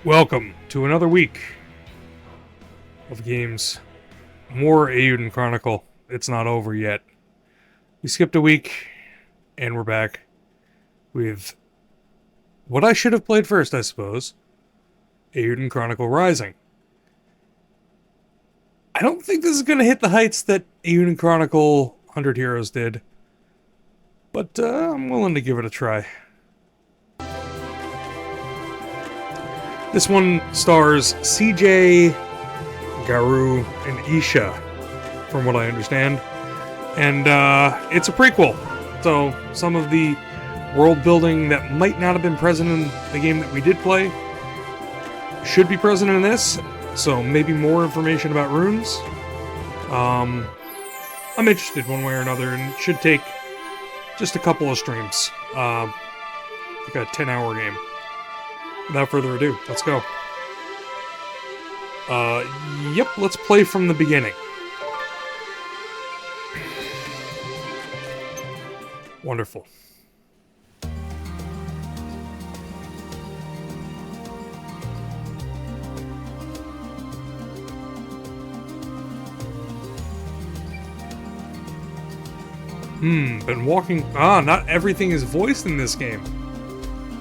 Welcome to another week of games. More Eiyuden Chronicle. It's not over yet. We skipped a week, and we're back with what I should have played first, I suppose. Eiyuden Chronicle Rising. I don't think this is going to hit the heights that Eiyuden Chronicle 100 Heroes did, but I'm willing to give it a try. This one stars CJ, Garu, and Isha, from what I understand. And it's a prequel, so some of the world building that might not have been present in the game that we did play should be present in this, so maybe more information about runes. I'm interested one way or another, and it should take just a couple of streams. Like a 10-hour game. Without further ado, let's go. Yep, let's play from the beginning. Wonderful. Been walking... not everything is voiced in this game.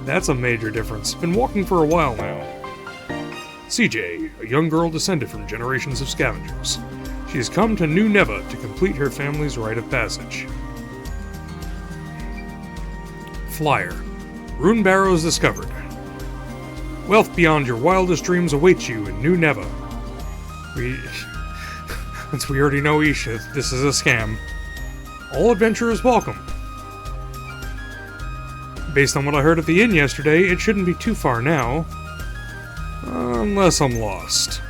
That's a major difference. Been walking for a while now. CJ, a young girl descended from generations of scavengers. She has come to New Neva to complete her family's rite of passage. Flyer. Rune barrows discovered. Wealth beyond your wildest dreams awaits you in New Neva. Since we already know Isha, this is a scam. All adventurers welcome. Based on what I heard at the inn yesterday, it shouldn't be too far now. Unless I'm lost.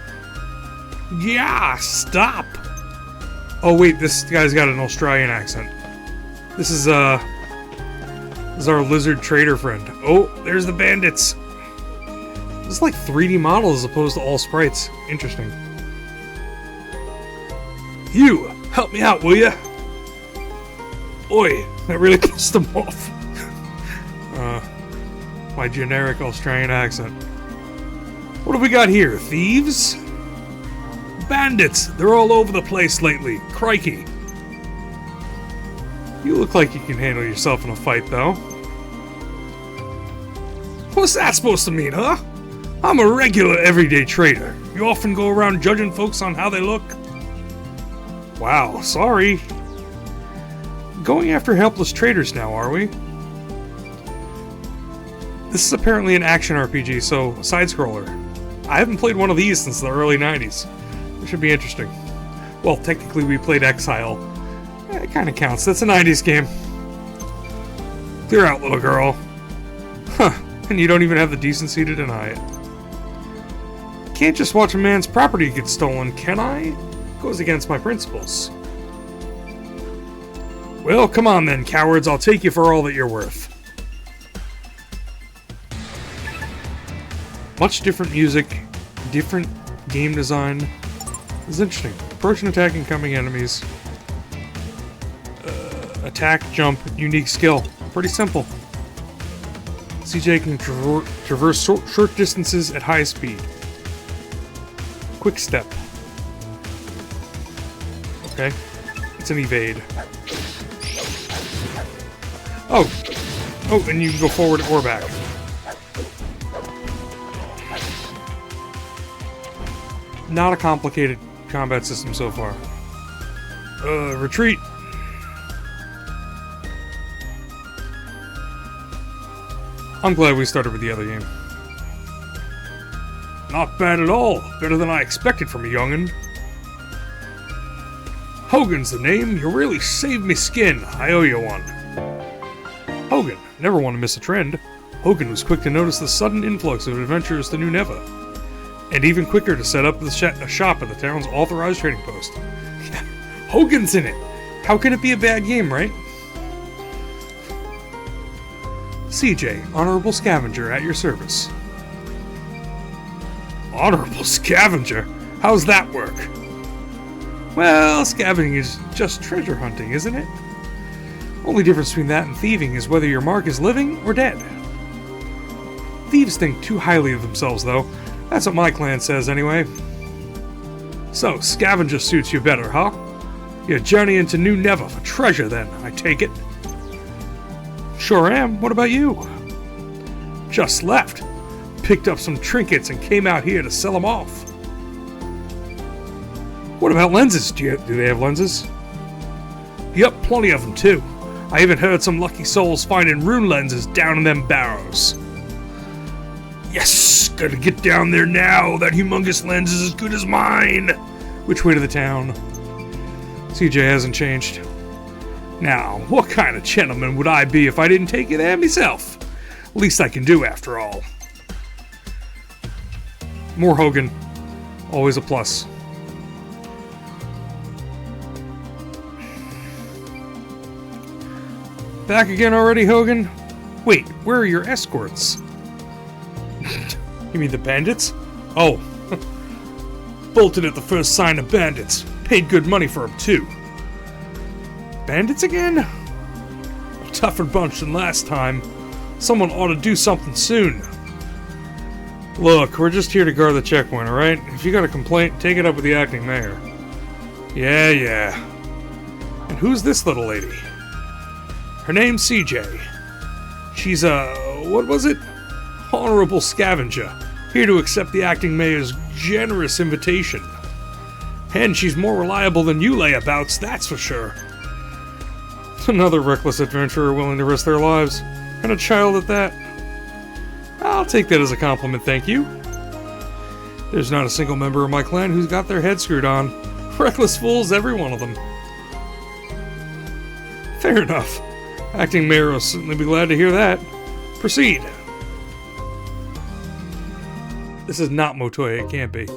Yeah, stop! Oh wait, this guy's got an Australian accent. This is our lizard trader friend. Oh, there's the bandits! This is like 3D models as opposed to all sprites. Interesting. You, help me out, will ya? Oi, that really pissed them off. My generic Australian accent. What have we got here? Thieves? Bandits! They're all over the place lately. Crikey. You look like you can handle yourself in a fight, though. What's that supposed to mean, huh? I'm a regular everyday trader. You often go around judging folks on how they look. Wow, sorry. Going after helpless traders now, are we? This is apparently an action RPG, so side-scroller. I haven't played one of these since the early 90s. It should be interesting. Well, technically we played Exile. It kind of counts. That's a 90s game. Clear out, little girl. Huh, and you don't even have the decency to deny it. Can't just watch a man's property get stolen, can I? Goes against my principles. Well, come on then, cowards. I'll take you for all that you're worth. Much different music, different game design. It's interesting. Approach and attack incoming enemies. Attack, jump, unique skill. Pretty simple. CJ can traverse short distances at high speed. Quick step. Okay. It's an evade. Oh! Oh, and you can go forward or back. Not a complicated combat system so far. Retreat. I'm glad we started with the other game. Not bad at all. Better than I expected from a young'un. Hogan's the name. You really saved me skin. I owe you one. Hogan. Never want to miss a trend. Hogan was quick to notice the sudden influx of adventurers to New Neva. And even quicker to set up a shop at the town's authorized trading post. Hogan's in it! How can it be a bad game, right? CJ, Honorable Scavenger, at your service. Honorable Scavenger? How's that work? Well, scavenging is just treasure hunting, isn't it? Only difference between that and thieving is whether your mark is living or dead. Thieves think too highly of themselves, though. That's what my clan says, anyway. So, scavenger suits you better, huh? You're journeying to New Never for treasure, then, I take it. Sure am. What about you? Just left. Picked up some trinkets and came out here to sell them off. What about lenses? Do they have lenses? Yup, plenty of them, too. I even heard some lucky souls finding rune lenses down in them barrows. Yes! Gotta get down there now! That humongous lens is as good as mine! Which way to the town? CJ hasn't changed. Now, what kind of gentleman would I be if I didn't take you there myself? Least I can do, after all. More Hogan. Always a plus. Back again already, Hogan? Wait, where are your escorts? You mean the bandits? Oh. Bolted at the first sign of bandits. Paid good money for them, too. Bandits again? A tougher bunch than last time. Someone ought to do something soon. Look, we're just here to guard the checkpoint, alright? If you got a complaint, take it up with the acting mayor. Yeah. And who's this little lady? Her name's CJ. She's what was it? Honorable scavenger. Here to accept the acting mayor's generous invitation. And she's more reliable than you layabouts, that's for sure. Another reckless adventurer willing to risk their lives. And a child at that. I'll take that as a compliment, thank you. There's not a single member of my clan who's got their head screwed on. Reckless fools, every one of them. Fair enough. Acting mayor will certainly be glad to hear that. Proceed. This is not Motoya, it can't be.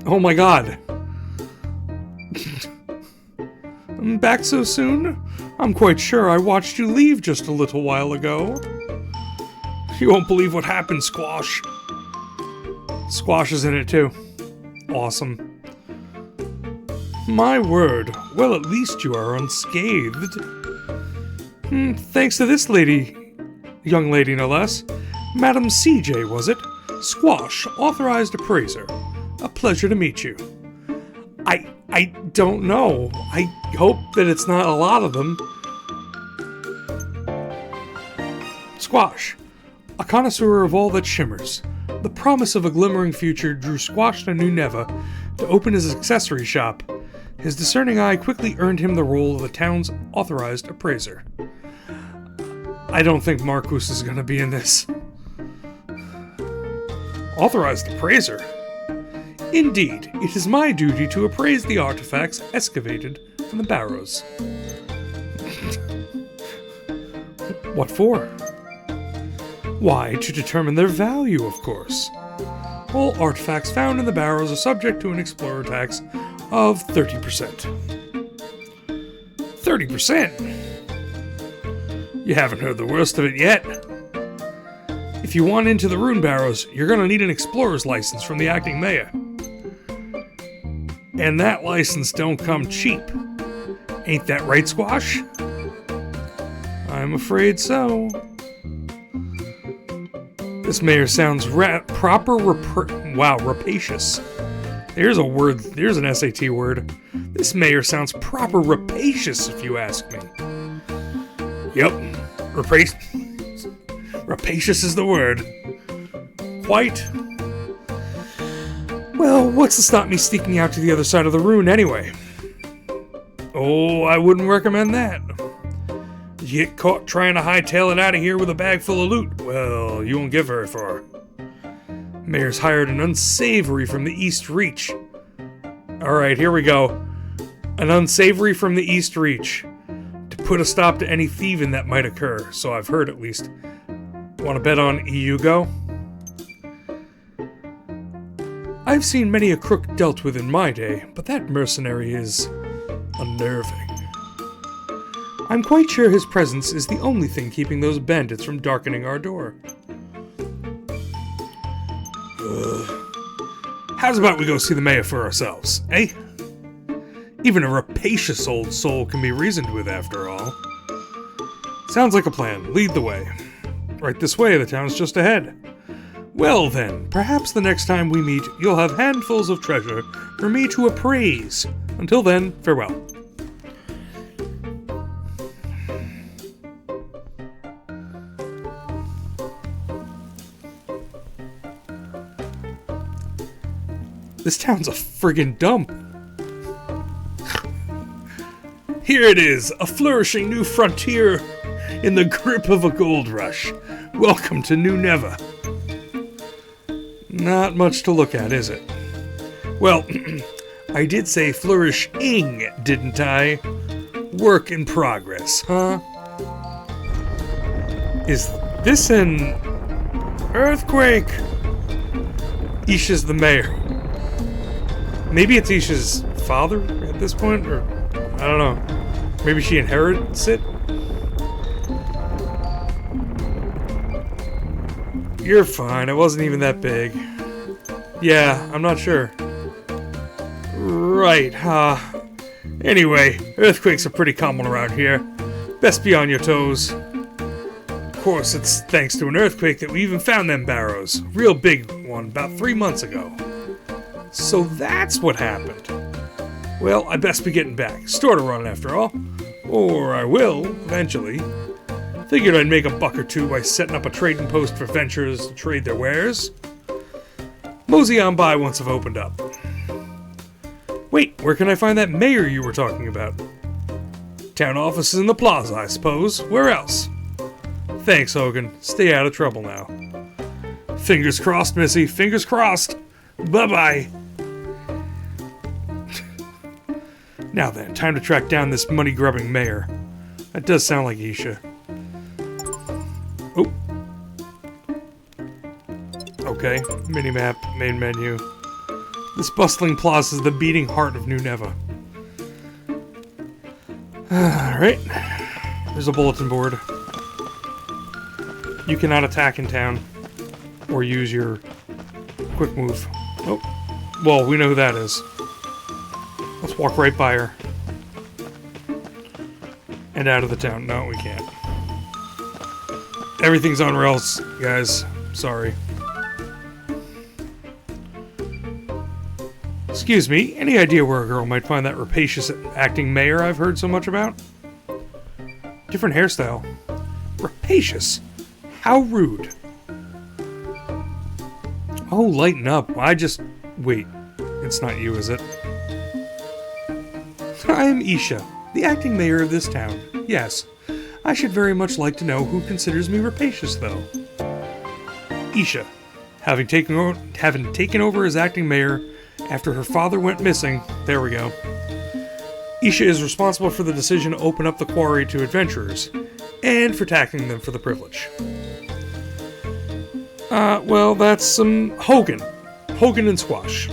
Oh my god. I'm back so soon? I'm quite sure I watched you leave just a little while ago. You won't believe what happened, Squash. Squash is in it too. Awesome. My word. Well, at least you are unscathed. Thanks to this lady. Young lady, no less. Madam CJ, was it? Squash, authorized appraiser. A pleasure to meet you. I don't know. I hope that it's not a lot of them. Squash, a connoisseur of all that shimmers. The promise of a glimmering future drew Squash to New Neva to open his accessory shop. His discerning eye quickly earned him the role of the town's authorized appraiser. I don't think Marcus is going to be in this. Authorized appraiser? Indeed, it is my duty to appraise the artifacts excavated from the barrows. What for? Why, to determine their value, of course. All artifacts found in the barrows are subject to an explorer tax of 30%. 30%? You haven't heard the worst of it yet. If you want into the rune barrows, you're gonna need an explorer's license from the acting mayor. And that license don't come cheap. Ain't that right, Squash? I'm afraid so. This mayor sounds rapacious. There's a word, there's an SAT word. This mayor sounds proper rapacious, if you ask me. Yep, rapacious is the word. Quite. Well, what's to stop me sneaking out to the other side of the rune anyway? Oh, I wouldn't recommend that. You get caught trying to hightail it out of here with a bag full of loot, well, you won't get very far. Mayor's hired an unsavory from the East Reach. Alright, here we go. An unsavory from the East Reach. To put a stop to any thieving that might occur, so I've heard at least. Want to bet on Eiyuden? I've seen many a crook dealt with in my day, but that mercenary is unnerving. I'm quite sure his presence is the only thing keeping those bandits from darkening our door. How's about we go see the mayor for ourselves, eh? Even a rapacious old soul can be reasoned with, after all. Sounds like a plan. Lead the way. Right this way, the town's just ahead. Well then, perhaps the next time we meet, you'll have handfuls of treasure for me to appraise. Until then, farewell. This town's a friggin' dump. Here it is, a flourishing new frontier in the grip of a gold rush. Welcome to New Neva. Not much to look at, is it? Well, I did say flourishing, didn't I? Work in progress, huh? Is this an earthquake? Isha's the mayor. Maybe it's Isha's father at this point, or I don't know. Maybe she inherits it? You're fine, it wasn't even that big. Yeah, I'm not sure. Right, anyway, earthquakes are pretty common around here. Best be on your toes. Of course, it's thanks to an earthquake that we even found them barrows. Real big one, about 3 months ago. So that's what happened. Well, I best be getting back. Store to run, after all. Or I will, eventually. Figured I'd make a buck or two by setting up a trading post for venturers to trade their wares. Mosey on by once I've opened up. Wait, where can I find that mayor you were talking about? Town office is in the plaza, I suppose. Where else? Thanks, Hogan. Stay out of trouble now. Fingers crossed, Missy. Fingers crossed. Bye-bye. Now then, time to track down this money-grubbing mayor. That does sound like Isha. Oh. Okay, minimap, main menu. This bustling plaza is the beating heart of New Neva. Alright. There's a bulletin board. You cannot attack in town. Or use your quick move. Oh. Well, we know who that is. Let's walk right by her. And out of the town. No, we can't. Everything's on rails, guys. Sorry. Excuse me, any idea where a girl might find that rapacious acting mayor I've heard so much about? Different hairstyle. Rapacious? How rude. Oh, lighten up. Wait. It's not you, is it? I am Isha, the acting mayor of this town. Yes. I should very much like to know who considers me rapacious, though. Isha, having taken over as acting mayor after her father went missing, there we go. Isha is responsible for the decision to open up the quarry to adventurers, and for taxing them for the privilege. Well, that's some Hogan. Hogan and Squash.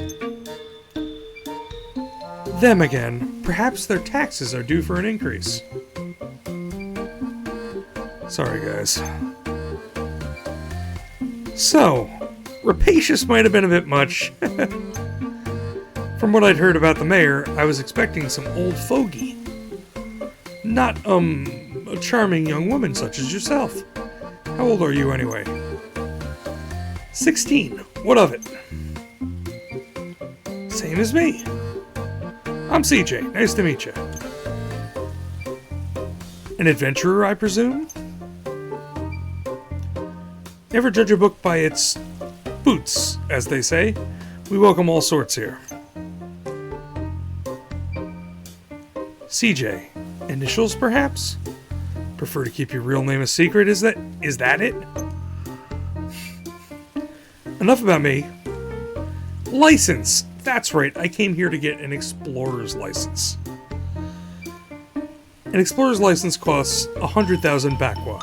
Them again. Perhaps their taxes are due for an increase. Sorry, guys. So, rapacious might have been a bit much. From what I'd heard about the mayor, I was expecting some old fogey. Not, a charming young woman such as yourself. How old are you, anyway? 16. What of it? Same as me. I'm CJ. Nice to meet you. An adventurer, I presume? Never judge a book by its boots, as they say. We welcome all sorts here. CJ. Initials, perhaps? Prefer to keep your real name a secret, is that it? Enough about me. License! That's right, I came here to get an explorer's license. An explorer's license costs 100,000 bakwa.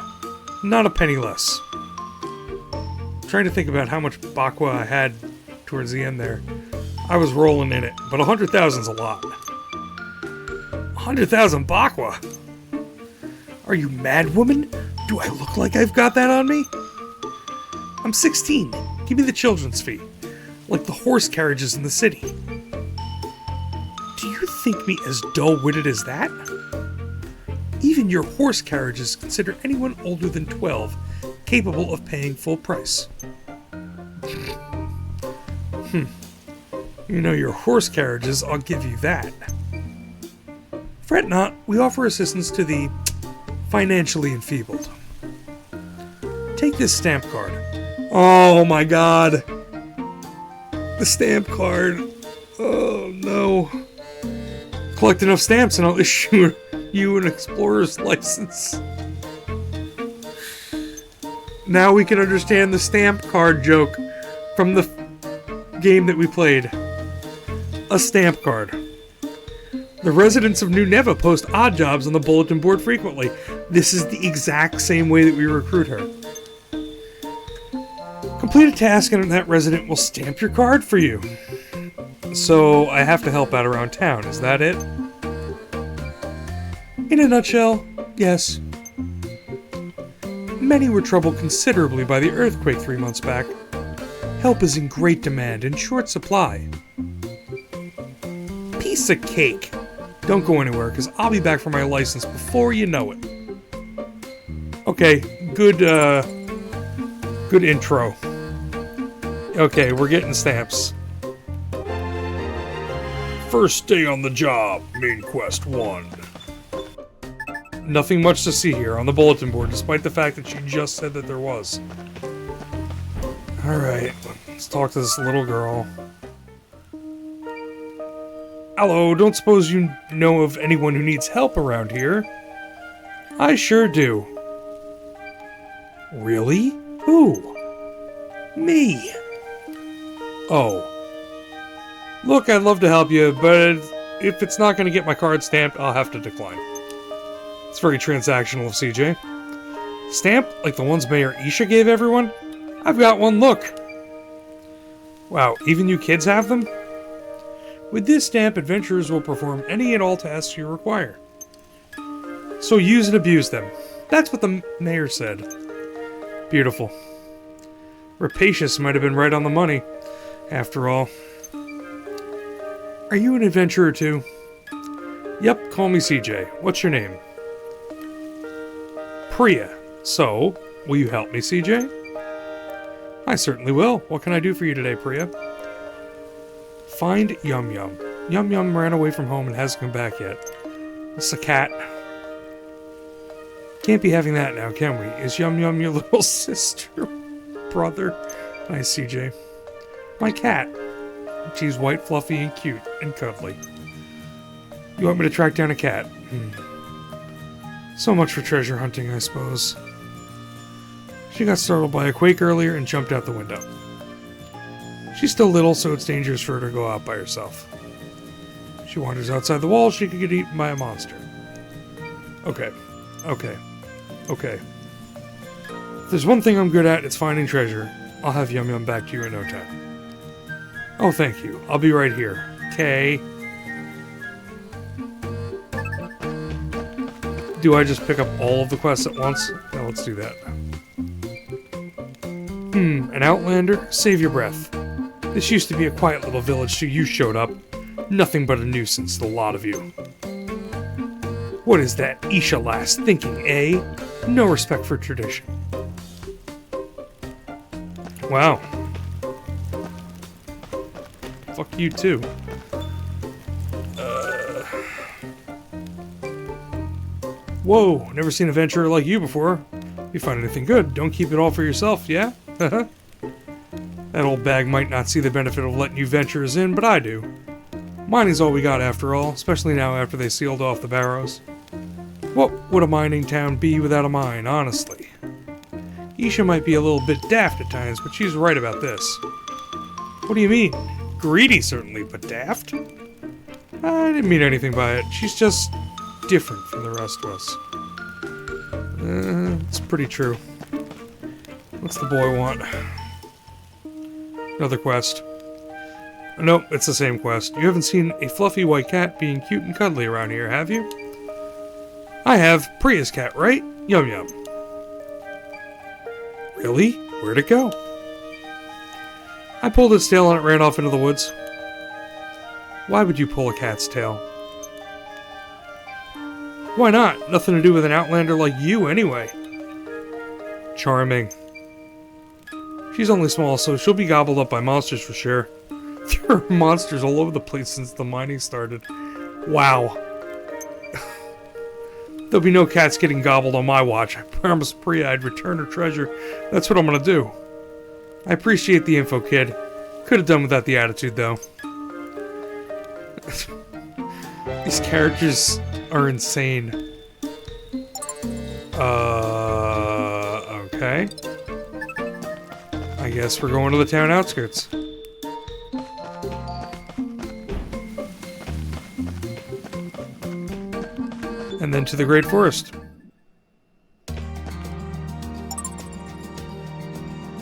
Not a penny less. I'm trying to think about how much bakwa I had towards the end there. I was rolling in it, but 100,000's a lot. 100,000 bakwa? Are you mad, woman? Do I look like I've got that on me? I'm 16. Give me the children's fee. Like the horse carriages in the city. Do you think me as dull-witted as that? Even your horse carriages consider anyone older than 12 capable of paying full price. You know your horse carriages, I'll give you that. Fret not, we offer assistance to the financially enfeebled. Take this stamp card. Oh my god. The stamp card. Oh no. Collect enough stamps and I'll issue you an explorer's license. Now we can understand the stamp card joke from the game that we played. A stamp card. The residents of New Neva post odd jobs on the bulletin board frequently. This is the exact same way that we recruit her. Complete a task and that resident will stamp your card for you. So I have to help out around town, is that it? In a nutshell, yes. Many were troubled considerably by the earthquake 3 months back. Help is in great demand and short supply. Piece of cake. Don't go anywhere, because I'll be back for my license before you know it. Okay, good intro. Okay, we're getting stamps. First day on the job, main quest 1. Nothing much to see here on the bulletin board, despite the fact that she just said that there was. Alright, let's talk to this little girl. Hello, don't suppose you know of anyone who needs help around here? I sure do. Really? Who? Me. Oh. Look, I'd love to help you, but if it's not going to get my card stamped, I'll have to decline. It's very transactional of CJ. Stamp like the ones Mayor Eiyuden gave everyone? I've got one, look. Wow, even you kids have them? With this stamp, adventurers will perform any and all tasks you require. So use and abuse them. That's what the mayor said. Beautiful. Rapacious might have been right on the money, after all. Are you an adventurer too? Yep, call me CJ. What's your name? Priya. So, will you help me, CJ? I certainly will. What can I do for you today, Priya? Find Yum Yum. Yum Yum ran away from home and hasn't come back yet. It's a cat. Can't be having that now, can we? Is Yum Yum your little sister? Brother? Nice, CJ. My cat. She's white, fluffy, and cute, and cuddly. You want me to track down a cat? So much for treasure hunting, I suppose. She got startled by a quake earlier and jumped out the window. She's still little, so it's dangerous for her to go out by herself. If she wanders outside the wall, she could get eaten by a monster. Okay. If there's one thing I'm good at, it's finding treasure. I'll have Yum Yum back to you in no time. Oh, thank you. I'll be right here. Okay. Do I just pick up all of the quests at once? No, let's do that. An outlander? Save your breath. This used to be a quiet little village till you showed up. Nothing but a nuisance, the lot of you. What is that Eiyuden lass thinking, eh? No respect for tradition. Wow. Fuck you too. Whoa, never seen an adventurer like you before. If you find anything good, don't keep it all for yourself, yeah? That old bag might not see the benefit of letting you venturers in, but I do. Mining's all we got after all, especially now after they sealed off the barrows. What would a mining town be without a mine, honestly? Eiyuden might be a little bit daft at times, but she's right about this. What do you mean? Greedy, certainly, but daft? I didn't mean anything by it. She's just different from the rest of us. It's pretty true. What's the boy want? Another quest. Nope, it's the same quest. You haven't seen a fluffy white cat being cute and cuddly around here, have you? I have. Priya's cat, right? Yum Yum. Really? Where'd it go? I pulled its tail and it ran off into the woods. Why would you pull a cat's tail? Why not? Nothing to do with an outlander like you, anyway. Charming. She's only small, so she'll be gobbled up by monsters for sure. There are monsters all over the place since the mining started. Wow. There'll be no cats getting gobbled on my watch. I promised Priya I'd return her treasure. That's what I'm gonna do. I appreciate the info, kid. Could have done without the attitude, though. These characters are insane. Okay. I guess we're going to the town outskirts. And then to the Great Forest.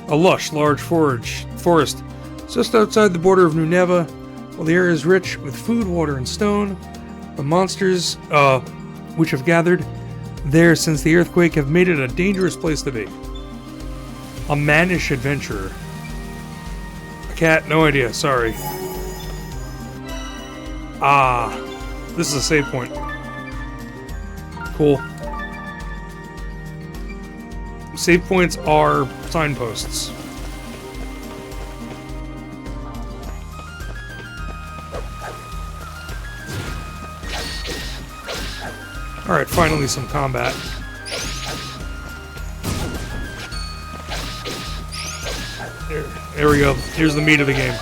A lush, large forest just outside the border of New Neva. While the area is rich with food, water, and stone, the monsters, which have gathered there since the earthquake, have made it a dangerous place to be. A mannish adventurer. A cat? No idea, sorry. Ah, this is a save point. Cool. Save points are signposts. Alright, finally some combat. There we go. Here's the meat of the game.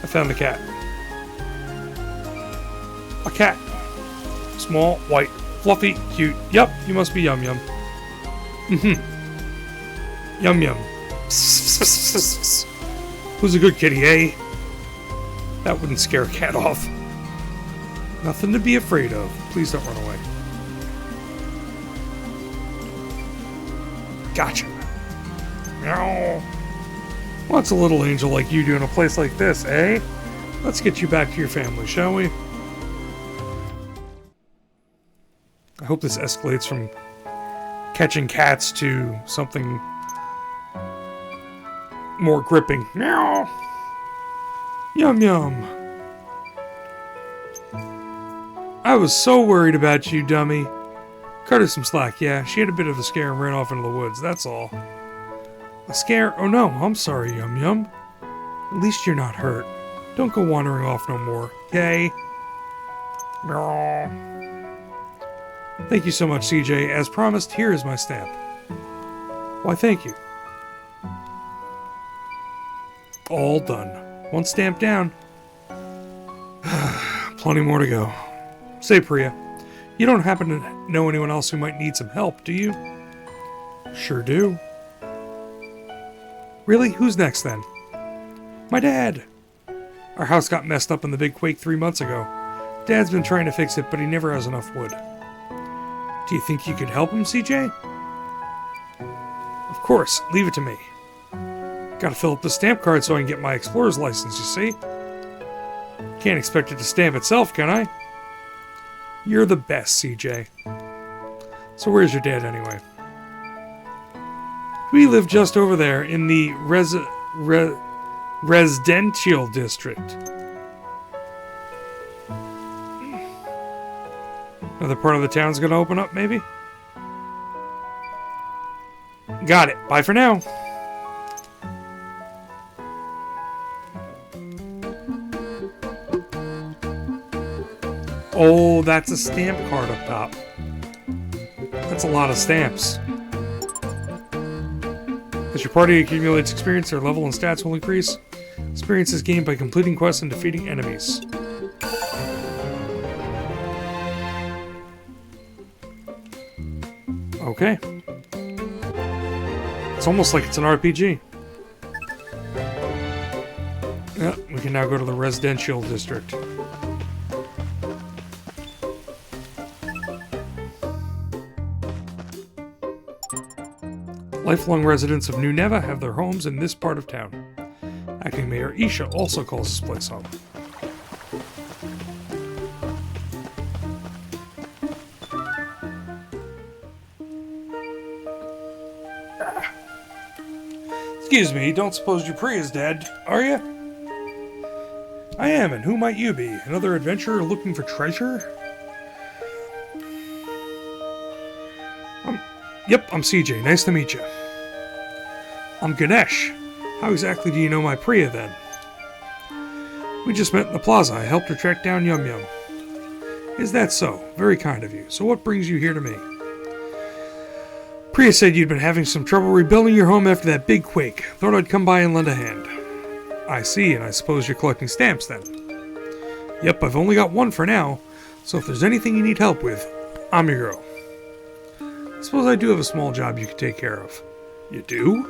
I found the cat. A cat. Small, white, fluffy, cute. Yup, you must be Yum Yum. Yum Yum. Who's a good kitty, eh? That wouldn't scare a cat off. Nothing to be afraid of. Please don't run away. Gotcha. Meow. What's a little angel like you do in a place like this, eh? Let's get you back to your family, shall we? I hope this escalates from catching cats to something more gripping. Meow. Yum Yum. I was so worried about you, dummy. Cut her some slack, yeah. She had a bit of a scare and ran off into the woods, that's all. A scare? Oh no, I'm sorry, Yum Yum. At least you're not hurt. Don't go wandering off no more, okay? Thank you so much, CJ. As promised, here is my stamp. Why, thank you. All done. One stamp down. Plenty more to go. Say, Priya, you don't happen to know anyone else who might need some help, do you? Sure do. Really? Who's next, then? My dad! Our house got messed up in the big quake 3 months ago. Dad's been trying to fix it, but he never has enough wood. Do you think you could help him, CJ? Of course. Leave it to me. Gotta fill up the stamp card so I can get my explorer's license, you see? Can't expect it to stamp itself, can I? You're the best, CJ. So where's your dad, anyway? We live just over there in the residential district. Another part of the town's gonna open up, maybe? Got it. Bye for now. Oh, that's a stamp card up top. That's a lot of stamps. As your party accumulates experience, their level and stats will increase. Experience is gained by completing quests and defeating enemies. Okay. It's almost like it's an RPG. Yeah, we can now go to the residential district. Lifelong residents of New Neva have their homes in this part of town. Acting Mayor Isha also calls this place home. Excuse me, don't suppose Dupree is dead, are you? I am, and who might you be? Another adventurer looking for treasure? Yep, I'm CJ. Nice to meet you. I'm Ganesh. How exactly do you know my Priya, then? We just met in the plaza. I helped her track down Yum Yum. Is that so? Very kind of you. So what brings you here to me? Priya said you'd been having some trouble rebuilding your home after that big quake. Thought I'd come by and lend a hand. I see, and I suppose you're collecting stamps, then? Yep, I've only got one for now, so if there's anything you need help with, I'm your girl. I suppose I do have a small job you could take care of. You do?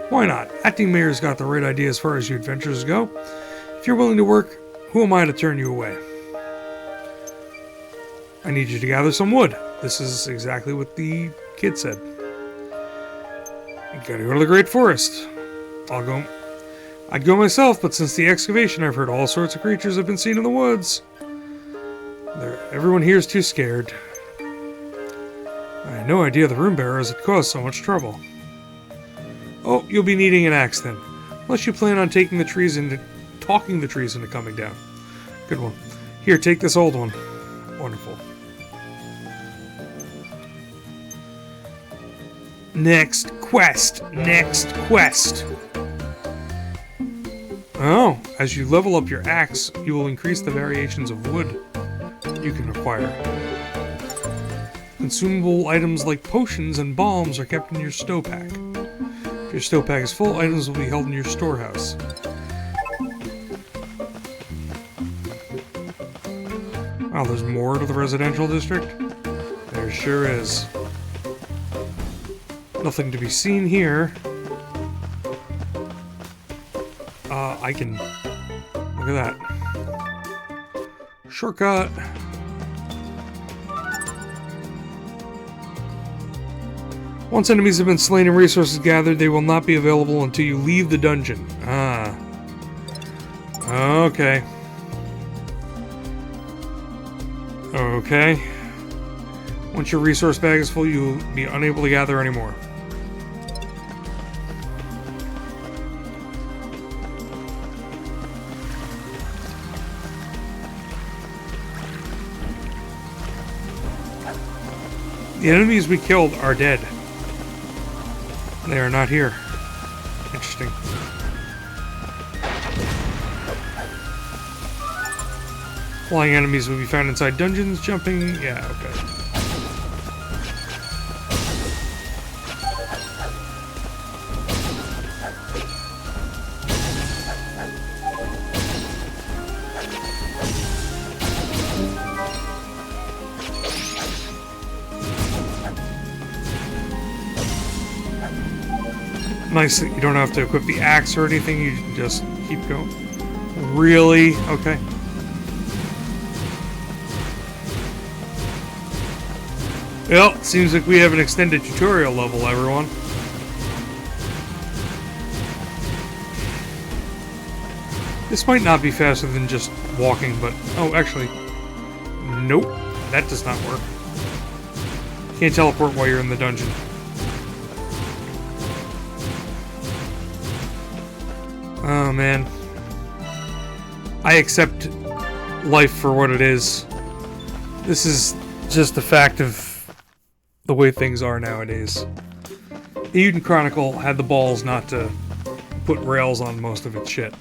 Why not? Acting mayor's got the right idea as far as your adventures go. If you're willing to work, who am I to turn you away? I need you to gather some wood. This is exactly what the kid said. You gotta go to the Great Forest. I'd go myself, but since the excavation, I've heard all sorts of creatures have been seen in the woods. Everyone here is too scared. I had no idea the room bearers had caused so much trouble. Oh, you'll be needing an axe then. Unless you plan on talking the trees into coming down. Good one. Here, take this old one. Wonderful. Next quest. Oh, as you level up your axe, you will increase the variations of wood you can acquire. Consumable items like potions and balms are kept in your stowpack. If your stowpack is full, items will be held in your storehouse. Wow, there's more to the residential district? There sure is. Nothing to be seen here. I can... Look at that. Shortcut. Once enemies have been slain and resources gathered, they will not be available until you leave the dungeon. Ah. Okay. Okay. Once your resource bag is full, you'll be unable to gather any more. The enemies we killed are dead. They are not here. Interesting. Flying enemies will be found inside dungeons, jumping... Yeah, okay. Nice that you don't have to equip the axe or anything, you just keep going. Really? Okay. Well, seems like we have an extended tutorial level, everyone. This might not be faster than just walking, but... Oh, actually... Nope. That does not work. Can't teleport while you're in the dungeon. Oh, man. I accept life for what it is. This is just a fact of the way things are nowadays. Eiyuden Chronicle had the balls not to put rails on most of its shit.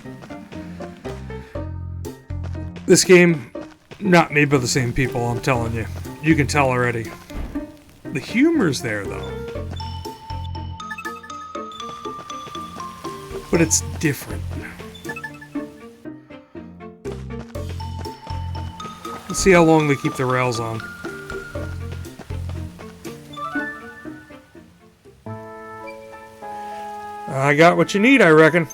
This game, not made by the same people, I'm telling you. You can tell already. The humor's there, though. But it's different. Let's see how long they keep the rails on. I got what you need, I reckon.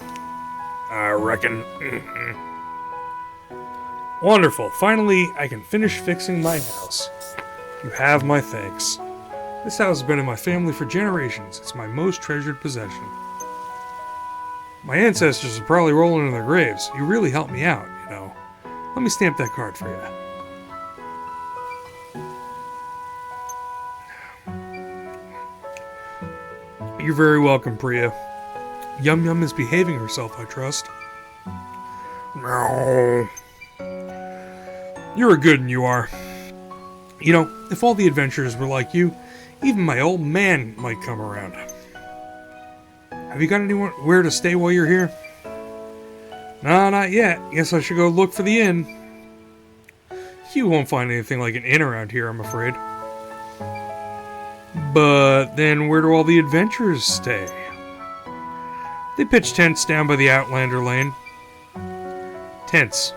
Wonderful. Finally, I can finish fixing my house. You have my thanks. This house has been in my family for generations. It's my most treasured possession. My ancestors are probably rolling in their graves. You really helped me out, you know. Let me stamp that card for you. You're very welcome, Priya. Yum Yum is behaving herself, I trust. No. You're a good one, you are. You know, if all the adventurers were like you, even my old man might come around. Have you got anywhere to stay while you're here? Nah, not yet. Guess I should go look for the inn. You won't find anything like an inn around here, I'm afraid. But then where do all the adventurers stay? They pitch tents down by the Outlander Lane. Tents.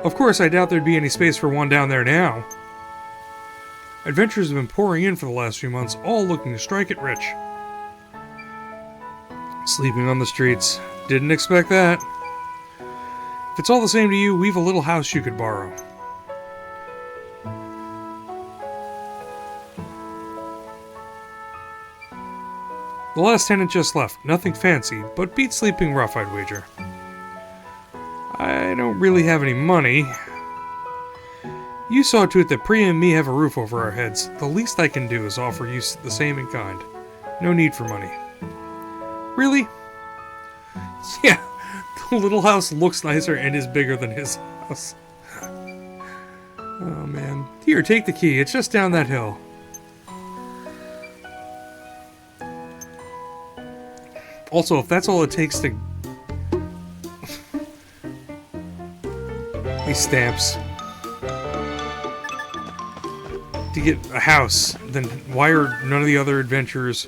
Of course, I doubt there'd be any space for one down there now. Adventurers have been pouring in for the last few months, all looking to strike it rich. Sleeping on the streets. Didn't expect that. If it's all the same to you, we've a little house you could borrow. The last tenant just left. Nothing fancy, but beats sleeping rough, I'd wager. I don't really have any money. You saw to it that Priya and me have a roof over our heads. The least I can do is offer you the same in kind. No need for money. Really? Yeah, the little house looks nicer and is bigger than his house. Oh man. Here, take the key. It's just down that hill. Also, if that's all it takes to... these stamps. To get a house, then why are none of the other adventurers...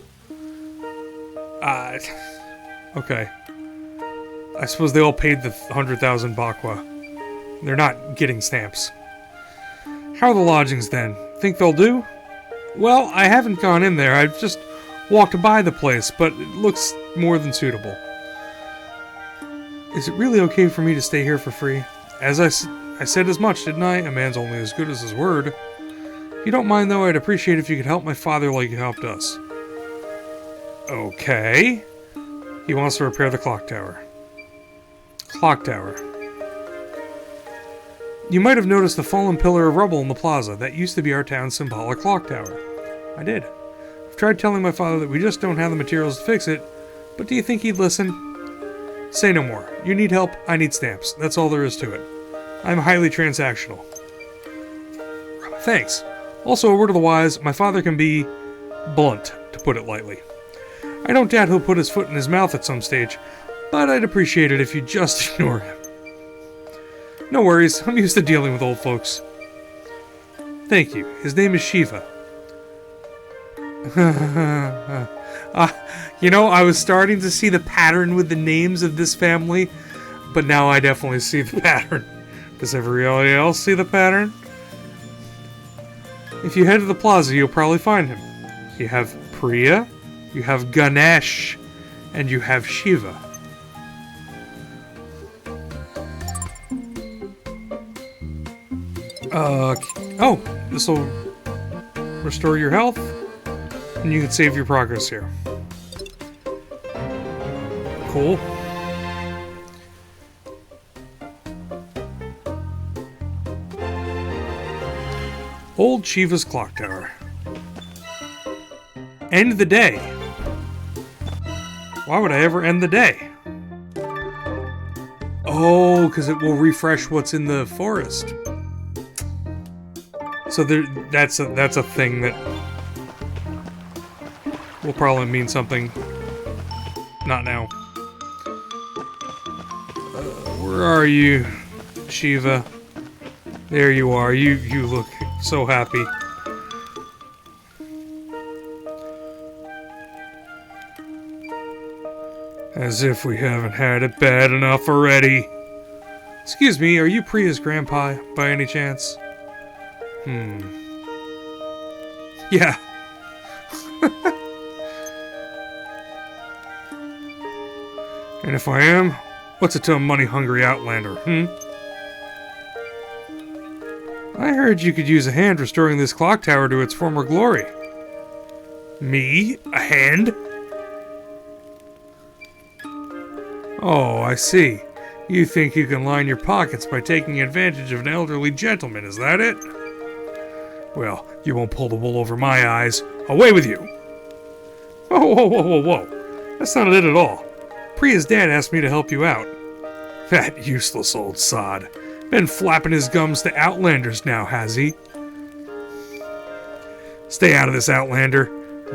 okay. I suppose they all paid the 100,000 bakwa. They're not getting stamps. How are the lodgings then? Think they'll do? Well, I haven't gone in there. I've just walked by the place, but it looks more than suitable. Is it really okay for me to stay here for free? As I said as much, didn't I? A man's only as good as his word. If you don't mind, though, I'd appreciate if you could help my father like you helped us. Okay. He wants to repair the clock tower. Clock tower. You might have noticed the fallen pillar of rubble in the plaza. That used to be our town's symbolic clock tower. I did. I've tried telling my father that we just don't have the materials to fix it, but do you think he'd listen? Say no more. You need help, I need stamps. That's all there is to it. I'm highly transactional. Thanks. Also, a word of the wise, my father can be blunt, to put it lightly. I don't doubt he'll put his foot in his mouth at some stage, but I'd appreciate it if you'd just ignore him. No worries, I'm used to dealing with old folks. Thank you. His name is Shiva. You know, I was starting to see the pattern with the names of this family, but now I definitely see the pattern. Does everybody else see the pattern? If you head to the plaza, you'll probably find him. You have Priya, you have Ganesh, and you have Shiva. Oh, this will restore your health, and you can save your progress here. Cool. Old Shiva's clock tower. End the day. Why would I ever end the day? Oh, because it will refresh what's in the forest. So that's a thing that will probably mean something. Not now. Where are you, Shiva? There you are. You look so happy. As if we haven't had it bad enough already. Excuse me, are you Priya's grandpa by any chance? Yeah. And if I am, what's it to a money-hungry outlander, I heard you could use a hand restoring this clock tower to its former glory. Me? A hand? Oh, I see. You think you can line your pockets by taking advantage of an elderly gentleman, is that it? Well, you won't pull the wool over my eyes. Away with you! Whoa, whoa, whoa, whoa, whoa. That's not it at all. Priya's dad asked me to help you out. That useless old sod. Been flapping his gums to Outlanders now, has he? Stay out of this, Outlander.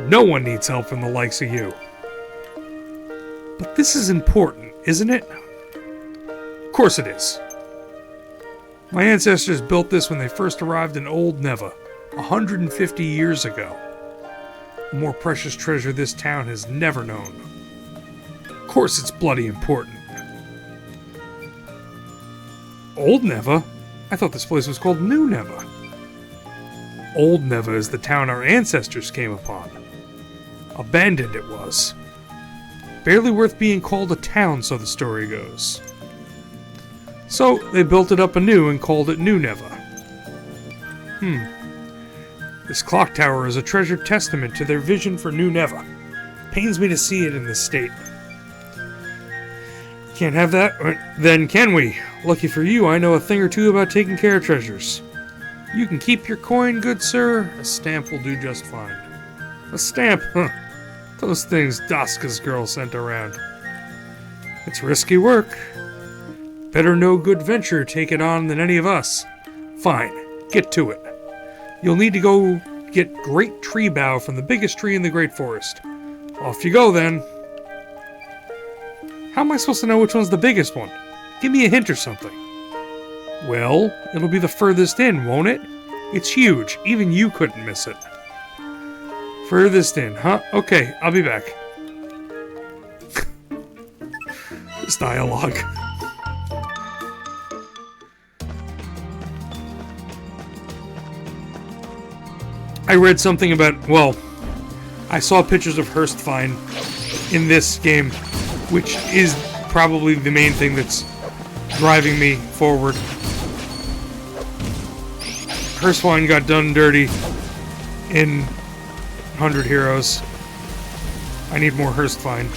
No one needs help from the likes of you. But this is important, isn't it? Of course it is. My ancestors built this when they first arrived in Old Neva, 150 years ago. A more precious treasure this town has never known. Of course it's bloody important. Old Neva? I thought this place was called New Neva. Old Neva is the town our ancestors came upon. Abandoned it was. Barely worth being called a town, so the story goes. So they built it up anew and called it New Neva. This clock tower is a treasured testament to their vision for New Neva. Pains me to see it in this state. Can't have that? Then can we? Lucky for you, I know a thing or two about taking care of treasures. You can keep your coin, good sir. A stamp will do just fine. A stamp? Huh. Those things Daska's girl sent around. It's risky work. Better no good venture take it on than any of us. Fine, get to it. You'll need to go get great tree bough from the biggest tree in the Great Forest. Off you go, then. How am I supposed to know which one's the biggest one? Give me a hint or something. Well, it'll be the furthest in, won't it? It's huge. Even you couldn't miss it. Furthest in, huh? Okay, I'll be back. This dialogue. I read something about, well, I saw pictures of Hurstfine in this game, which is probably the main thing that's driving me forward. Hurstfine got done dirty in 100 Heroes. I need more Hurstfine.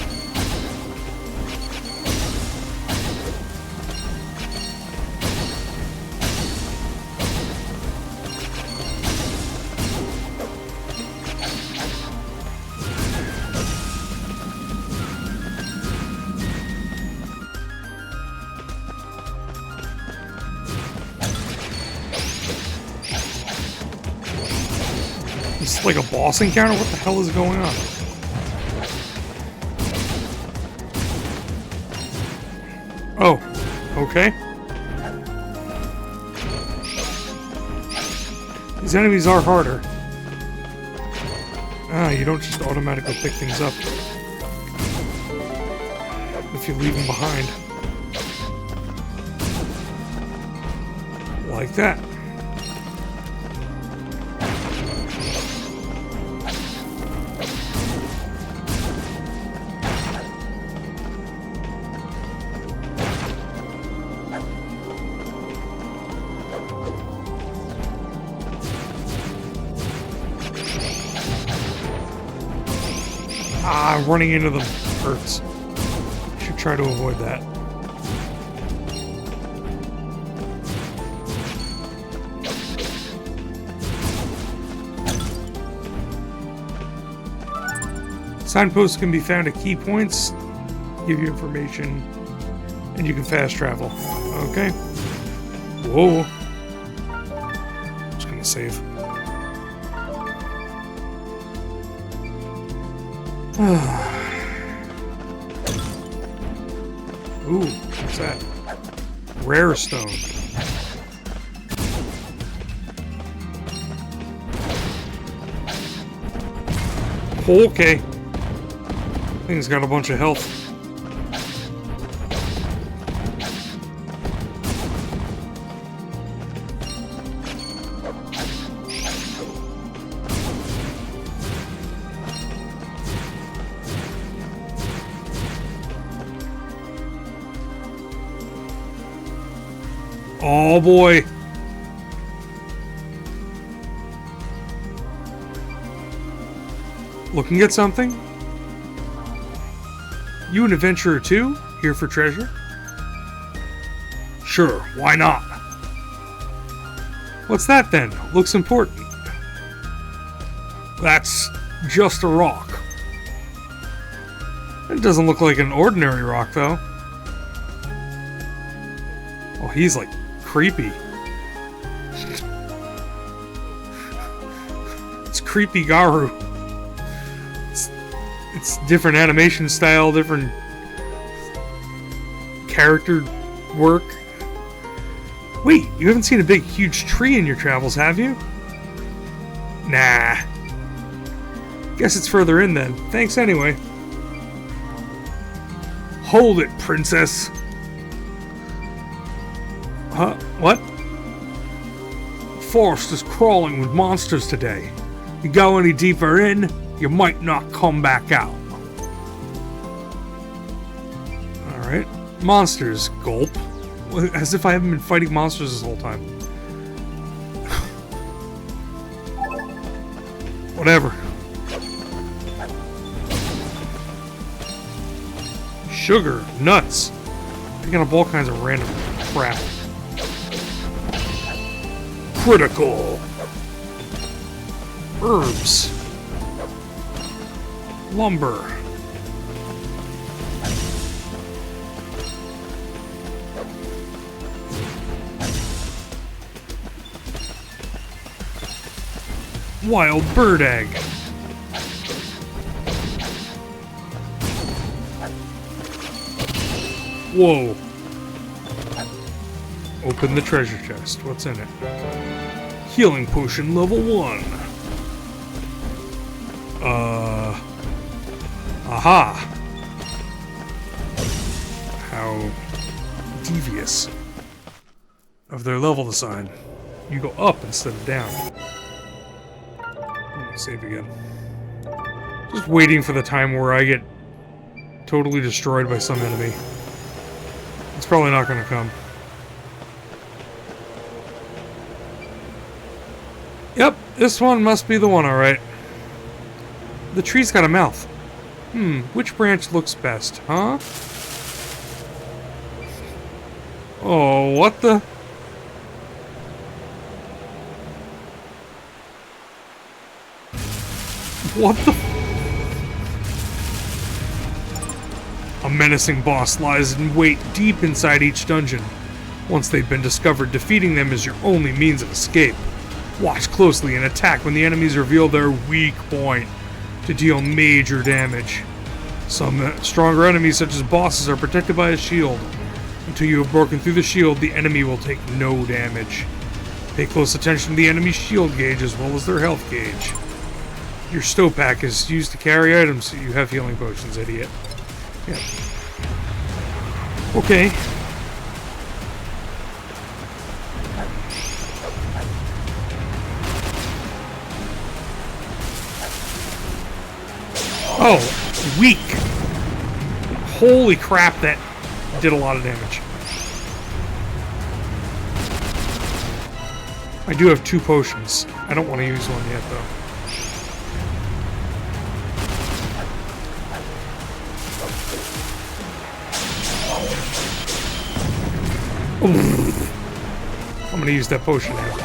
This is like a boss encounter? What the hell is going on? Oh, okay. These enemies are harder. Ah, you don't just automatically pick things up if you leave them behind. Like that. Ah, running into them hurts. Should try to avoid that. Signposts can be found at key points, give you information, and you can fast travel. Okay. Whoa. Just gonna save. Ooh, what's that? Rare stone. Okay. Thing's got a bunch of health. Oh boy. Looking at something? You an adventurer too? Here for treasure? Sure, why not? What's that then? Looks important. That's just a rock. It doesn't look like an ordinary rock though. Oh, he's like creepy. It's creepy Garu. It's different animation style, different character work. Wait, you haven't seen a big, huge tree in your travels, have you? Nah. Guess it's further in then. Thanks anyway. Hold it, princess. Huh? What? The forest is crawling with monsters today. You go any deeper in, you might not come back out. Alright. Monsters. Gulp. As if I haven't been fighting monsters this whole time. Whatever. Sugar. Nuts. Picking up all kinds of random crap. Critical. Herbs. Lumber. Wild bird egg. Whoa. Open the treasure chest. What's in it? Healing potion level 1. Aha. How devious of their level design. You go up instead of down. Save again. Just waiting for the time where I get totally destroyed by some enemy. It's probably not going to come. Yep, this one must be the one, alright. The tree's got a mouth. Which branch looks best, huh? Oh, what the... What the... A menacing boss lies in wait deep inside each dungeon. Once they've been discovered, defeating them is your only means of escape. Watch closely and attack when the enemies reveal their weak point to deal major damage. Some stronger enemies, such as bosses, are protected by a shield. Until you have broken through the shield, the enemy will take no damage. Pay close attention to the enemy's shield gauge as well as their health gauge. Your stow pack is used to carry items, so you have healing potions, idiot. Yeah. Okay. Oh, weak. Holy crap, that did a lot of damage. I do have 2 potions. I don't want to use one yet, though. I'm gonna use that potion now.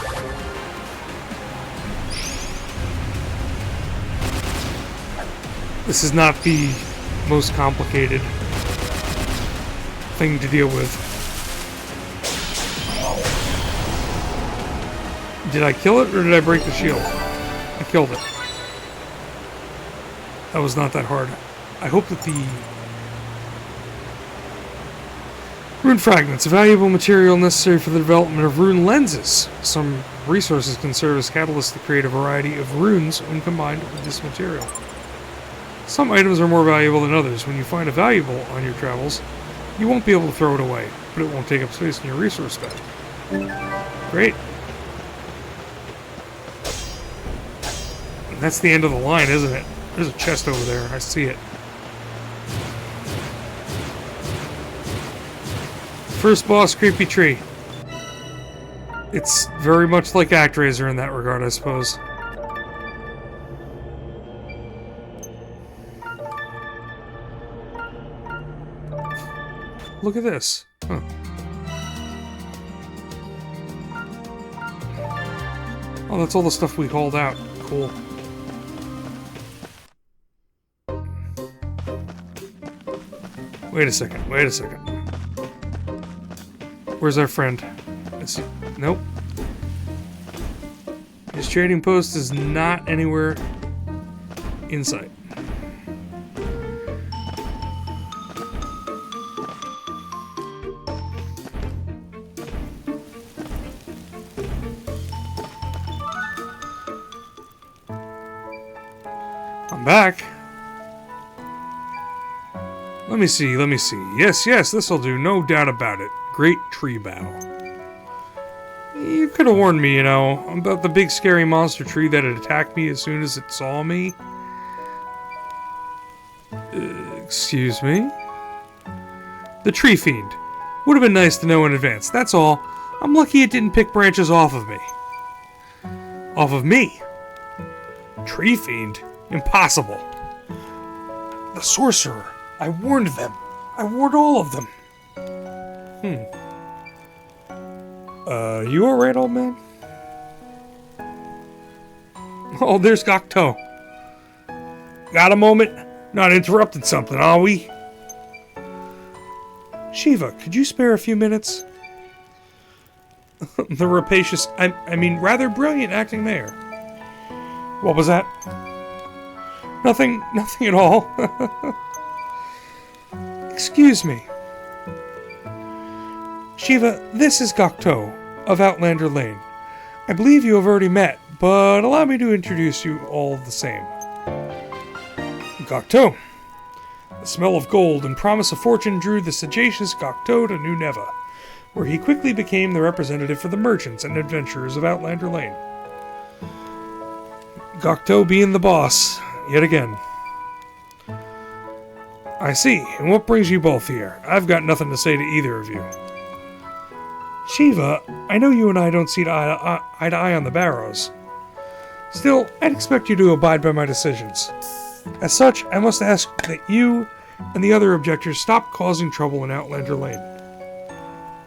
This is not the most complicated thing to deal with. Did I kill it or did I break the shield? I killed it. That was not that hard. I hope that the rune fragments, a valuable material necessary for the development of rune lenses. Some resources can serve as catalysts to create a variety of runes when combined with this material. Some items are more valuable than others. When you find a valuable on your travels, you won't be able to throw it away, but it won't take up space in your resource bag. Great. And that's the end of the line, isn't it? There's a chest over there. I see it. First boss, creepy tree. It's very much like ActRaiser in that regard, I suppose. Look at this. Huh. Oh, that's all the stuff we called out. Cool. Wait a second, wait a second. Where's our friend? Nope. His trading post is not anywhere in sight. I'm back. Let me see. Yes, this'll do, no doubt about it. Great tree bough. You could have warned me, about the big scary monster tree that had attacked me as soon as it saw me. Excuse me? The tree fiend. Would have been nice to know in advance, that's all. I'm lucky it didn't pick branches off of me. Off of me? Tree fiend? Impossible. The sorcerer. I warned them. I warned all of them. You alright, old man? Oh, there's Gokto. Got a moment? Not interrupting something, are we? Shiva, could you spare a few minutes? The rapacious, I mean, rather brilliant acting mayor. What was that? Nothing at all. Excuse me. Shiva, this is Gokto of Outlander Lane. I believe you have already met, but allow me to introduce you all the same. Gokto. The smell of gold and promise of fortune drew the sagacious Gokto to New Neva, where he quickly became the representative for the merchants and adventurers of Outlander Lane. Gokto being the boss, yet again. I see, and what brings you both here? I've got nothing to say to either of you. Shiva, I know you and I don't see eye to eye on the Barrows. Still, I'd expect you to abide by my decisions. As such, I must ask that you and the other objectors stop causing trouble in Outlander Lane.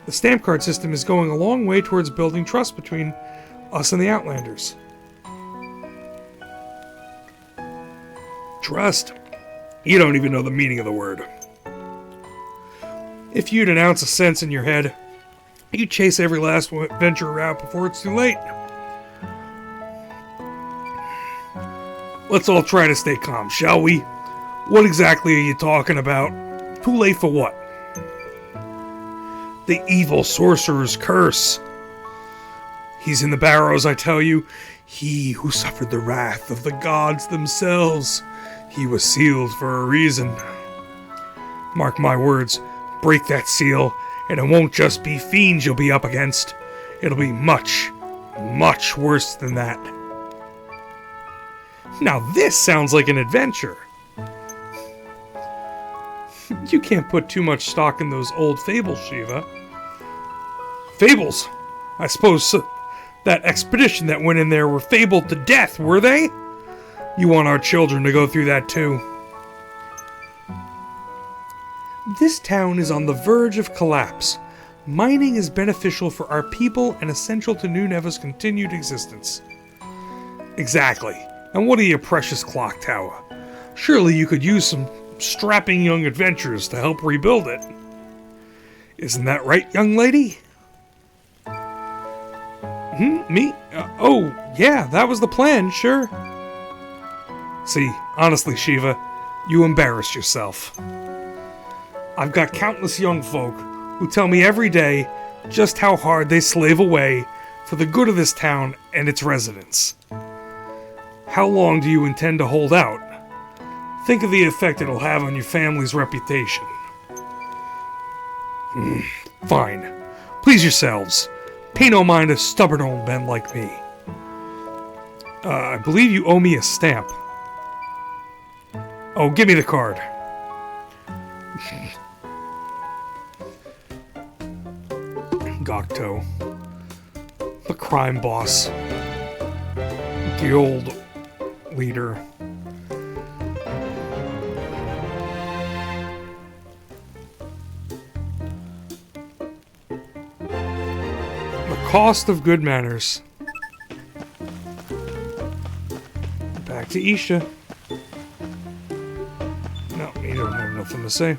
The stamp card system is going a long way towards building trust between us and the Outlanders. Trust? You don't even know the meaning of the word. If you'd an ounce of sense in your head, you'd chase every last venture out before it's too late. Let's all try to stay calm, shall we? What exactly are you talking about? Too late for what? The evil sorcerer's curse. He's in the Barrows, I tell you. He who suffered the wrath of the gods themselves. He was sealed for a reason. Mark my words, break that seal, and it won't just be fiends you'll be up against. It'll be much, much worse than that. Now this sounds like an adventure. You can't put too much stock in those old fables, Shiva. Fables? I suppose that expedition that went in there were fabled to death, were they? You want our children to go through that too. This town is on the verge of collapse. Mining is beneficial for our people and essential to New Neva's continued existence. Exactly. And what of your precious clock tower? Surely you could use some strapping young adventurers to help rebuild it. Isn't that right, young lady? Me? Oh, yeah, that was the plan, sure. See, honestly, Shiva, you embarrassed yourself. I've got countless young folk who tell me every day just how hard they slave away for the good of this town and its residents. How long do you intend to hold out? Think of the effect it'll have on your family's reputation. Fine. Please yourselves. Pay no mind to stubborn old men like me. I believe you owe me a stamp. Oh, give me the card. Gokto. The crime boss. Guild leader. The cost of good manners. Back to Isha. No, you don't have nothing to say.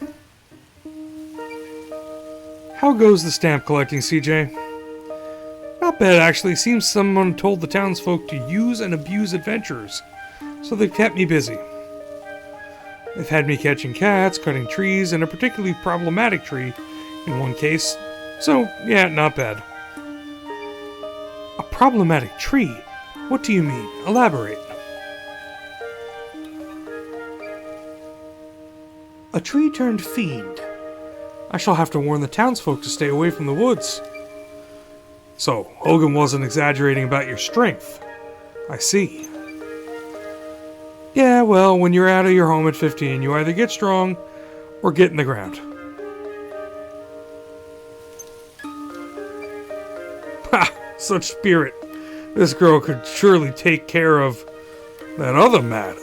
How goes the stamp collecting, CJ? Not bad, actually. Seems someone told the townsfolk to use and abuse adventurers, so they've kept me busy. They've had me catching cats, cutting trees, and a particularly problematic tree in one case, so yeah, not bad. A problematic tree? What do you mean? Elaborate. A tree turned fiend. I shall have to warn the townsfolk to stay away from the woods. So, Hogan wasn't exaggerating about your strength. I see. Yeah, well, when you're out of your home at 15, you either get strong or get in the ground. Ha! Such spirit. This girl could surely take care of that other matter.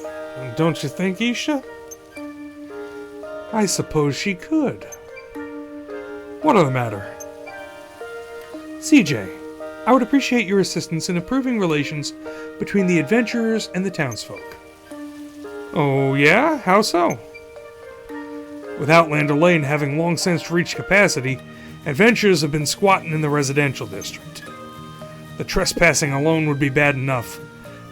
Don't you think, Isha? I suppose she could. What other matter? CJ, I would appreciate your assistance in improving relations between the adventurers and the townsfolk. Oh yeah? How so? With Outlander Lane having long since reached capacity, adventurers have been squatting in the residential district. The trespassing alone would be bad enough,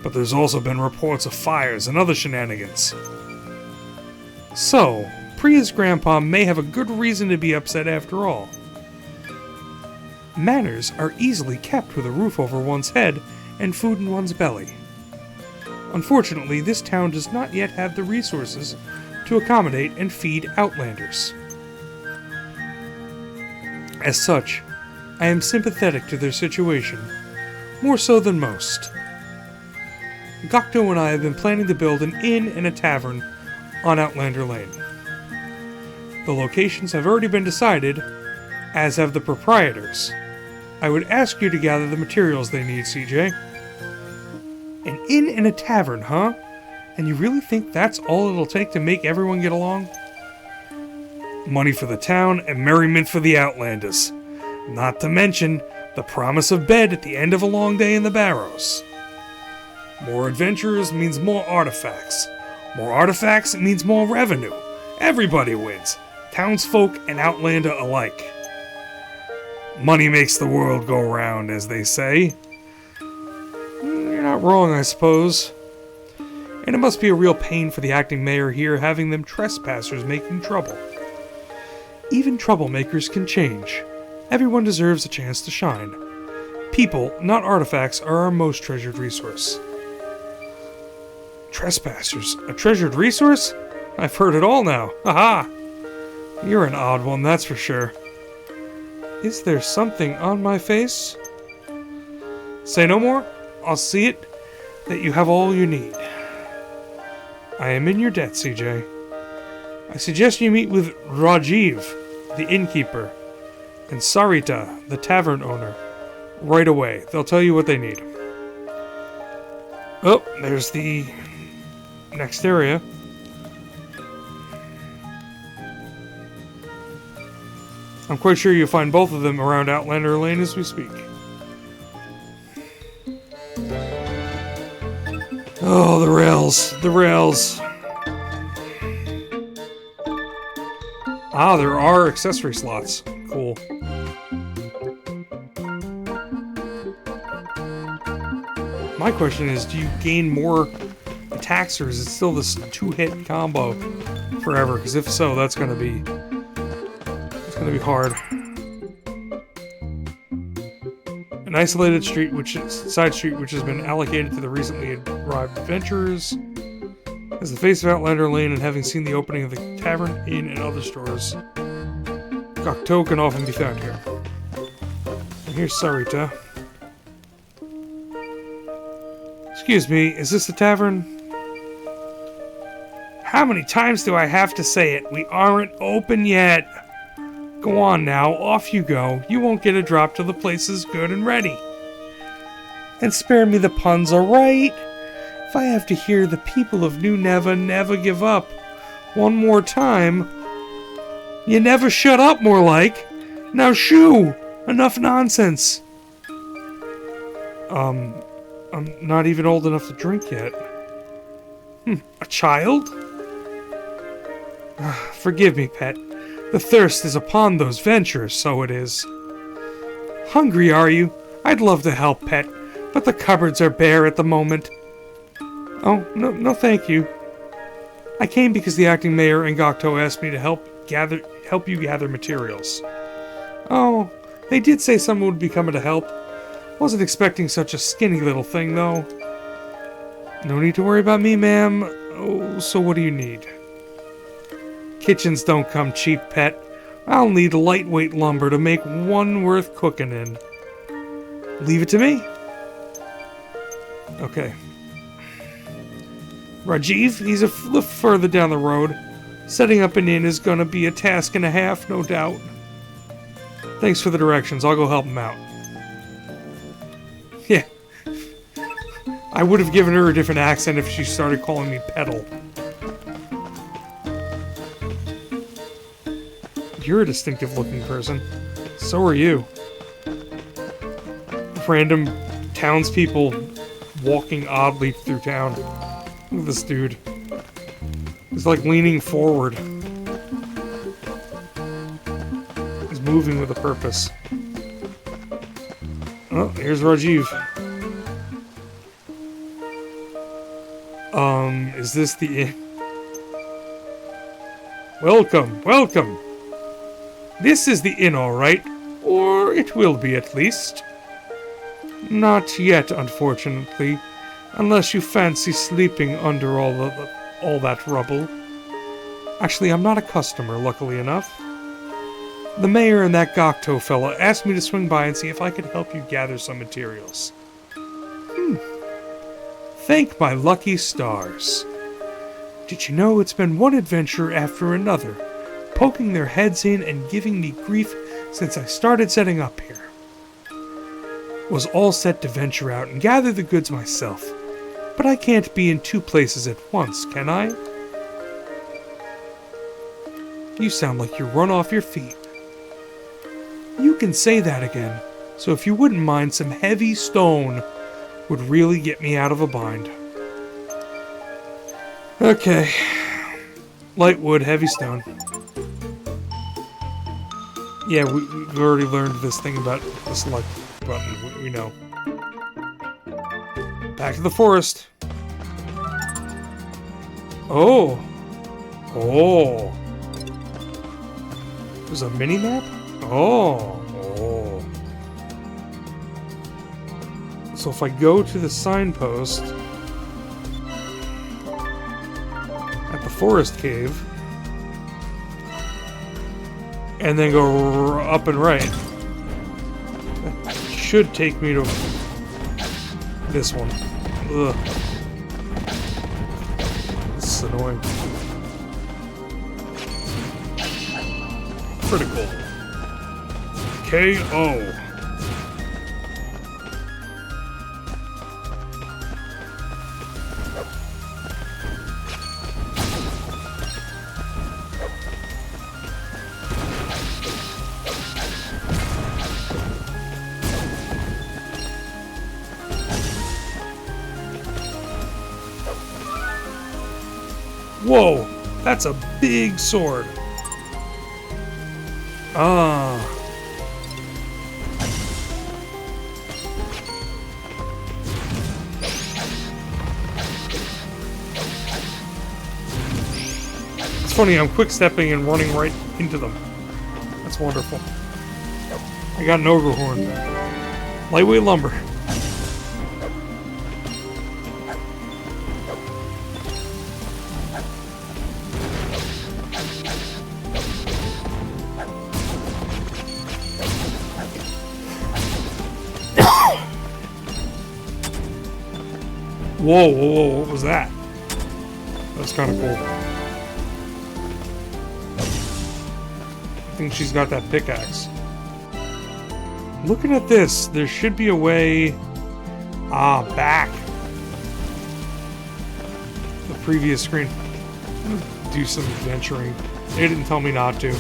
but there's also been reports of fires and other shenanigans. So, Priya's grandpa may have a good reason to be upset after all. Manners are easily kept with a roof over one's head and food in one's belly. Unfortunately, this town does not yet have the resources to accommodate and feed Outlanders. As such, I am sympathetic to their situation, more so than most. Gokto and I have been planning to build an inn and a tavern on Outlander Lane. The locations have already been decided, as have the proprietors. I would ask you to gather the materials they need, CJ. An inn and a tavern, huh? And you really think that's all it'll take to make everyone get along? Money for the town and merriment for the Outlanders. Not to mention the promise of bed at the end of a long day in the barrows. More adventurers means more artifacts. More artifacts means more revenue. Everybody wins. Townsfolk and Outlander alike. Money makes the world go round, as they say. You're not wrong, I suppose. And it must be a real pain for the acting mayor here having them trespassers making trouble. Even troublemakers can change. Everyone deserves a chance to shine. People, not artifacts, are our most treasured resource. Trespassers? A treasured resource? I've heard it all now. Haha! You're an odd one, that's for sure. Is there something on my face? Say no more. I'll see it that you have all you need. I am in your debt, CJ. I suggest you meet with Rajiv, the innkeeper, and Sarita, the tavern owner, right away. They'll tell you what they need. Oh, there's the next area. I'm quite sure you'll find both of them around Outlander Lane as we speak. Oh, the rails. The rails. Ah, there are accessory slots. Cool. My question is, do you gain more attacks, or is it still this two-hit combo forever? Because if so, that's gonna be hard. An isolated side street which has been allocated to the recently arrived adventurers. As the face of Outlander Lane and having seen the opening of the tavern, inn, and other stores, Gokto can often be found here. And here's Sarita. Excuse me, is this the tavern? How many times do I have to say it? We aren't open yet. Go on now, off you go. You won't get a drop till the place is good and ready. And spare me the puns, alright? If I have to hear the people of New never give up one more time, you never shut up, more like. Now shoo! Enough nonsense. I'm not even old enough to drink yet. A child? Forgive me, pet. The thirst is upon those ventures, so it is. Hungry, are you? I'd love to help, pet, but the cupboards are bare at the moment. Oh, no thank you. I came because the acting mayor and Gokto asked me to help you gather materials. Oh, they did say someone would be coming to help. Wasn't expecting such a skinny little thing, though. No need to worry about me, ma'am. Oh, so what do you need? Kitchens don't come cheap, pet. I'll need lightweight lumber to make one worth cooking in. Leave it to me. Okay. Rajiv, he's a little further down the road. Setting up an inn is gonna be a task and a half, no doubt. Thanks for the directions. I'll go help him out. Yeah. I would have given her a different accent if she started calling me Petal. You're a distinctive looking person. So are you. Random townspeople walking oddly through town. Look at this dude. He's like leaning forward. He's moving with a purpose. Oh, here's Rajiv. Is this the inn? Welcome, welcome! This is the inn, all right. Or it will be, at least. Not yet, unfortunately. Unless you fancy sleeping under all that rubble. Actually, I'm not a customer, luckily enough. The mayor and that Gokto fella asked me to swing by and see if I could help you gather some materials. Thank my lucky stars. Did you know it's been one adventure after another, poking their heads in and giving me grief since I started setting up here. Was all set to venture out and gather the goods myself, but I can't be in two places at once, can I? You sound like you're run off your feet. You can say that again, so if you wouldn't mind, some heavy stone would really get me out of a bind. Okay. Light wood, heavy stone. Yeah, we've already learned this thing about the select button. We know. Back to the forest. Oh. Oh. There's a mini-map? Oh. Oh. So if I go to the signpost at the forest cave, and then go up and right, that should take me to this one. Ugh. This is annoying. Critical. KO. Whoa, that's a big sword. Ah. It's funny, I'm quick-stepping and running right into them. That's wonderful. I got an overhorn. Lightweight lumber. Whoa, whoa, whoa, what was that? That's kind of cool. I think she's got that pickaxe. Looking at this, there should be a way... Ah, back. The previous screen. I'm gonna do some adventuring. They didn't tell me not to.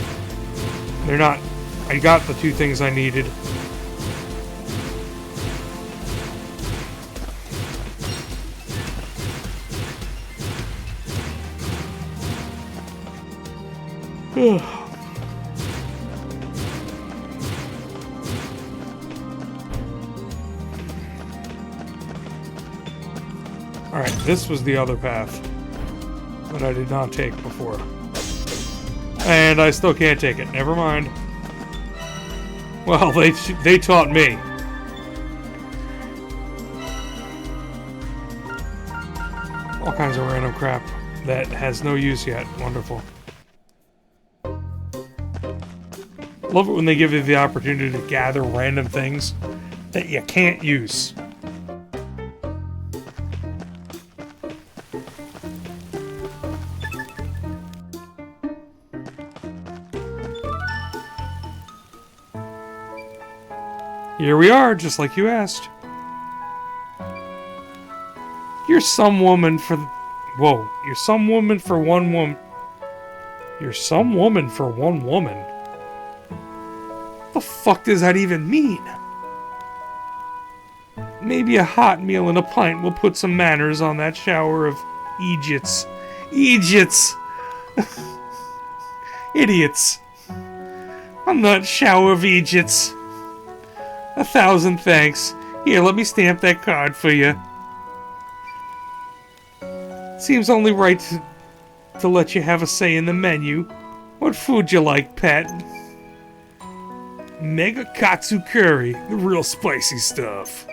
They're not... I got the two things I needed. Right, this was the other path that I did not take before. And I still can't take it. Never mind. Well, they taught me. All kinds of random crap that has no use yet. Wonderful. Love it when they give you the opportunity to gather random things that you can't use. Here we are, just like you asked. You're some woman for... Whoa. You're some woman for one woman. You're some woman for one woman? What the fuck does that even mean? Maybe a hot meal and a pint will put some manners on that shower of Eejits. Eejits! Idiots. On that shower of Eejits. 1,000 thanks. Here, let me stamp that card for you. Seems only right to let you have a say in the menu. What food you like, pet? Mega Katsu Curry. The real spicy stuff.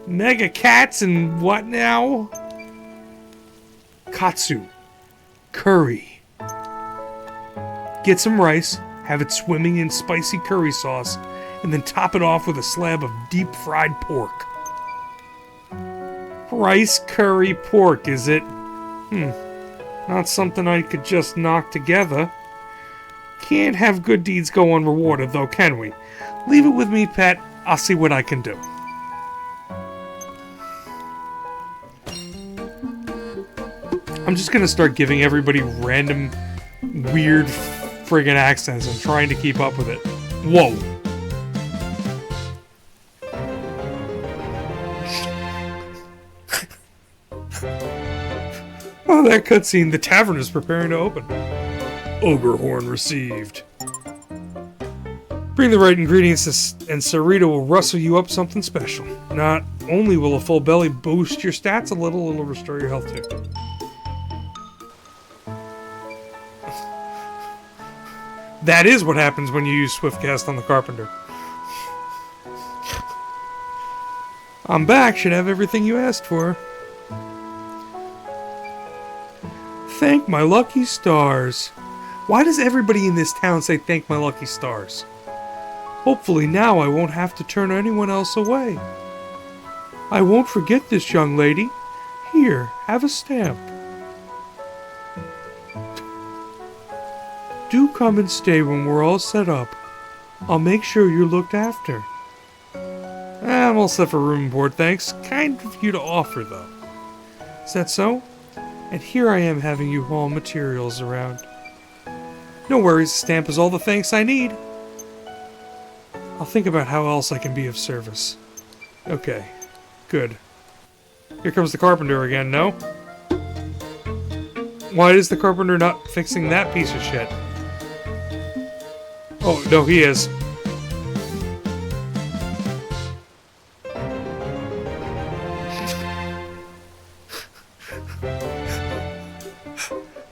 Mega Cats and what now? Katsu. Curry. Get some rice, have it swimming in spicy curry sauce, and then top it off with a slab of deep-fried pork. Rice curry pork, is it? Not something I could just knock together. Can't have good deeds go unrewarded, though, can we? Leave it with me, pet. I'll see what I can do. I'm just gonna start giving everybody random, weird friggin' accents and trying to keep up with it. Whoa. Oh, that cutscene. The tavern is preparing to open. Ogre horn received. Bring the right ingredients and Sarita will rustle you up something special. Not only will a full belly boost your stats a little, it'll restore your health too. That is what happens when you use Swiftcast on the Carpenter. I'm back. Should have everything you asked for. Thank my lucky stars. Why does everybody in this town say thank my lucky stars? Hopefully now I won't have to turn anyone else away. I won't forget this, young lady. Here, have a stamp. Do come and stay when we're all set up. I'll make sure you're looked after. I'm all set for room and board, thanks. Kind of you to offer, though. Is that so? And here I am having you haul materials around. No worries, the stamp is all the thanks I need. I'll think about how else I can be of service. Okay, good. Here comes the carpenter again, no? Why is the carpenter not fixing that piece of shit? Oh, no, he is.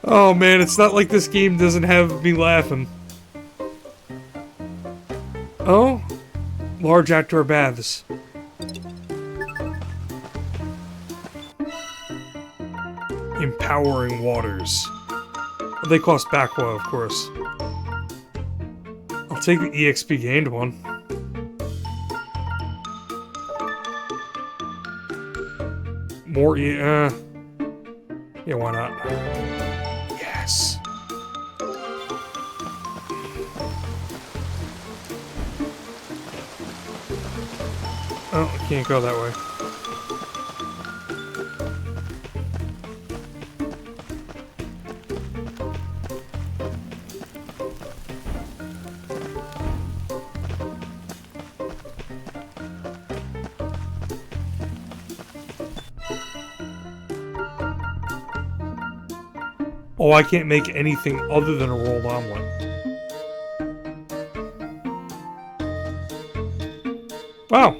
Oh man, it's not like this game doesn't have me laughing. Oh? Large outdoor baths. Empowering waters. They cost Bakwa, of course. I'll take the EXP gained one. More yeah, why not? Yes. Oh, I can't go that way. Oh, I can't make anything other than a rolled omelet. Wow.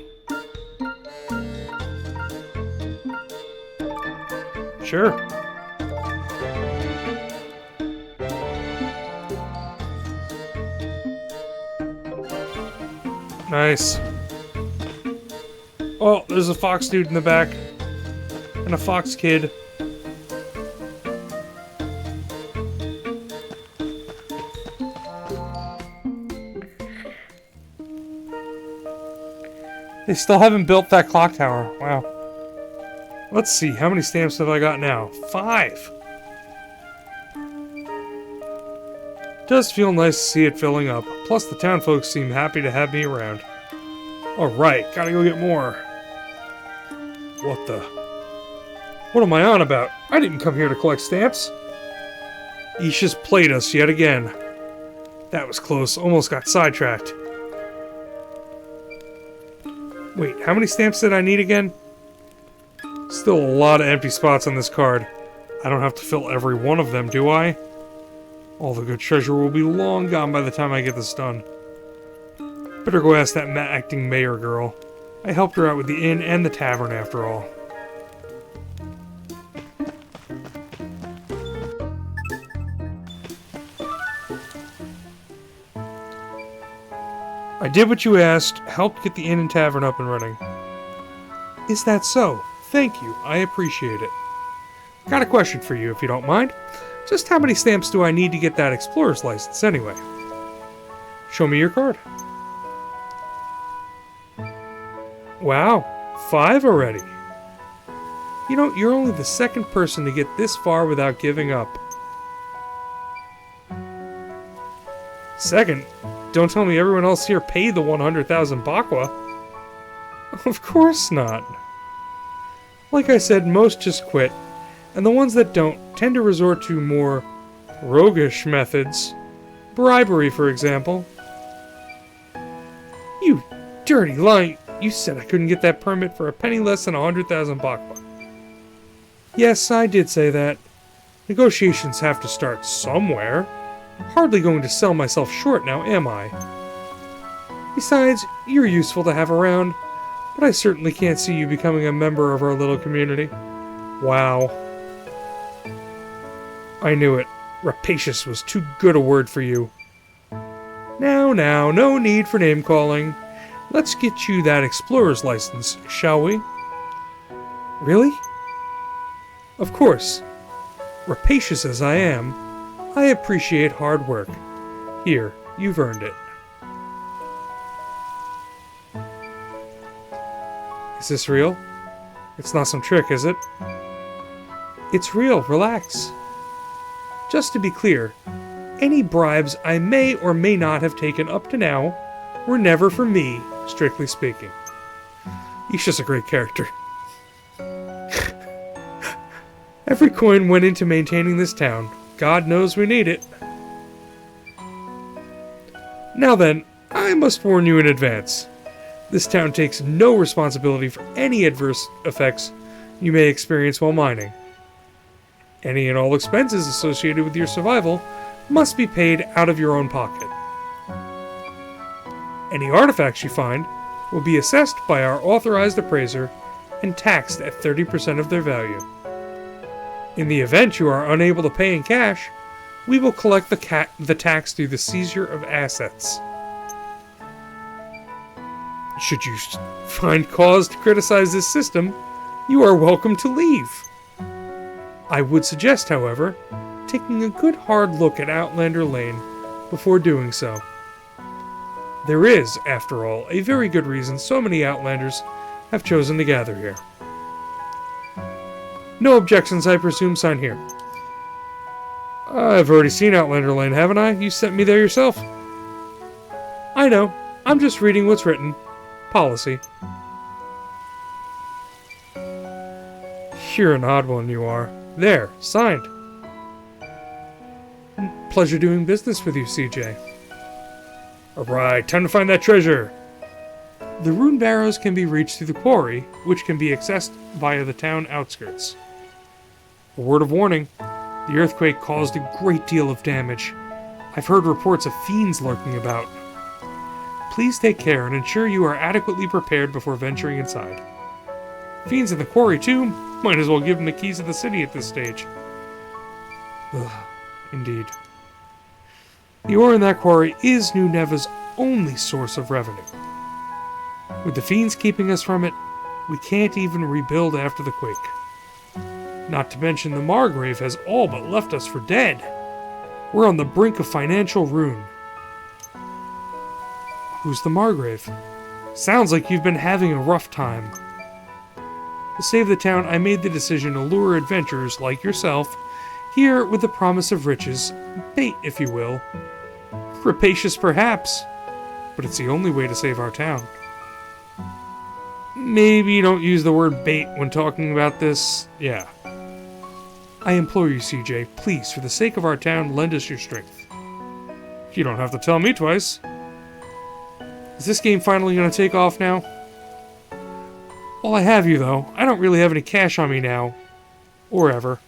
Sure. Nice. Oh, there's a fox dude in the back. And a fox kid. They still haven't built that clock tower. Wow. Let's see, how many stamps have I got now? 5! Does feel nice to see it filling up. Plus, the town folks seem happy to have me around. Alright, gotta go get more. What the? What am I on about? I didn't come here to collect stamps. Isha's played us yet again. That was close. Almost got sidetracked. Wait, how many stamps did I need again? Still a lot of empty spots on this card. I don't have to fill every one of them, do I? All the good treasure will be long gone by the time I get this done. Better go ask that acting mayor girl. I helped her out with the inn and the tavern after all. I did what you asked, helped get the inn and tavern up and running. Is that so? Thank you, I appreciate it. Got a question for you, if you don't mind. Just how many stamps do I need to get that explorer's license, anyway? Show me your card. Wow, 5 already. You know, you're only the second person to get this far without giving up. Second? Don't tell me everyone else here paid the 100,000 bakwa. Of course not. Like I said, most just quit, and the ones that don't tend to resort to more roguish methods. Bribery, for example. You dirty lying... You said I couldn't get that permit for a penny less than 100,000 bakwa. Yes, I did say that. Negotiations have to start somewhere. Hardly going to sell myself short now, am I? Besides, you're useful to have around, but I certainly can't see you becoming a member of our little community. Wow. I knew it. Rapacious was too good a word for you. Now, no need for name-calling. Let's get you that explorer's license, shall we? Really? Of course. Rapacious as I am, I appreciate hard work. Here, you've earned it. Is this real? It's not some trick, is it? It's real, relax. Just to be clear, any bribes I may or may not have taken up to now were never for me, strictly speaking. He's just a great character. Every coin went into maintaining this town. God knows we need it. Now then, I must warn you in advance. This town takes no responsibility for any adverse effects you may experience while mining. Any and all expenses associated with your survival must be paid out of your own pocket. Any artifacts you find will be assessed by our authorized appraiser and taxed at 30% of their value. In the event you are unable to pay in cash, we will collect the tax through the seizure of assets. Should you find cause to criticize this system, you are welcome to leave. I would suggest, however, taking a good hard look at Outlander Lane before doing so. There is, after all, a very good reason so many Outlanders have chosen to gather here. No objections, I presume. Sign here. I've already seen Outlander Lane, haven't I? You sent me there yourself. I know. I'm just reading what's written. Policy. You're an odd one, you are. There, signed. Pleasure doing business with you, CJ. Alright, time to find that treasure. The rune barrows can be reached through the quarry, which can be accessed via the town outskirts. A word of warning, the earthquake caused a great deal of damage. I've heard reports of fiends lurking about. Please take care and ensure you are adequately prepared before venturing inside. Fiends in the quarry, too? Might as well give them the keys to the city at this stage. Ugh, indeed. The ore in that quarry is New Neva's only source of revenue. With the fiends keeping us from it, we can't even rebuild after the quake. Not to mention the Margrave has all but left us for dead. We're on the brink of financial ruin. Who's the Margrave? Sounds like you've been having a rough time. To save the town, I made the decision to lure adventurers like yourself here with the promise of riches, bait if you will. Rapacious perhaps, but it's the only way to save our town. Maybe don't use the word bait when talking about this. Yeah. I implore you, CJ, please, for the sake of our town, lend us your strength. You don't have to tell me twice. Is this game finally going to take off now? Well, I have you, though. I don't really have any cash on me now. Or ever.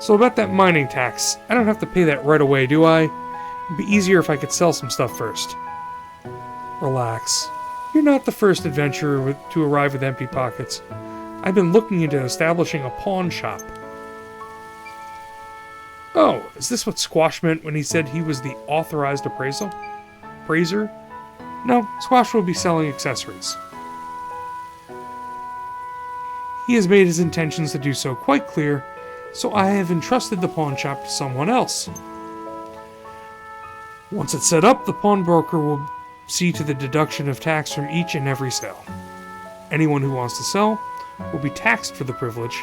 So about that mining tax, I don't have to pay that right away, do I? It'd be easier if I could sell some stuff first. Relax. You're not the first adventurer to arrive with empty pockets. I've been looking into establishing a pawn shop. Oh, is this what Squash meant when he said he was the authorized appraiser? No, Squash will be selling accessories. He has made his intentions to do so quite clear, so I have entrusted the pawn shop to someone else. Once it's set up, the pawnbroker will see to the deduction of tax from each and every sale. Anyone who wants to sell will be taxed for the privilege,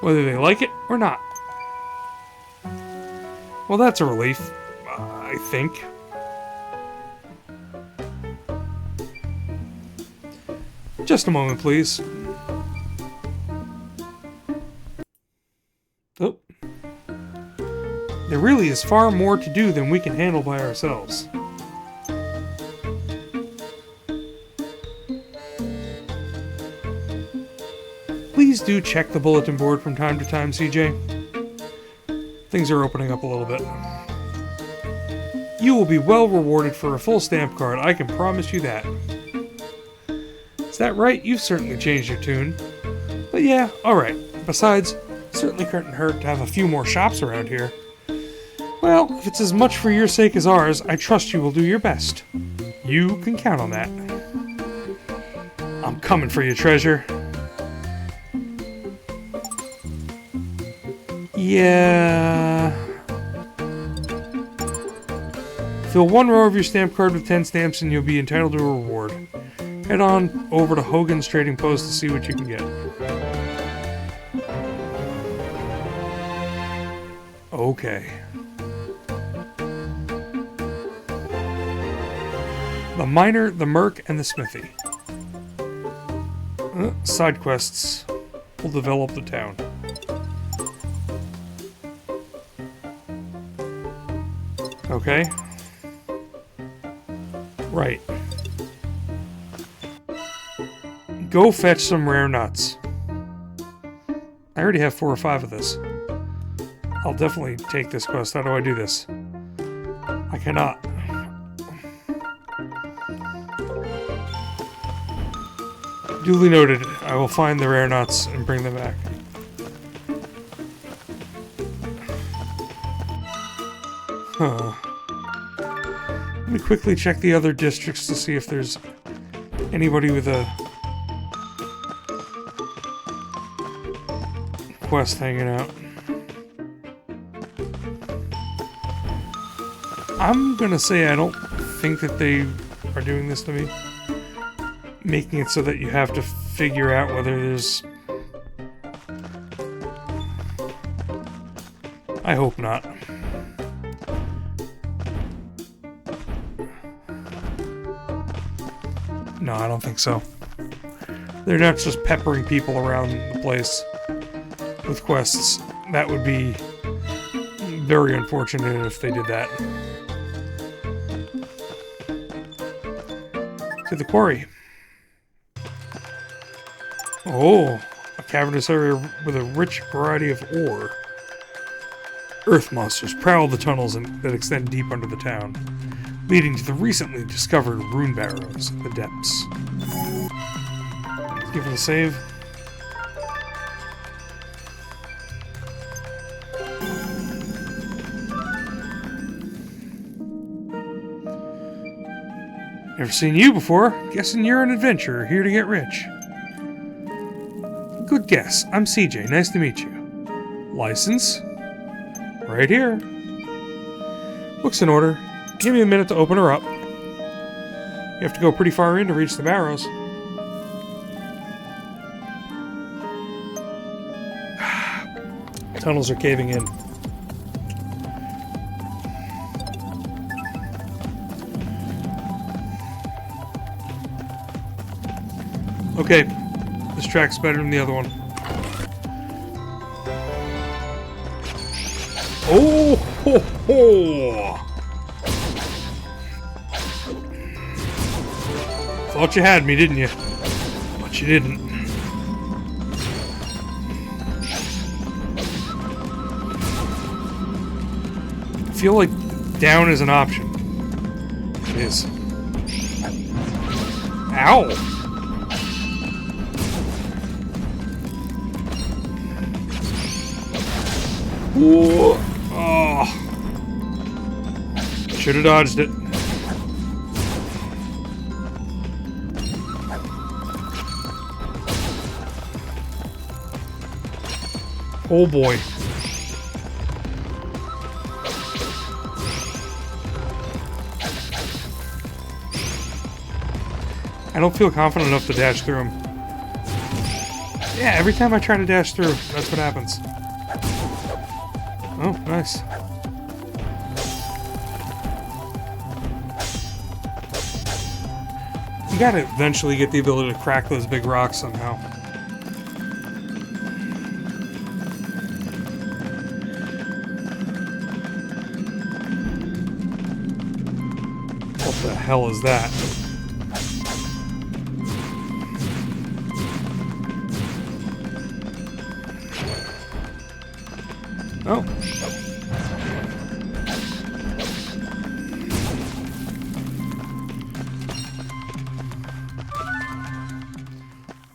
whether they like it or not. Well, that's a relief, I think. Just a moment, please. Oh. There really is far more to do than we can handle by ourselves. Please do check the bulletin board from time to time, CJ. Things are opening up a little bit. You will be well rewarded for a full stamp card, I can promise you that. Is that right? You've certainly changed your tune. But yeah, alright. Besides, certainly couldn't hurt to have a few more shops around here. Well, if it's as much for your sake as ours, I trust you will do your best. You can count on that. I'm coming for you, treasure. Yeah. Fill one row of your stamp card with 10 stamps and you'll be entitled to a reward. Head on over to Hogan's Trading Post to see what you can get. Okay. The Miner, the Merc, and the Smithy. Side quests will develop the town. Okay. Right. Go fetch some rare nuts. I already have 4 or 5 of this. I'll definitely take this quest. How do I do this? I cannot. Duly noted. I will find the rare nuts and bring them back. Huh. Let me quickly check the other districts to see if there's anybody with a quest hanging out. I'm gonna say I don't think that they are doing this to me. Making it so that you have to figure out whether there's... I hope not. No, I don't think so. They're not just peppering people around the place with quests. That would be very unfortunate if they did that. To the quarry. Oh, a cavernous area with a rich variety of ore. Earth monsters prowl the tunnels that extend deep under the town, leading to the recently discovered rune barrows in the depths. Give it a save. Never seen you before. Guessing you're an adventurer here to get rich. Good guess. I'm CJ. Nice to meet you. License? Right here. Looks in order. Give me a minute to open her up. You have to go pretty far in to reach the barrows. Tunnels are caving in. Okay, this track's better than the other one. Oh, ho, ho. Thought you had me, didn't you? But you didn't. I feel like down is an option. It is. Ow! Whoa. Oh. Should have dodged it. Oh boy. I don't feel confident enough to dash through him. Yeah, every time I try to dash through, that's what happens. Oh, nice. You gotta eventually get the ability to crack those big rocks somehow. What the hell is that? Oh.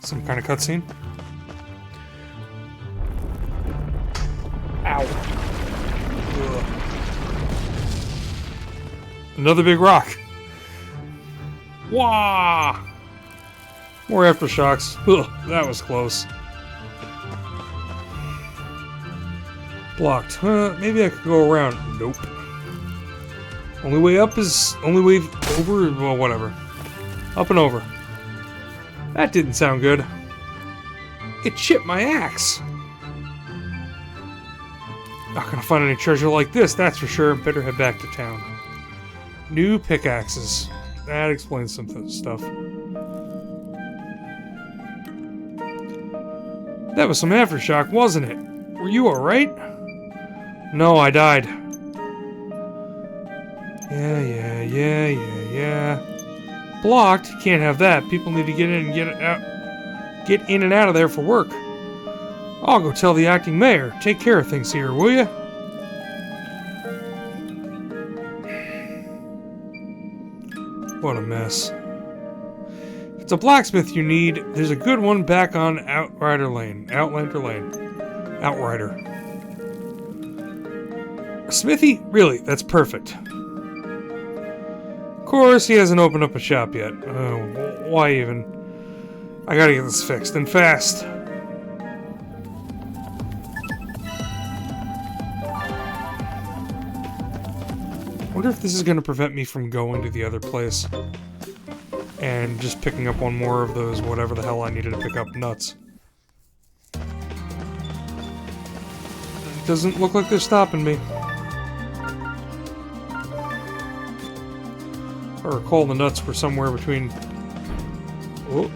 Some kind of cutscene. Ow. Ugh. Another big rock. Wah! More aftershocks. Ugh, that was close. Blocked. Maybe I could go around. Nope. Only way up is... Only way over... Well, whatever. Up and over. That didn't sound good. It chipped my axe. Not gonna find any treasure like this, that's for sure. Better head back to town. New pickaxes. That explains some stuff. That was some aftershock, wasn't it? Were you alright? No, I died. Yeah. Blocked? Can't have that. People need to get in and get in and out of there for work. I'll go tell the acting mayor. Take care of things here, will ya? What a mess. If it's a blacksmith you need, there's a good one back on Outlander Lane. Outrider. A smithy? Really? That's perfect. Of course, he hasn't opened up a shop yet. Why even? I gotta get this fixed, and fast. Wonder if this is gonna prevent me from going to the other place and just picking up one more of those whatever the hell I needed to pick up nuts. It doesn't look like they're stopping me. I recall the nuts were somewhere between... Oh.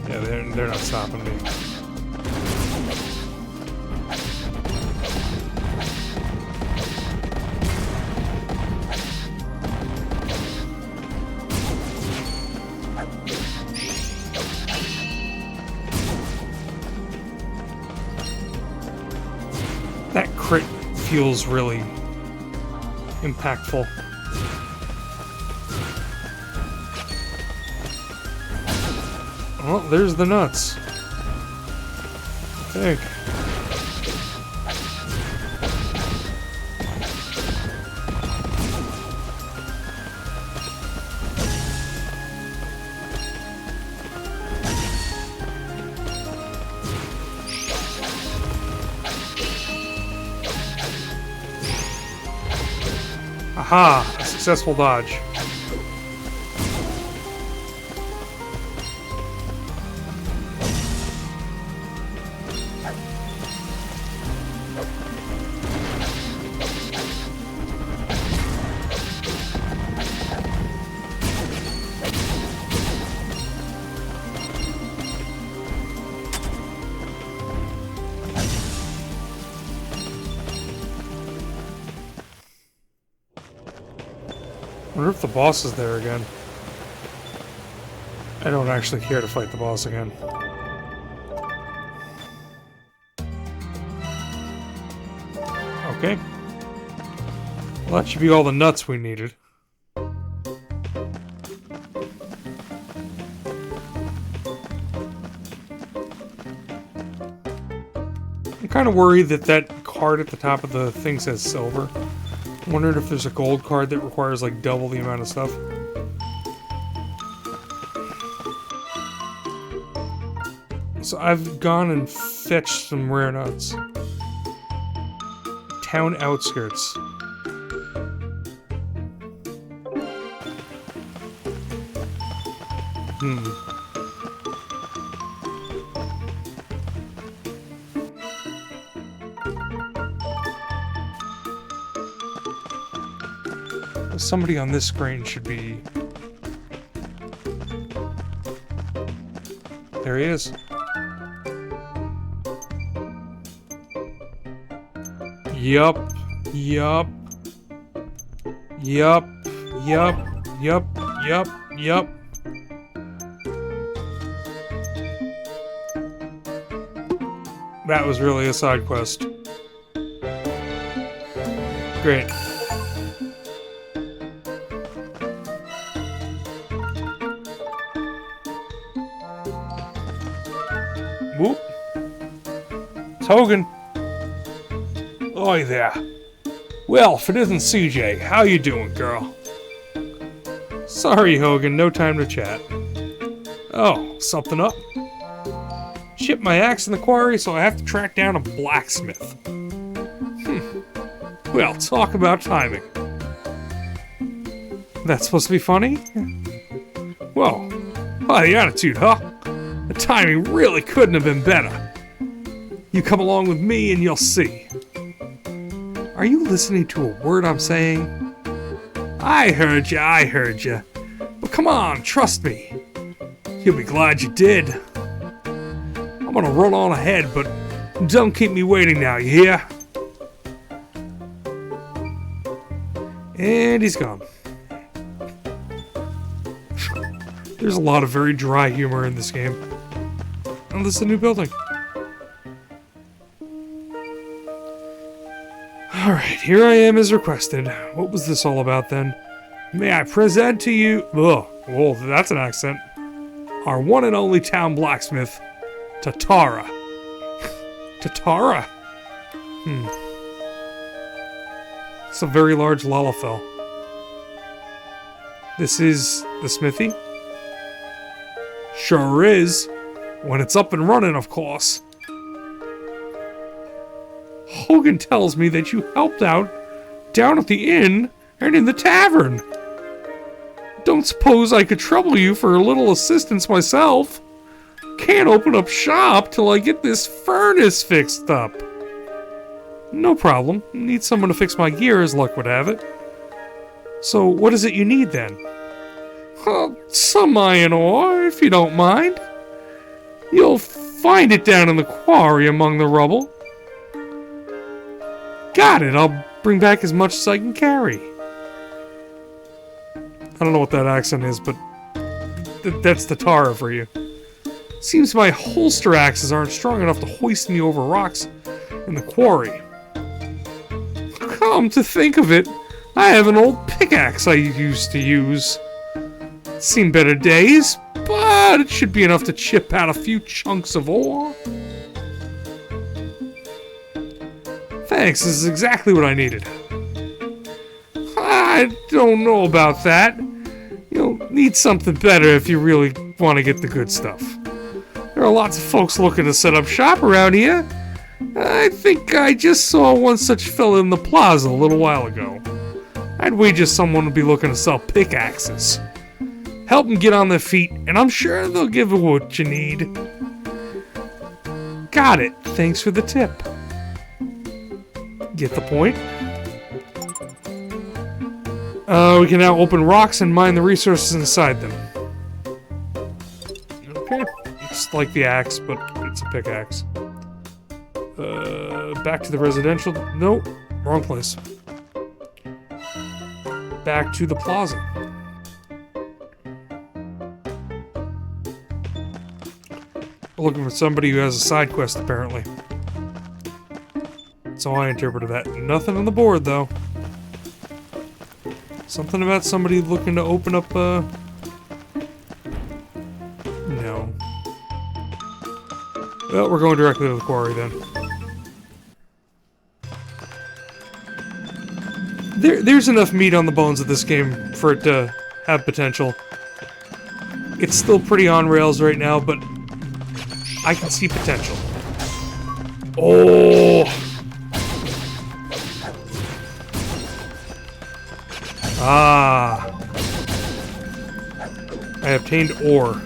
Yeah, they're not stopping me. That crit feels really impactful. Oh, there's the nuts. I think. Aha! A successful dodge. I wonder if the boss is there again. I don't actually care to fight the boss again. Okay. Well, that should be all the nuts we needed. I'm kind of worried that that card at the top of the thing says silver. I'm wondering if there's a gold card that requires like double the amount of stuff. So I've gone and fetched some rare nuts. Town outskirts. Somebody on this screen should be... There he is. Yup. Yup. Yup. Yup. Yup. Yup. Yup. That was really a side quest. Great. Whoop. It's Hogan. Oi there. Well, if it isn't CJ, how you doing, girl? Sorry, Hogan, no time to chat. Oh, something up? Shipped my axe in the quarry, so I have to track down a blacksmith. Well, talk about timing. That's supposed to be funny? Well, by the attitude, huh? The timing really couldn't have been better. You come along with me and you'll see. Are you listening to a word I'm saying? I heard ya. But come on, trust me. You'll be glad you did. I'm gonna run on ahead, but don't keep me waiting now, you hear? And he's gone. There's a lot of very dry humor in this game. Oh, this is a new building. Alright, here I am as requested. What was this all about then? May I present to you... Ugh, whoa, that's an accent. Our one and only town blacksmith, Tatara. Tatara? It's a very large Lalafell. This is the smithy? Sure is. When it's up and running, of course. Hogan tells me that you helped out down at the inn and in the tavern. Don't suppose I could trouble you for a little assistance myself. Can't open up shop till I get this furnace fixed up. No problem. Need someone to fix my gear as luck would have it. So what is it you need then? Some iron ore, if you don't mind. You'll find it down in the quarry among the rubble. Got it. I'll bring back as much as I can carry. I don't know what that accent is, but that's the Tara for you. Seems my holster axes aren't strong enough to hoist me over rocks in the quarry. Come to think of it, I have an old pickaxe I used to use. Seen better days, but it should be enough to chip out a few chunks of ore. Thanks, this is exactly what I needed. I don't know about that. You'll need something better if you really want to get the good stuff. There are lots of folks looking to set up shop around here. I think I just saw one such fella in the plaza a little while ago. I'd wager someone would be looking to sell pickaxes. Help them get on their feet, and I'm sure they'll give you what you need. Got it. Thanks for the tip. Get the point? We can now open rocks and mine the resources inside them. Okay. It's like the axe, but it's a pickaxe. Back to the residential... Nope. Wrong place. Back to the plaza. We're looking for somebody who has a side quest, apparently. That's how I interpreted that. Nothing on the board, though. Something about somebody looking to open up, No. Well, we're going directly to the quarry, then. There's enough meat on the bones of this game for it to have potential. It's still pretty on rails right now, but I can see potential. Oh! Ah! I obtained ore.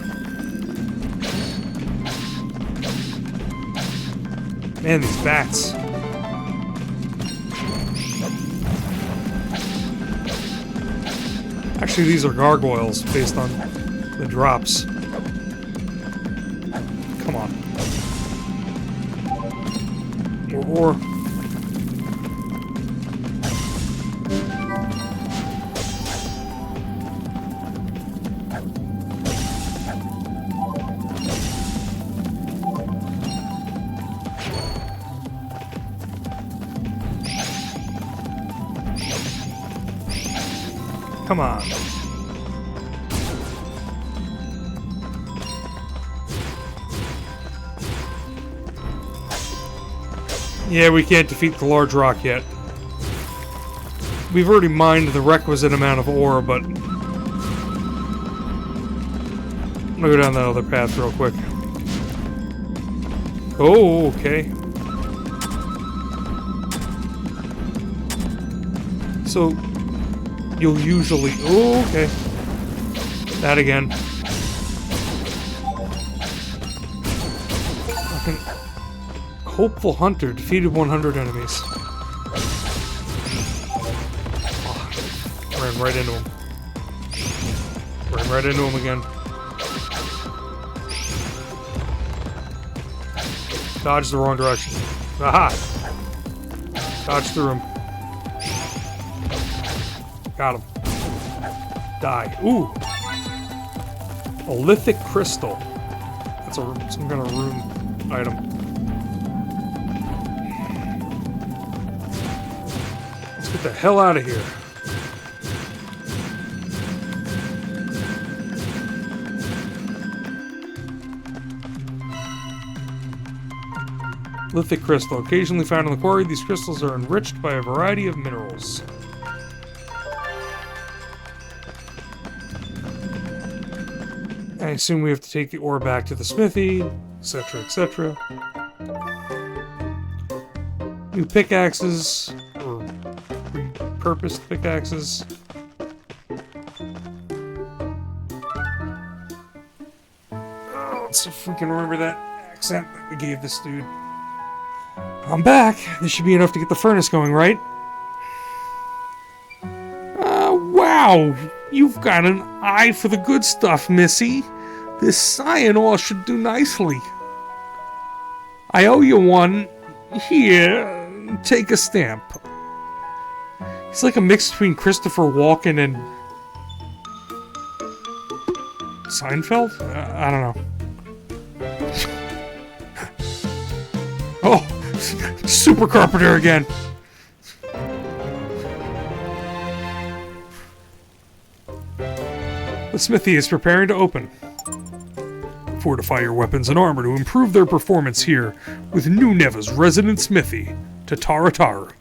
Man, these bats. Actually, these are gargoyles based on the drops. Come on. More ore. Come on. Yeah, we can't defeat the large rock yet. We've already mined the requisite amount of ore, but... I'm gonna go down that other path real quick. Oh, okay. So... You'll usually... Oh, okay. That again. Fucking... Hopeful Hunter defeated 100 enemies. Oh, ran right into him. Ran right into him again. Dodged the wrong direction. Aha! Dodged through him. Got him. Die. Ooh! A lithic crystal. That's some kind of rune item. Let's get the hell out of here. Lithic crystal. Occasionally found in the quarry, these crystals are enriched by a variety of minerals. I assume we have to take the ore back to the smithy, etc., etc. New pickaxes, or repurposed pickaxes. Oh, let's see if we can remember that accent that we gave this dude. I'm back. This should be enough to get the furnace going, right? Wow! You've got an eye for the good stuff, Missy. This cyan ore should do nicely. I owe you one. Here, take a stamp. He's like a mix between Christopher Walken and Seinfeld? I don't know. Oh! Super Carpenter again! The smithy is preparing to open. Fortify your weapons and armor to improve their performance here with New Neva's resident smithy, Tatarataru.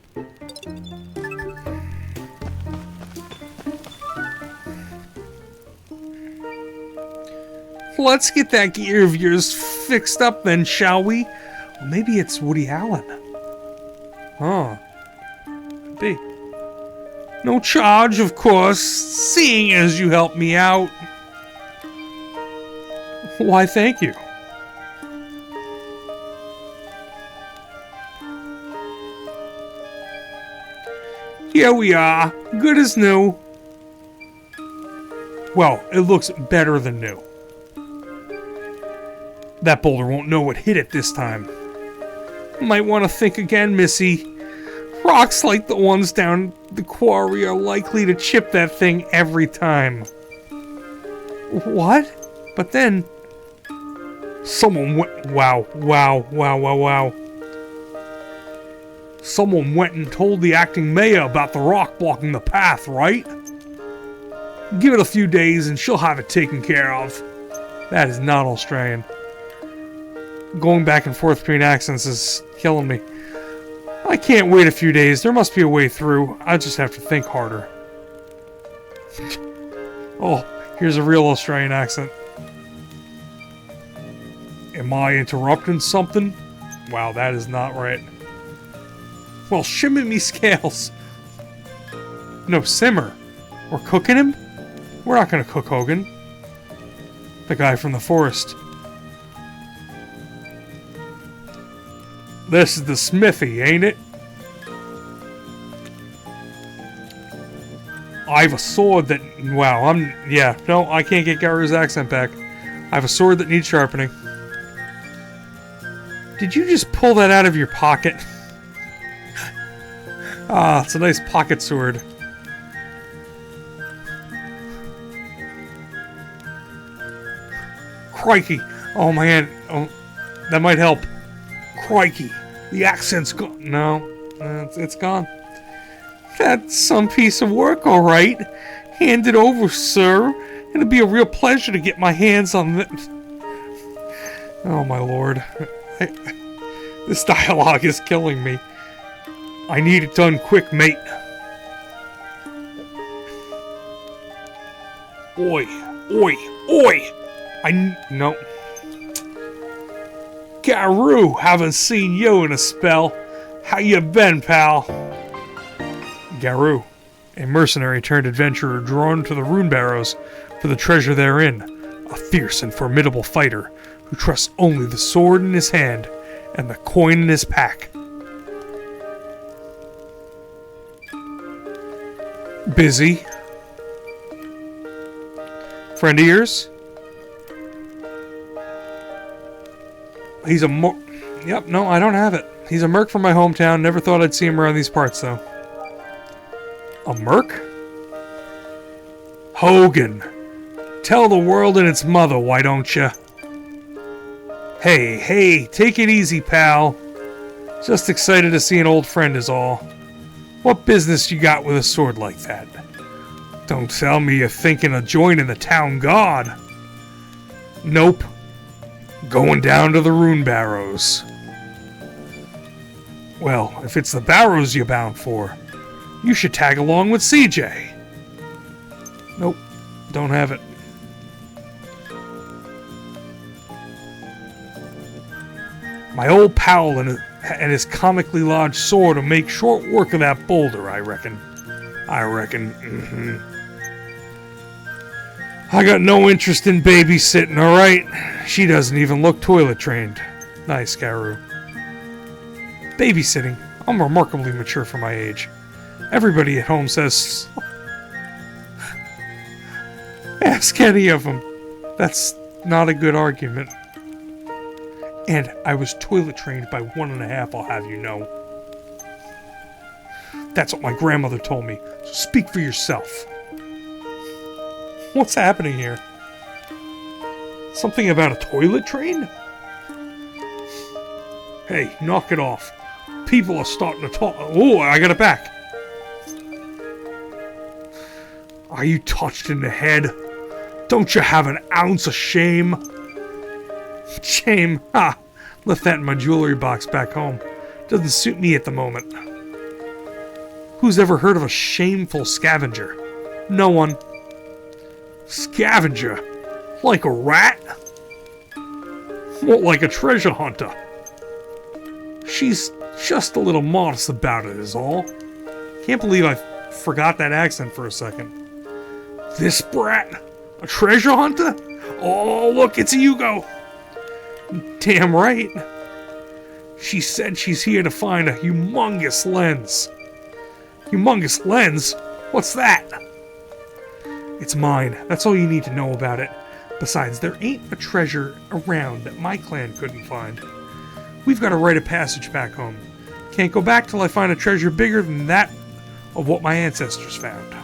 Let's get that gear of yours fixed up then, shall we? Well, maybe it's Woody Allen. Huh. Could be. No charge, of course, seeing as you helped me out. Why, thank you. Here we are, good as new. Well, it looks better than new. That boulder won't know what hit it this time. Might want to think again, Missy. Rocks like the ones down the quarry are likely to chip that thing every time. What? But then... Someone went... Wow. Someone went and told the acting mayor about the rock blocking the path, right? Give it a few days and she'll have it taken care of. That is not Australian. Going back and forth between accents is killing me. I can't wait a few days. There must be a way through. I just have to think harder. Oh, here's a real Australian accent. Am I interrupting something? Wow, that is not right. Well, shimmy me scales. No, simmer. We're cooking him? We're not gonna cook Hogan. The guy from the forest. This is the smithy, ain't it? I have a sword that... Wow, yeah, no, I can't get Garu's accent back. I have a sword that needs sharpening. Did you just pull that out of your pocket? Ah, it's a nice pocket sword. Crikey! Oh, my hand. Oh, that might help. Crikey! The accent's gone. No, it's gone. That's some piece of work, all right. Hand it over, sir. It'll be a real pleasure to get my hands on this. Oh, my lord. This dialogue is killing me. I need it done quick, mate. Oi, oi, oi! No. Garu, haven't seen you in a spell. How you been, pal? Garu, a mercenary turned adventurer drawn to the rune barrows for the treasure therein, a fierce and formidable fighter who trusts only the sword in his hand and the coin in his pack. Busy. Friend of yours? He's a Yep, no, I don't have it. He's a merc from my hometown. Never thought I'd see him around these parts, though. A merc? Hogan. Tell the world and its mother, why don't you? Hey, take it easy, pal. Just excited to see an old friend is all. What business you got with a sword like that? Don't tell me you're thinking of joining the town guard. Nope. Going down to the rune barrows. Well, if it's the barrows you're bound for, you should tag along with CJ. Nope, don't have it. My old pal and his comically large sword will make short work of that boulder, I reckon. I got no interest in babysitting, alright? She doesn't even look toilet trained. Nice, Garu. Babysitting? I'm remarkably mature for my age. Everybody at home says... Ask any of them. That's not a good argument. And I was toilet trained by 1.5, I'll have you know. That's what my grandmother told me, so speak for yourself. What's happening here? Something about a toilet train? Hey, knock it off. People are starting to talk. Oh, I got it back. Are you touched in the head? Don't you have an ounce of shame? Shame? Ha! Left that in my jewelry box back home. Doesn't suit me at the moment. Who's ever heard of a shameful scavenger? No one. Scavenger? Like a rat? More like a treasure hunter. She's just a little modest about it is all. Can't believe I forgot that accent for a second. This brat? A treasure hunter? Oh, look, it's Hugo. Damn right. She said she's here to find a humongous lens. Humongous lens? What's that? It's mine. That's all you need to know about it. Besides, there ain't a treasure around that my clan couldn't find. We've got a rite of passage back home. Can't go back till I find a treasure bigger than that of what my ancestors found.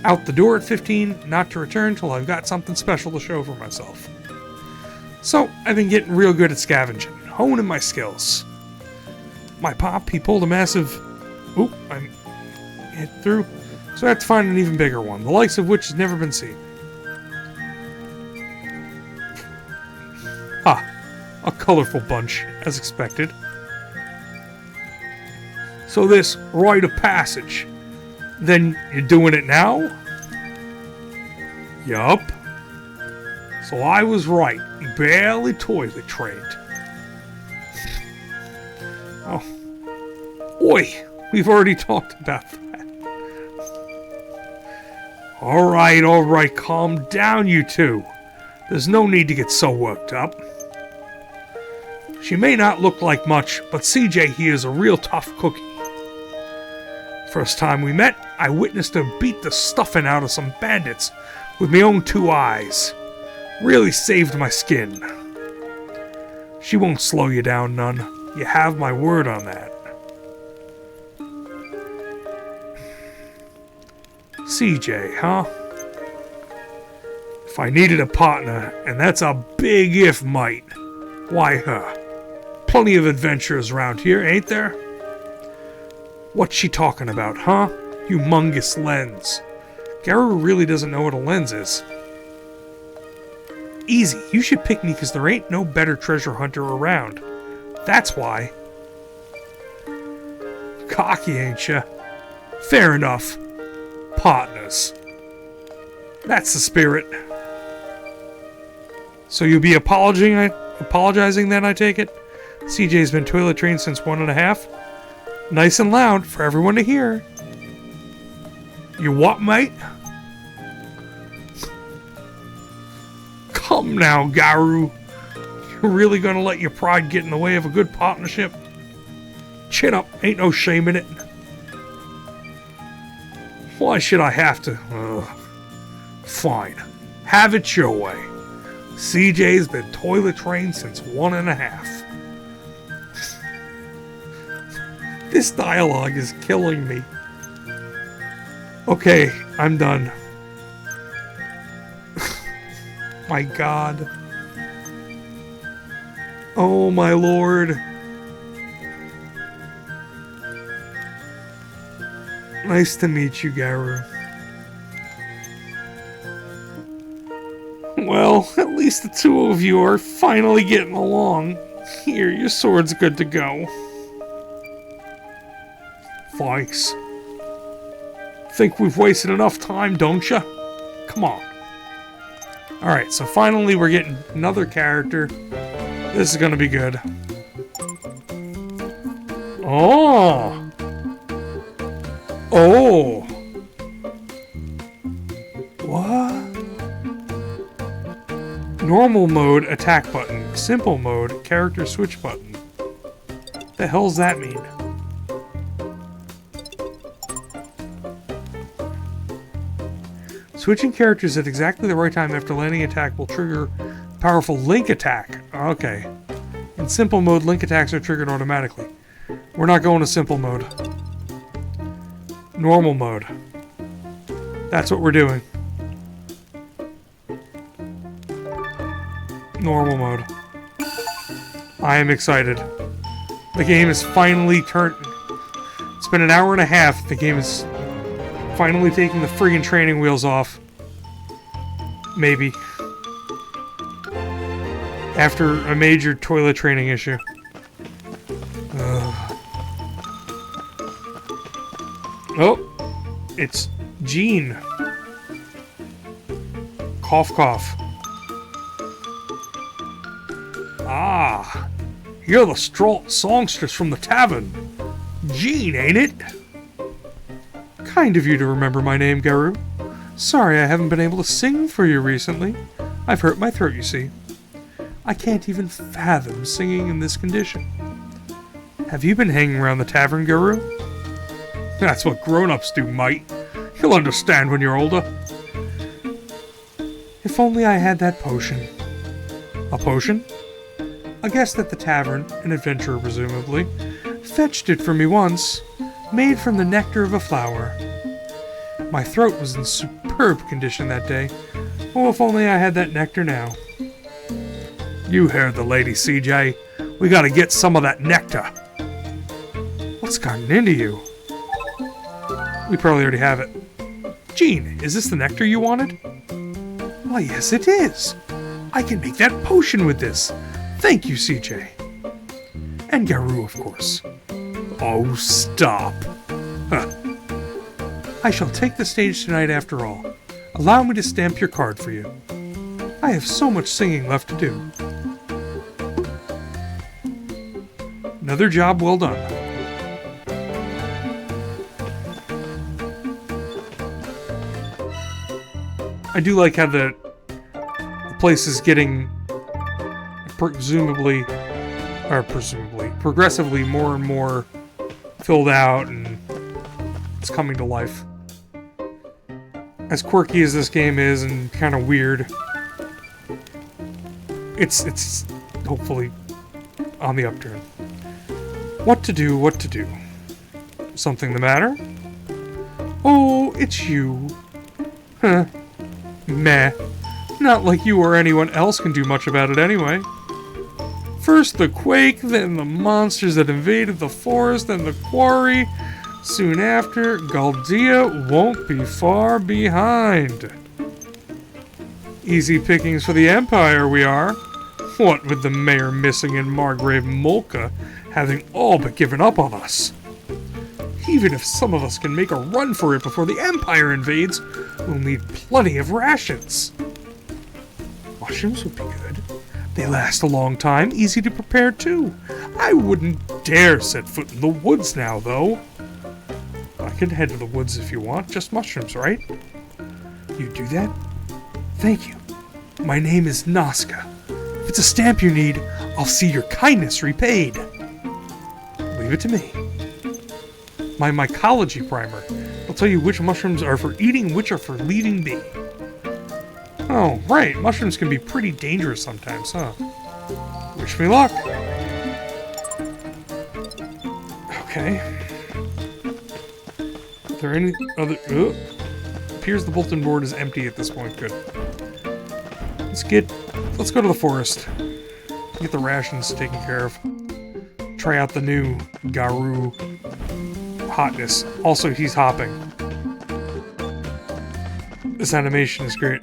Out the door at 15, not to return till I've got something special to show for myself. So, I've been getting real good at scavenging, honing my skills. My pop, he pulled a massive... Oop, I'm hit through. So I have to find an even bigger one, the likes of which has never been seen. A colorful bunch, as expected. So this rite of passage, then you're doing it now? Yup. So I was right, barely toilet trained. Oh. Oi, we've already talked about that. Alright, calm down, you two. There's no need to get so worked up. She may not look like much, but CJ here is a real tough cookie. First time we met, I witnessed her beat the stuffing out of some bandits with my own 2 eyes. Really saved my skin. She won't slow you down none. You have my word on that. CJ, huh? If I needed a partner, and that's a big if, mate, why her? Plenty of adventurers around here, ain't there? What's she talking about, huh? Humongous lens. Garu really doesn't know what a lens is. Easy, you should pick me because there ain't no better treasure hunter around. That's why. Cocky, ain't ya? Fair enough. Partners. That's the spirit. So you'll be apologizing then, I take it? CJ's been toilet trained since 1.5. Nice and loud for everyone to hear. You what, mate? Come now, Garu. You're really gonna let your pride get in the way of a good partnership? Chin up, ain't no shame in it. Why should I have to? Fine. Have it your way. CJ's been toilet trained since 1.5. This dialogue is killing me. Okay, I'm done. My God. Oh my lord. Nice to meet you, Garu. Well, at least the two of you are finally getting along. Here, your sword's good to go. Thanks. Think we've wasted enough time, don't ya? Come on. Alright, so finally we're getting another character. This is gonna be good. Oh! Oh! What? Normal mode, attack button. Simple mode, character switch button. The hell's that mean? Switching characters at exactly the right time after landing attack will trigger powerful link attack. Okay. In simple mode, link attacks are triggered automatically. We're not going to simple mode. Normal mode. That's what we're doing. Normal mode. I am excited. The game is finally turned... It's been an hour and a half. The game is finally taking the friggin' training wheels off. Maybe. After a major toilet training issue. Oh! It's Jean. Cough, cough. Ah! You're the songstress from the tavern. Jean, ain't it? Kind of you to remember my name, Garu. Sorry I haven't been able to sing for you recently. I've hurt my throat, you see. I can't even fathom singing in this condition. Have you been hanging around the tavern, Garu? That's what grown-ups do, mate. You'll understand when you're older. If only I had that potion. A potion? A guest at the tavern, an adventurer presumably, fetched it for me once, made from the nectar of a flower. My throat was in superb condition that day. Oh, if only I had that nectar now. You heard the lady, CJ. We gotta get some of that nectar. What's gotten into you? We probably already have it. Jean, is this the nectar you wanted? Why, yes it is. I can make that potion with this. Thank you, CJ. And Garu, of course. Oh, stop. Huh. I shall take the stage tonight after all. Allow me to stamp your card for you. I have so much singing left to do. Another job well done. I do like how the place is getting progressively more and more filled out, and it's coming to life. As quirky as this game is and kind of weird, it's hopefully on the upturn. What to do, what to do? Something the matter? Oh, it's you. Huh. Meh. Not like you or anyone else can do much about it anyway. First the quake, then the monsters that invaded the forest, then the quarry. Soon after, Galdia won't be far behind. Easy pickings for the Empire, we are. What with the mayor missing and Margrave Molka having all but given up on us. Even if some of us can make a run for it before the Empire invades, we'll need plenty of rations. Mushrooms would be good. They last a long time, easy to prepare too. I wouldn't dare set foot in the woods now, though. I can head to the woods if you want, just mushrooms, right? You do that? Thank you. My name is Nazca. If it's a stamp you need, I'll see your kindness repaid. Leave it to me. My mycology primer. I'll tell you which mushrooms are for eating, which are for leaving be. Oh, right. Mushrooms can be pretty dangerous sometimes, huh? Wish me luck. Okay. Are there any other... Appears the bulletin board is empty at this point. Good. Let's go to the forest. Get the rations taken care of. Try out the new Garu hotness. Also, he's hopping. This animation is great.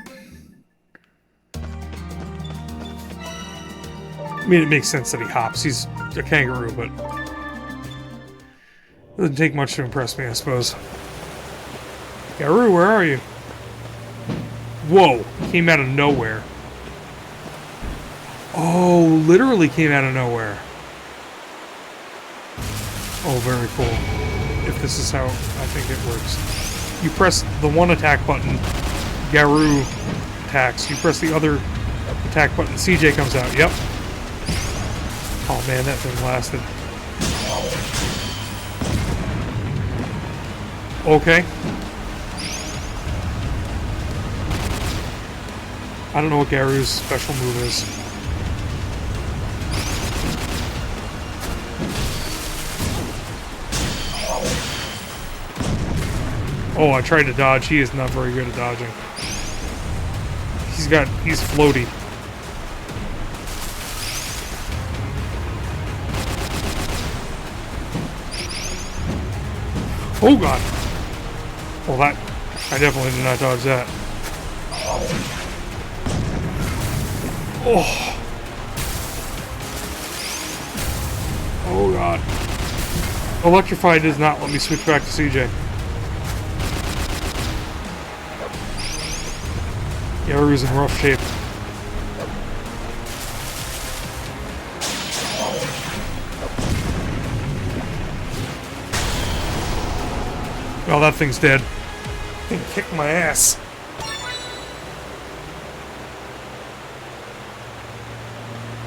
I mean, it makes sense that he hops. He's a kangaroo, but it doesn't take much to impress me, I suppose. Garu, where are you? Whoa, came out of nowhere. Oh, literally came out of nowhere. Oh, very cool. If this is how I think it works. You press the one attack button, Garu attacks. You press the other attack button, CJ comes out. Yep. Oh man, that thing lasted. Okay. I don't know what Garu's special move is. Oh, I tried to dodge. He is not very good at dodging. He's floaty. Oh god! Well, that... I definitely did not dodge that. Oh! Oh god. Electrify does not let me switch back to CJ. Garu's in rough shape. Oh, that thing's dead. Thing kicked my ass.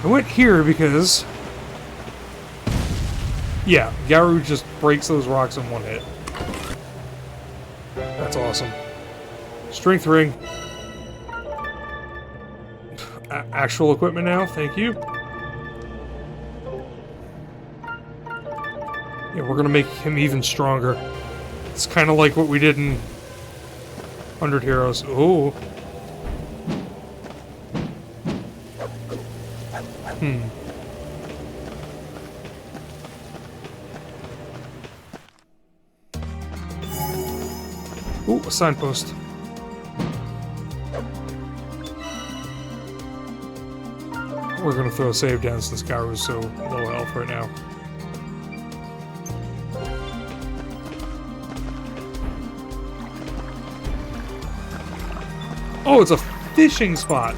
I went here because... yeah, Garu just breaks those rocks in one hit. That's awesome. Strength ring. Actual equipment now, thank you. Yeah, we're gonna make him even stronger. It's kind of like what we did in 100 Heroes. Ooh. Ooh, a signpost. We're gonna throw a save down since Garu's so low health right now. Oh, it's a fishing spot!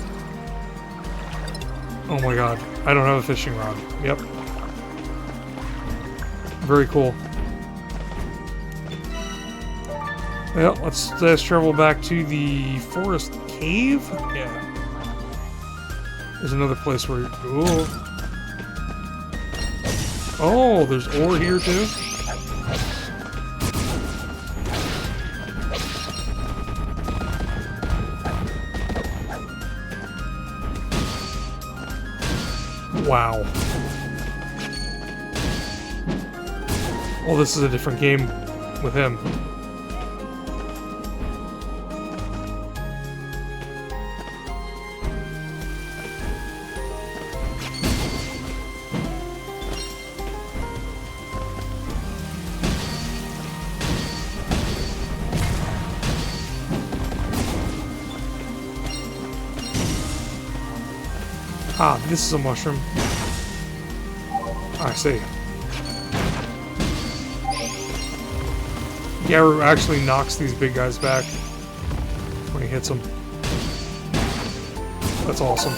Oh my god, I don't have a fishing rod. Yep. Very cool. Well, let's travel back to the forest cave? Yeah. There's another place where... ooh. Oh, there's ore here too? Wow. Well, this is a different game with him. Ah, this is a mushroom. I see. Garu actually knocks these big guys back when he hits them. That's awesome.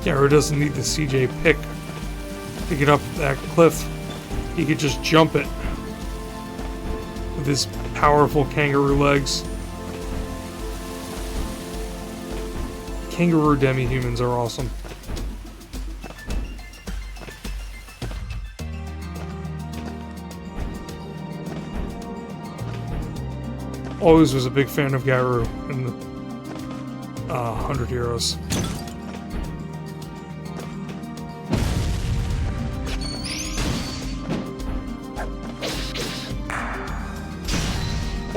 Garu doesn't need the CJ pick to get up that cliff. He could just jump it with his powerful kangaroo legs. Kangaroo demi-humans are awesome. Always was a big fan of Garu in the 100 Heroes.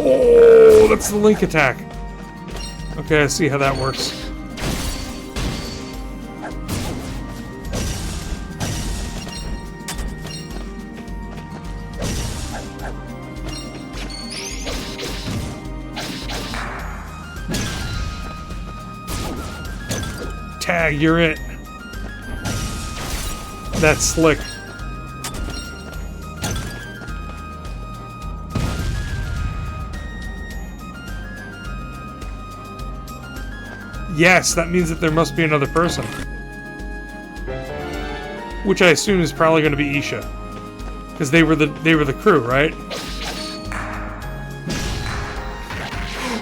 Oh, that's the link attack. Okay, I see how that works. Tag, you're it. That's slick. Yes, that means that there must be another person. Which I assume is probably going to be Isha. Because they were the crew, right?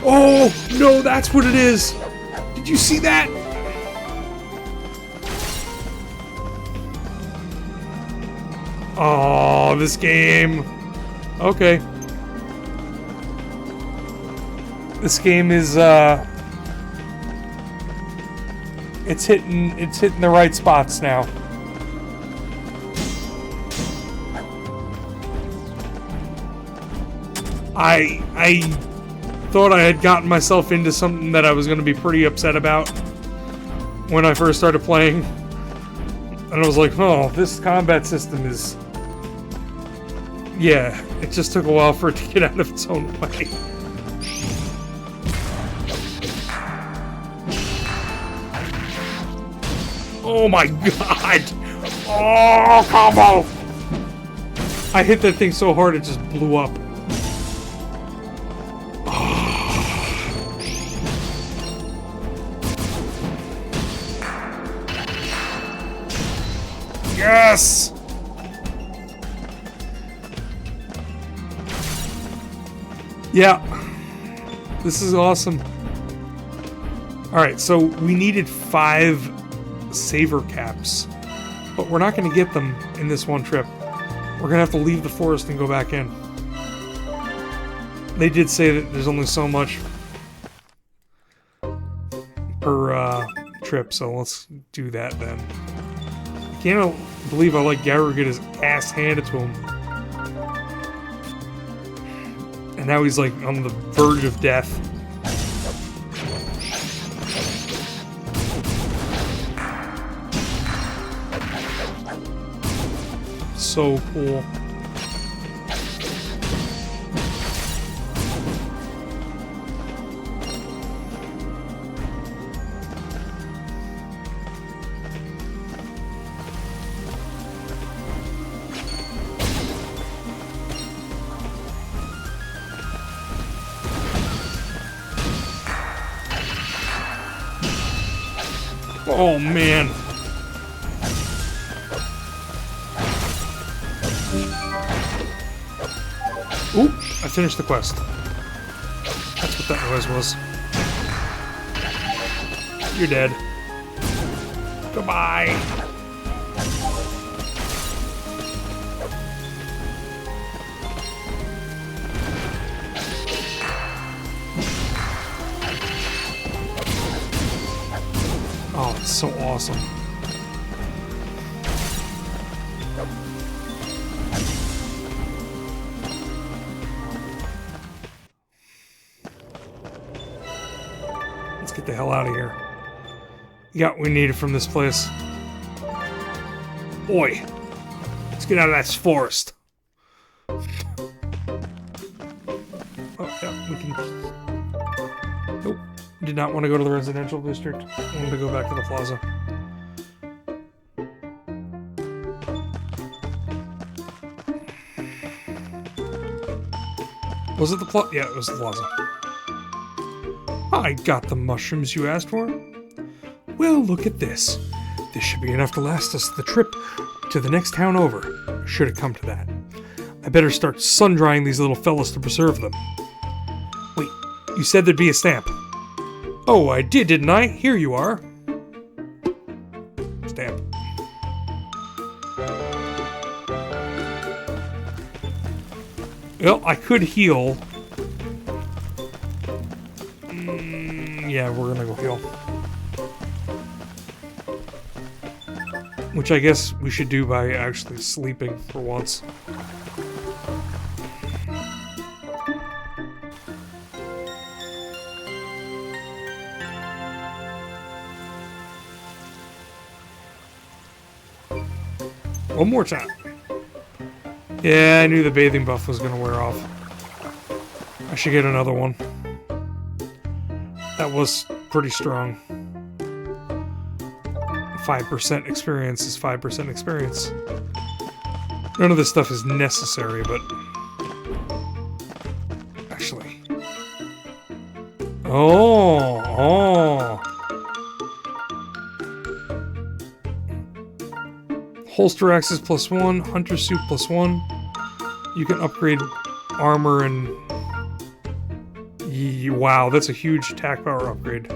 Oh, no, that's what it is! Did you see that? Oh, this game. Okay. This game is, it's hitting the right spots now. I thought I had gotten myself into something that I was going to be pretty upset about when I first started playing. And I was like, oh, this combat system is... yeah, it just took a while for it to get out of its own way. Oh my god! Oh, combo! I hit that thing so hard it just blew up. Yes! Yeah. This is awesome. Alright, so we needed 5 saver caps. But we're not going to get them in this one trip. We're going to have to leave the forest and go back in. They did say that there's only so much per trip, so let's do that then. I can't believe I let Garu get his ass handed to him. And now he's like on the verge of death. So cool. Oh man. Ooh, I finished the quest. That's what that noise was. You're dead. Goodbye. Oh, it's so awesome. Let's get the hell out of here. Yeah, we need it from this place. Boy, let's get out of that forest. Oh, yeah, we can... Nope. Did not want to go to the residential district. Wanted to go back to the plaza. Was it the plaza? Yeah, it was the plaza. I got the mushrooms you asked for. Well, look at this. This should be enough to last us the trip to the next town over. Should it come to that. I better start sun-drying these little fellas to preserve them. Wait, you said there'd be a stamp. Oh, I did, didn't I? Here you are. Stamp. Well, I could heal. Yeah, we're gonna go heal. Which I guess we should do by actually sleeping for once. One more time. Yeah, I knew the bathing buff was gonna wear off. I should get another one. That was pretty strong. 5% experience is 5% experience. None of this stuff is necessary, but... Actually... Oh! Holster axes +1, hunter suit +1. You can upgrade armor and... Wow, that's a huge attack power upgrade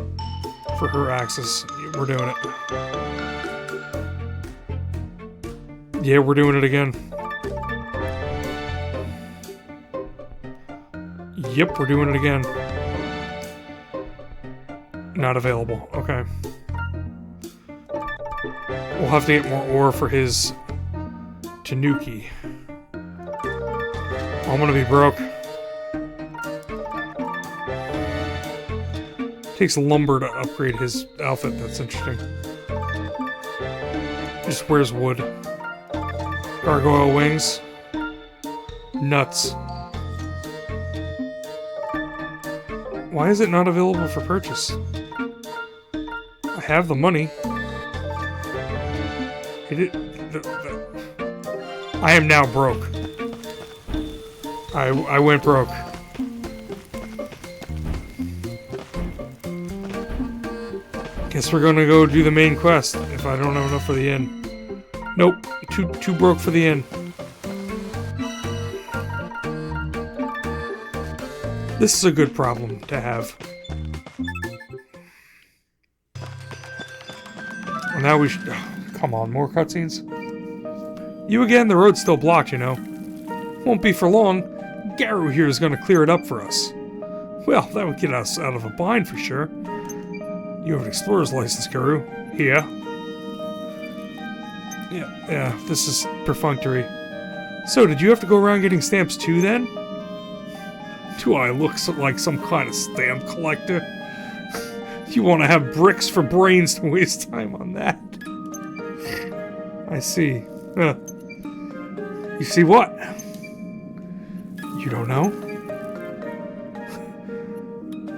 for her axes. We're doing it. Yeah, we're doing it again. Yep, we're doing it again. Not available. Okay. We'll have to get more ore for his Tanuki. I'm gonna be broke. Takes lumber to upgrade his outfit. That's interesting. Just wears wood. Gargoyle wings. Nuts. Why is it not available for purchase? I have the money. I am now broke. I went broke. Guess we're gonna go do the main quest if I don't have enough for the inn. Nope, too broke for the inn. This is a good problem to have. Well, now we should... Oh, come on, more cutscenes? You again? The road's still blocked, you know. Won't be for long. Garu here is gonna clear it up for us. Well, that would get us out of a bind for sure. You have an explorer's license, Garu. Here. Yeah, this is perfunctory. So, did you have to go around getting stamps too, then? Do I look like some kind of stamp collector? You want to have bricks for brains to waste time on that? I see. You see what? You don't know?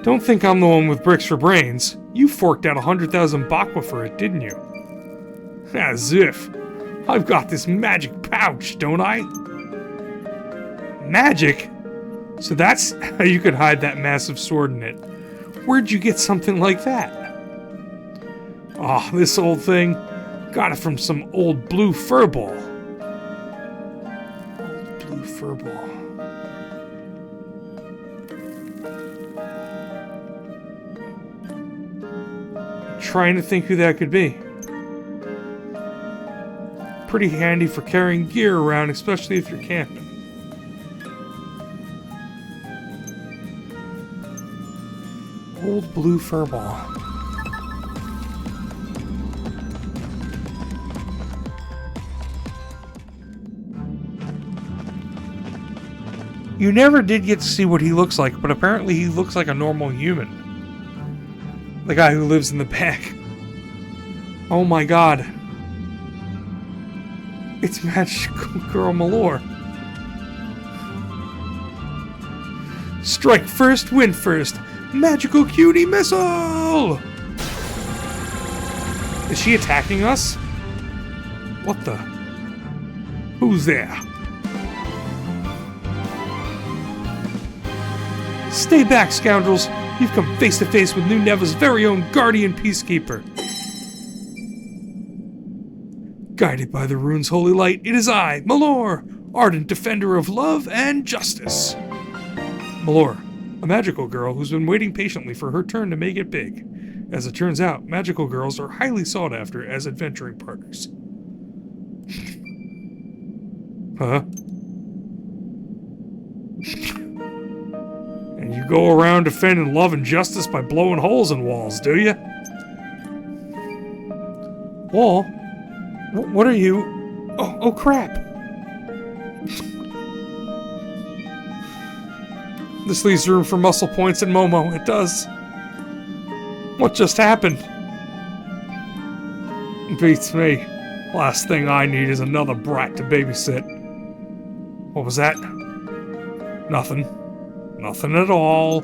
Don't think I'm the one with bricks for brains. You forked out 100,000 bakwa for it, didn't you? As if. I've got this magic pouch, don't I? Magic? So that's how you could hide that massive sword in it. Where'd you get something like that? Oh, this old thing. Got it from some old blue furball. Old blue furball. Trying to think who that could be. Pretty handy for carrying gear around, especially if you're camping. Old blue furball. You never did get to see what he looks like, but apparently he looks like a normal human. The guy who lives in the back. Oh my god. It's Magical Girl Malore. Strike first, win first. Magical Cutie Missile! Is she attacking us? What the? Who's there? Stay back, scoundrels! You've come face to face with New Neva's very own guardian peacekeeper. Guided by the rune's holy light, it is I, Malore, ardent defender of love and justice. Malore, a magical girl who's been waiting patiently for her turn to make it big. As it turns out, magical girls are highly sought after as adventuring partners. Huh? And you go around defending love and justice by blowing holes in walls, do you? Wall? What are you? Oh crap! This leaves room for muscle points and Momo. It does. What just happened? Beats me. Last thing I need is another brat to babysit. What was that? Nothing. Nothing at all.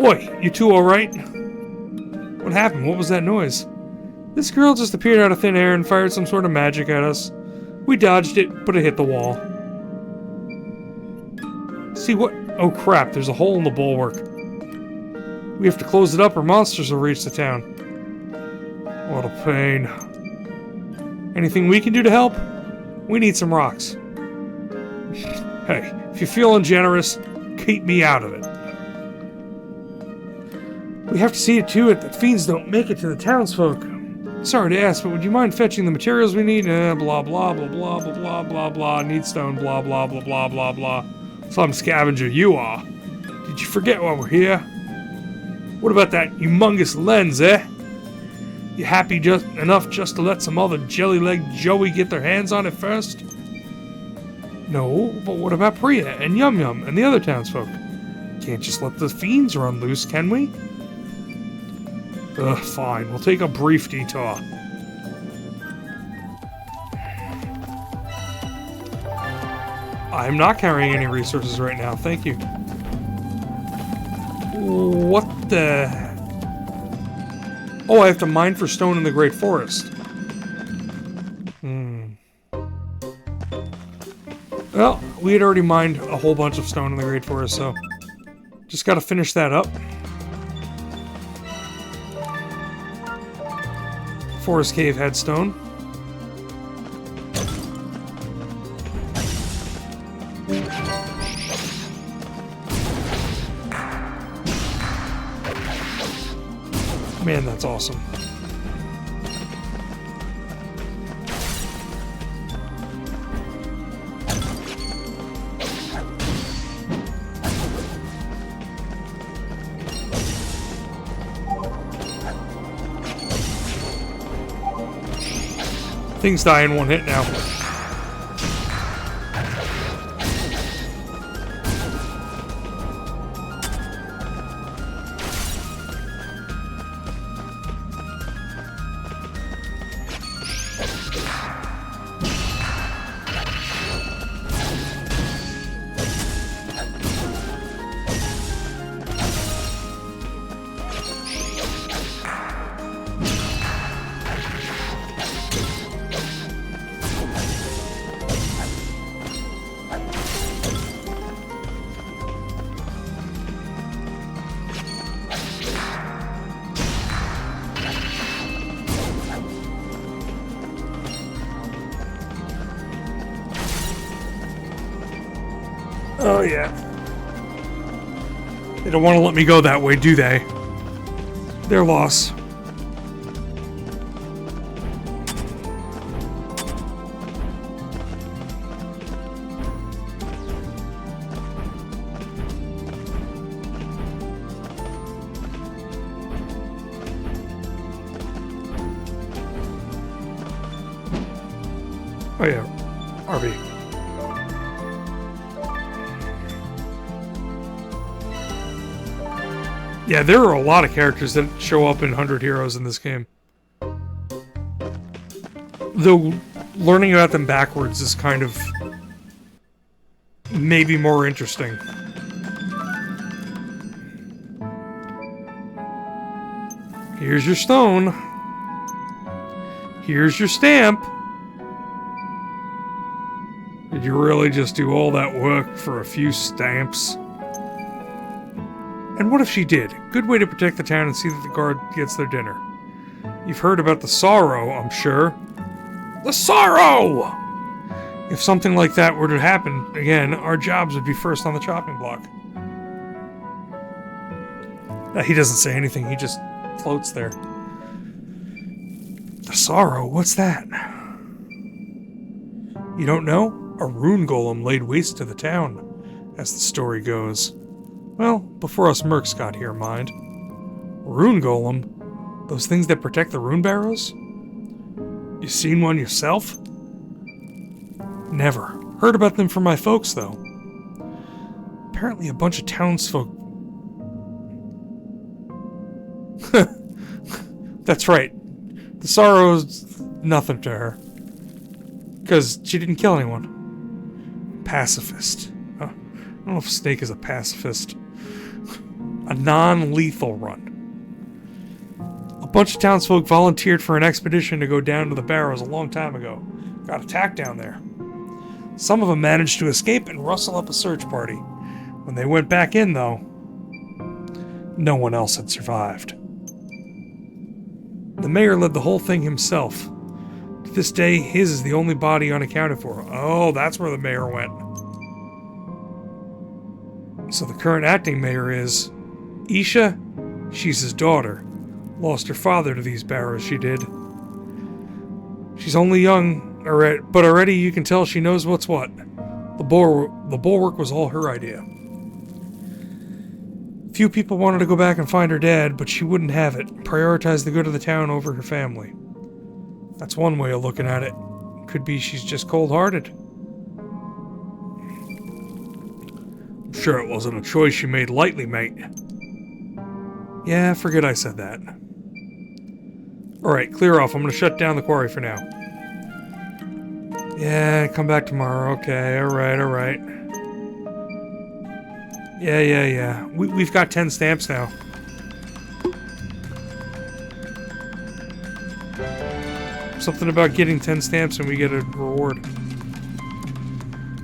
Oi, you two alright? What happened? What was that noise? This girl just appeared out of thin air and fired some sort of magic at us. We dodged it, but it hit the wall. See what? Oh crap, there's a hole in the bulwark. We have to close it up or monsters will reach the town. What a pain. Anything we can do to help? We need some rocks. Hey, if you're feeling generous, keep me out of it. We have to see it to it that fiends don't make it to the townsfolk. Sorry to ask, but would you mind fetching the materials we need? Blah blah blah blah blah blah blah blah. Need stone. Blah blah blah blah blah blah. Some scavenger you are. Did you forget why we're here? What about that humongous lens, eh? You happy just enough just to let some other jelly-legged Joey get their hands on it first? No, but what about Priya and Yum Yum and the other townsfolk? Can't just let the fiends run loose, can we? Fine. We'll take a brief detour. I'm not carrying any resources right now, thank you. What the... Oh, I have to mine for stone in the Great Forest. Well, we had already mined a whole bunch of stone in the Great Forest, so just gotta finish that up. Forest Cave had stone. Man, that's awesome. Things die in one hit now. Oh, yeah. They don't want to let me go that way, do they? Their loss. Oh, yeah. RV. Yeah, there are a lot of characters that show up in 100 Heroes in this game. Though, learning about them backwards is kind of maybe more interesting. Here's your stone. Here's your stamp. Did you really just do all that work for a few stamps? And what if she did? Good way to protect the town and see that the guard gets their dinner. You've heard about the sorrow, I'm sure. The sorrow! If something like that were to happen again, our jobs would be first on the chopping block. He doesn't say anything, he just floats there. The sorrow? What's that? You don't know? A rune golem laid waste to the town, as the story goes. Well, before us mercs got here, mind. Rune golem? Those things that protect the rune barrows? You seen one yourself? Never. Heard about them from my folks, though. Apparently a bunch of townsfolk... That's right. The sorrow's nothing to her. Because she didn't kill anyone. Pacifist. I don't know if Snake is a pacifist. A non-lethal run. A bunch of townsfolk volunteered for an expedition to go down to the barrows a long time ago. Got attacked down there. Some of them managed to escape and rustle up a search party. When they went back in, though, no one else had survived. The mayor led the whole thing himself. To this day, his is the only body unaccounted for. Oh, that's where the mayor went. So the current acting mayor is... Isha? She's his daughter. Lost her father to these barrows, she did. She's only young, but already you can tell she knows what's what. The bulwark was all her idea. Few people wanted to go back and find her dad, but she wouldn't have it. Prioritized the good of the town over her family. That's one way of looking at it. Could be she's just cold-hearted. I'm sure it wasn't a choice she made lightly, mate. Yeah, forget I said that. Alright, clear off. I'm gonna shut down the quarry for now. Yeah, come back tomorrow. Okay, alright. Yeah. We've got 10 stamps now. Something about getting 10 stamps and we get a reward.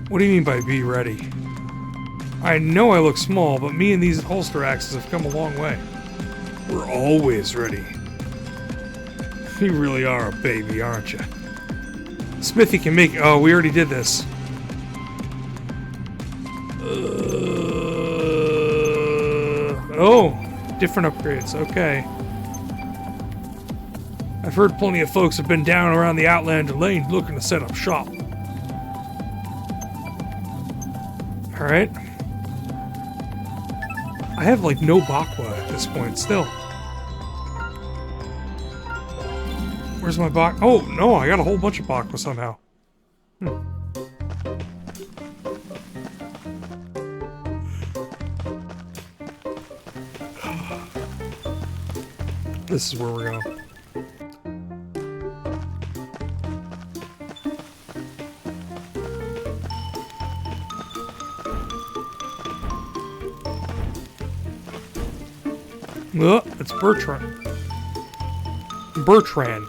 What do you mean by be ready? I know I look small, but me and these holster axes have come a long way. We're always ready. You really are a baby, aren't you? Smithy can make... Oh, we already did this. Oh, different upgrades. Okay. I've heard plenty of folks have been down around the Outlander Lane looking to set up shop. Alright. I have, like, no Bakwa at this point, still. Where's my Bak... Oh, no, I got a whole bunch of Bakwa somehow. This is where we're going. It's Bertrand. Bertrand.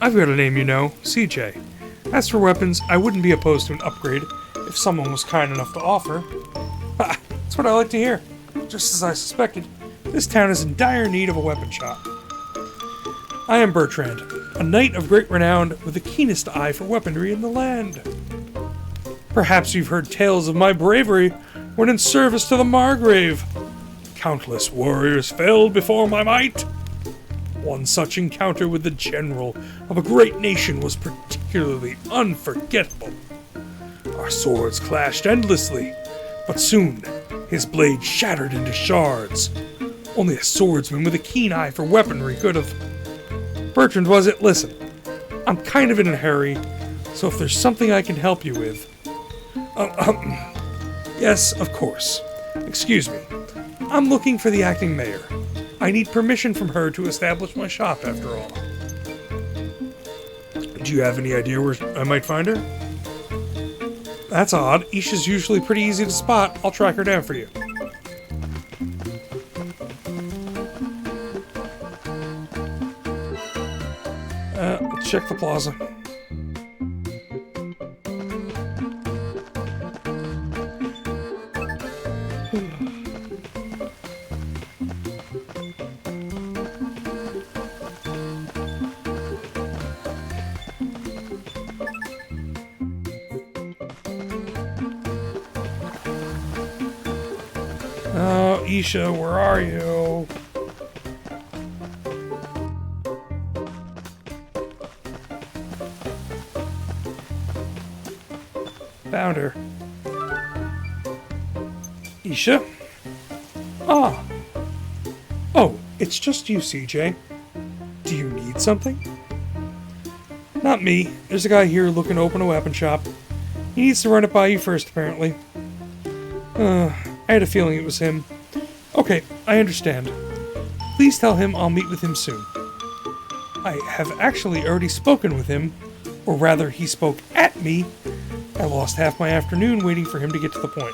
I've got a name, you know, CJ. As for weapons, I wouldn't be opposed to an upgrade if someone was kind enough to offer. Ha! That's what I like to hear. Just as I suspected, this town is in dire need of a weapon shop. I am Bertrand, a knight of great renown with the keenest eye for weaponry in the land. Perhaps you've heard tales of my bravery when in service to the Margrave. Countless warriors fell before my might. One such encounter with the general of a great nation was particularly unforgettable. Our swords clashed endlessly, but soon his blade shattered into shards. Only a swordsman with a keen eye for weaponry could have... Bertrand, was it? Listen, I'm kind of in a hurry, so if there's something I can help you with... Yes, of course. Excuse me. I'm looking for the acting mayor. I need permission from her to establish my shop, after all. Do you have any idea where I might find her? That's odd. Isha's usually pretty easy to spot. I'll track her down for you. Let's check the plaza. Oh, Isha, where are you? Found her. Isha? Ah. Oh, it's just you, CJ. Do you need something? Not me. There's a guy here looking to open a weapon shop. He needs to run it by you first, apparently. I had a feeling it was him. Okay, I understand. Please tell him I'll meet with him soon. I have actually already spoken with him, or rather, he spoke at me. I lost half my afternoon waiting for him to get to the point.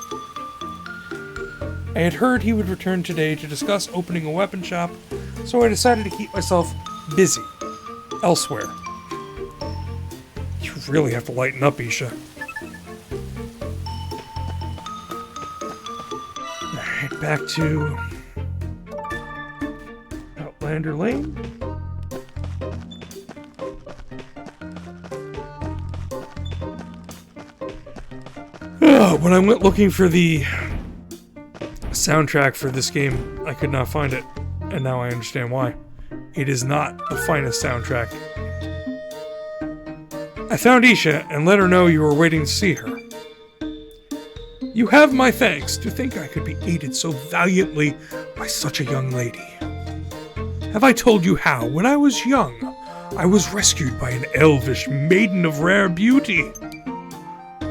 I had heard he would return today to discuss opening a weapon shop, so I decided to keep myself busy elsewhere. You really have to lighten up, Isha. Alright, back to Outlander Lane. When I went looking for the soundtrack for this game, I could not find it, and now I understand why. It is not the finest soundtrack. I found Isha and let her know you were waiting to see her. You have my thanks. To think I could be aided so valiantly by such a young lady. Have I told you how, when I was young, I was rescued by an elvish maiden of rare beauty?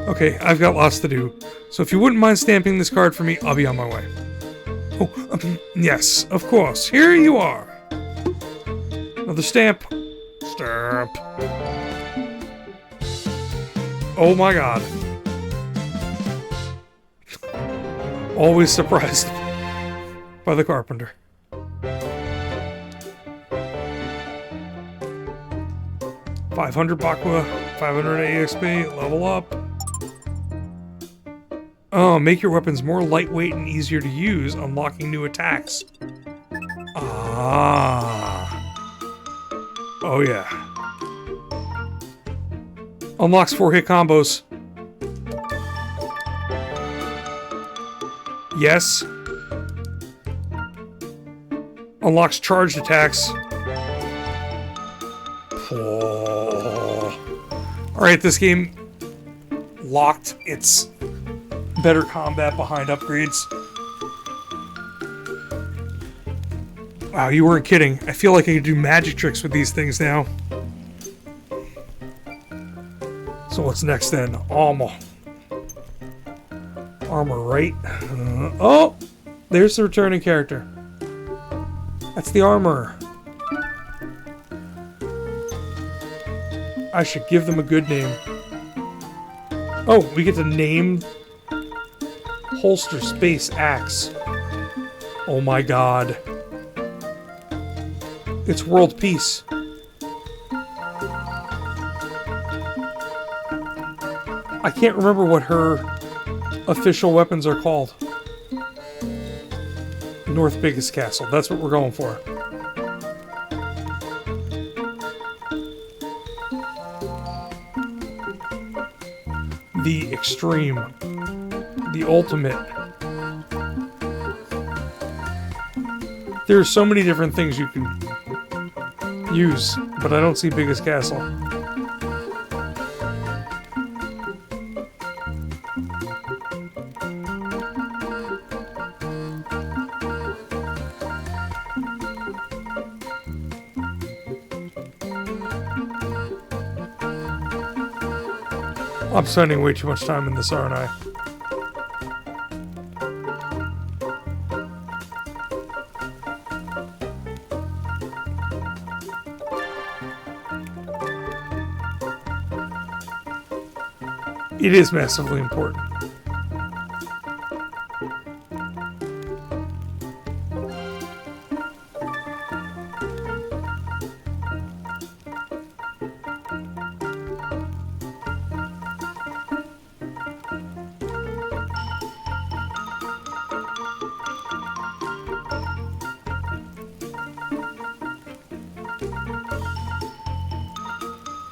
Okay, I've got lots to do, so if you wouldn't mind stamping this card for me, I'll be on my way. Oh, yes, of course. Here you are. Another stamp. Stamp. Oh my god. Always surprised by the carpenter. 500 Bakua, 500 AXP, level up. Oh, make your weapons more lightweight and easier to use, unlocking new attacks. Ah. Oh yeah. Unlocks 4-hit combos. Yes. Unlocks charged attacks. Oh. Alright, this game locked its better combat behind upgrades. Wow, you weren't kidding. I feel like I can do magic tricks with these things now. So what's next then? Armor. Armor, right? Oh! There's the returning character. That's the armor. I should give them a good name. Oh, we get to name holster space axe. Oh my god. It's world peace. I can't remember what her official weapons are called. North Biggest Castle. That's what we're going for. The extreme. The ultimate. There are so many different things you can use, but I don't see Biggest Castle. I'm spending way too much time in this, aren't I? It is massively important.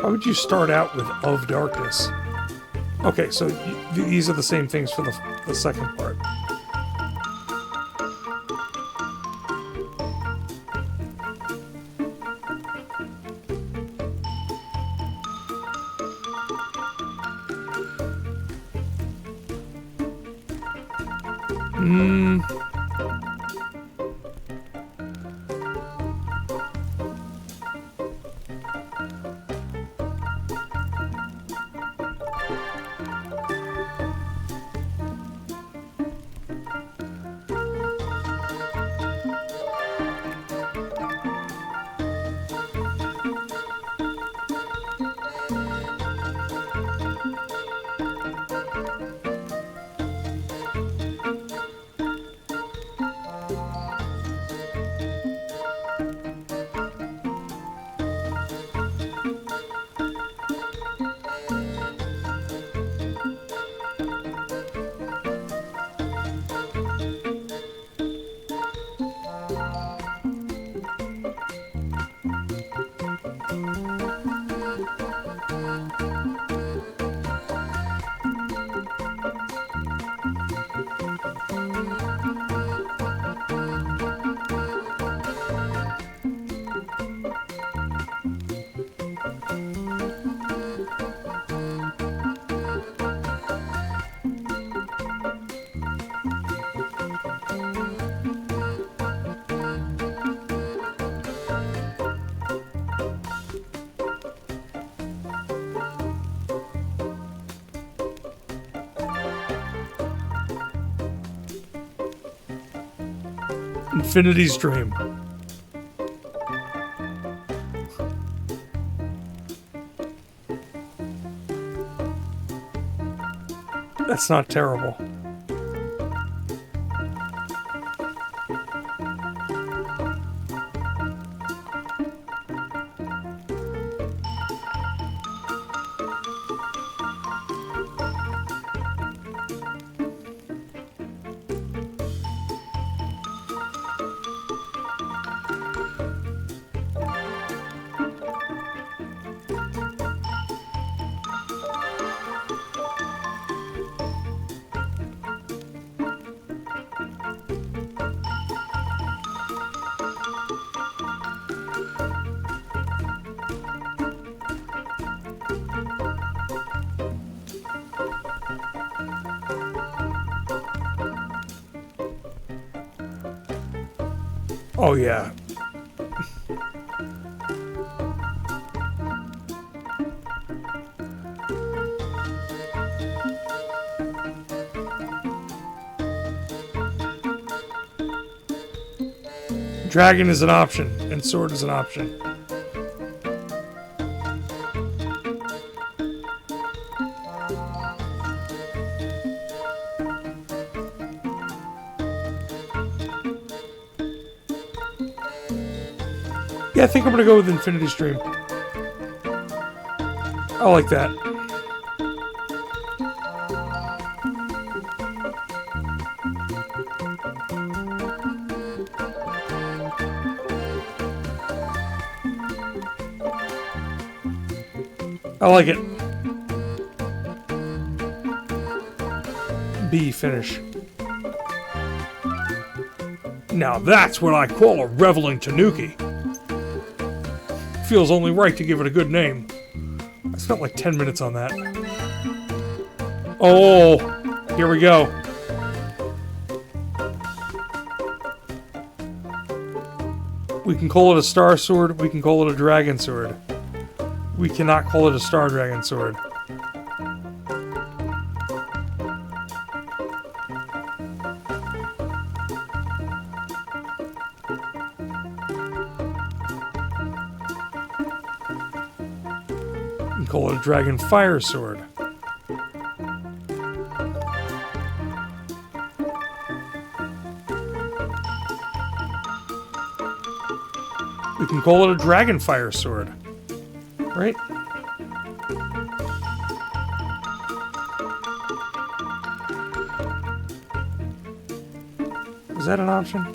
How would you start out with Of Darkness? Okay, so these are the same things for the second part. Infinity's Dream. That's not terrible. Oh, yeah. Dragon is an option, and sword is an option. Yeah, I think I'm gonna go with Infinity Stream. I like that. I like it. B, finish. Now that's what I call a reveling tanuki. Feels only right to give it a good name. I spent like 10 minutes on that. Oh, here we go. We can call it a star sword, we can call it a dragon sword. We cannot call it a star dragon sword. We can call it a dragon fire sword. We can call it a dragon fire sword. Right? Is that an option?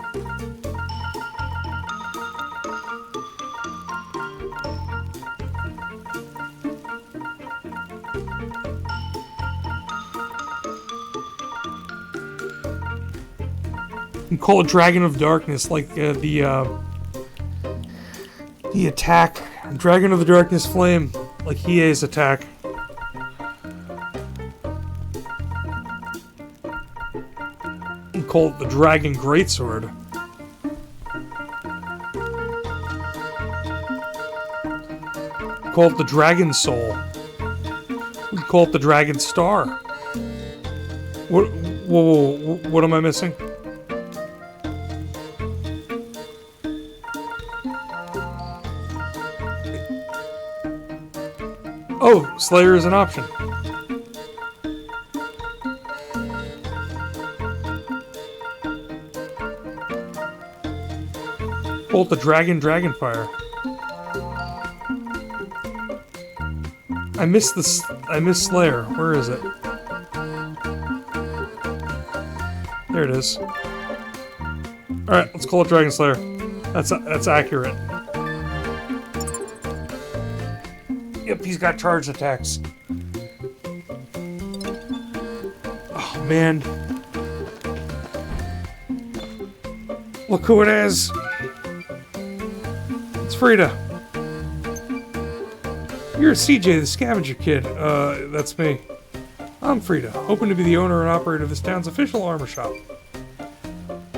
You can call it Dragon of Darkness, like the attack. Dragon of the Darkness Flame, like Hiei's attack. You can call it the Dragon Greatsword. Call it the Dragon Soul. We can call it the Dragon Star. What? Whoa, what am I missing? Oh, Slayer is an option. Bolt the Dragonfire. I missed Slayer. Where is it? There it is. Alright, let's call it Dragon Slayer. That's accurate. Yep, he's got charged attacks. Oh, man. Look who it is. It's Frida. You're CJ, the scavenger kid. That's me. I'm Frida, hoping to be the owner and operator of this town's official armor shop.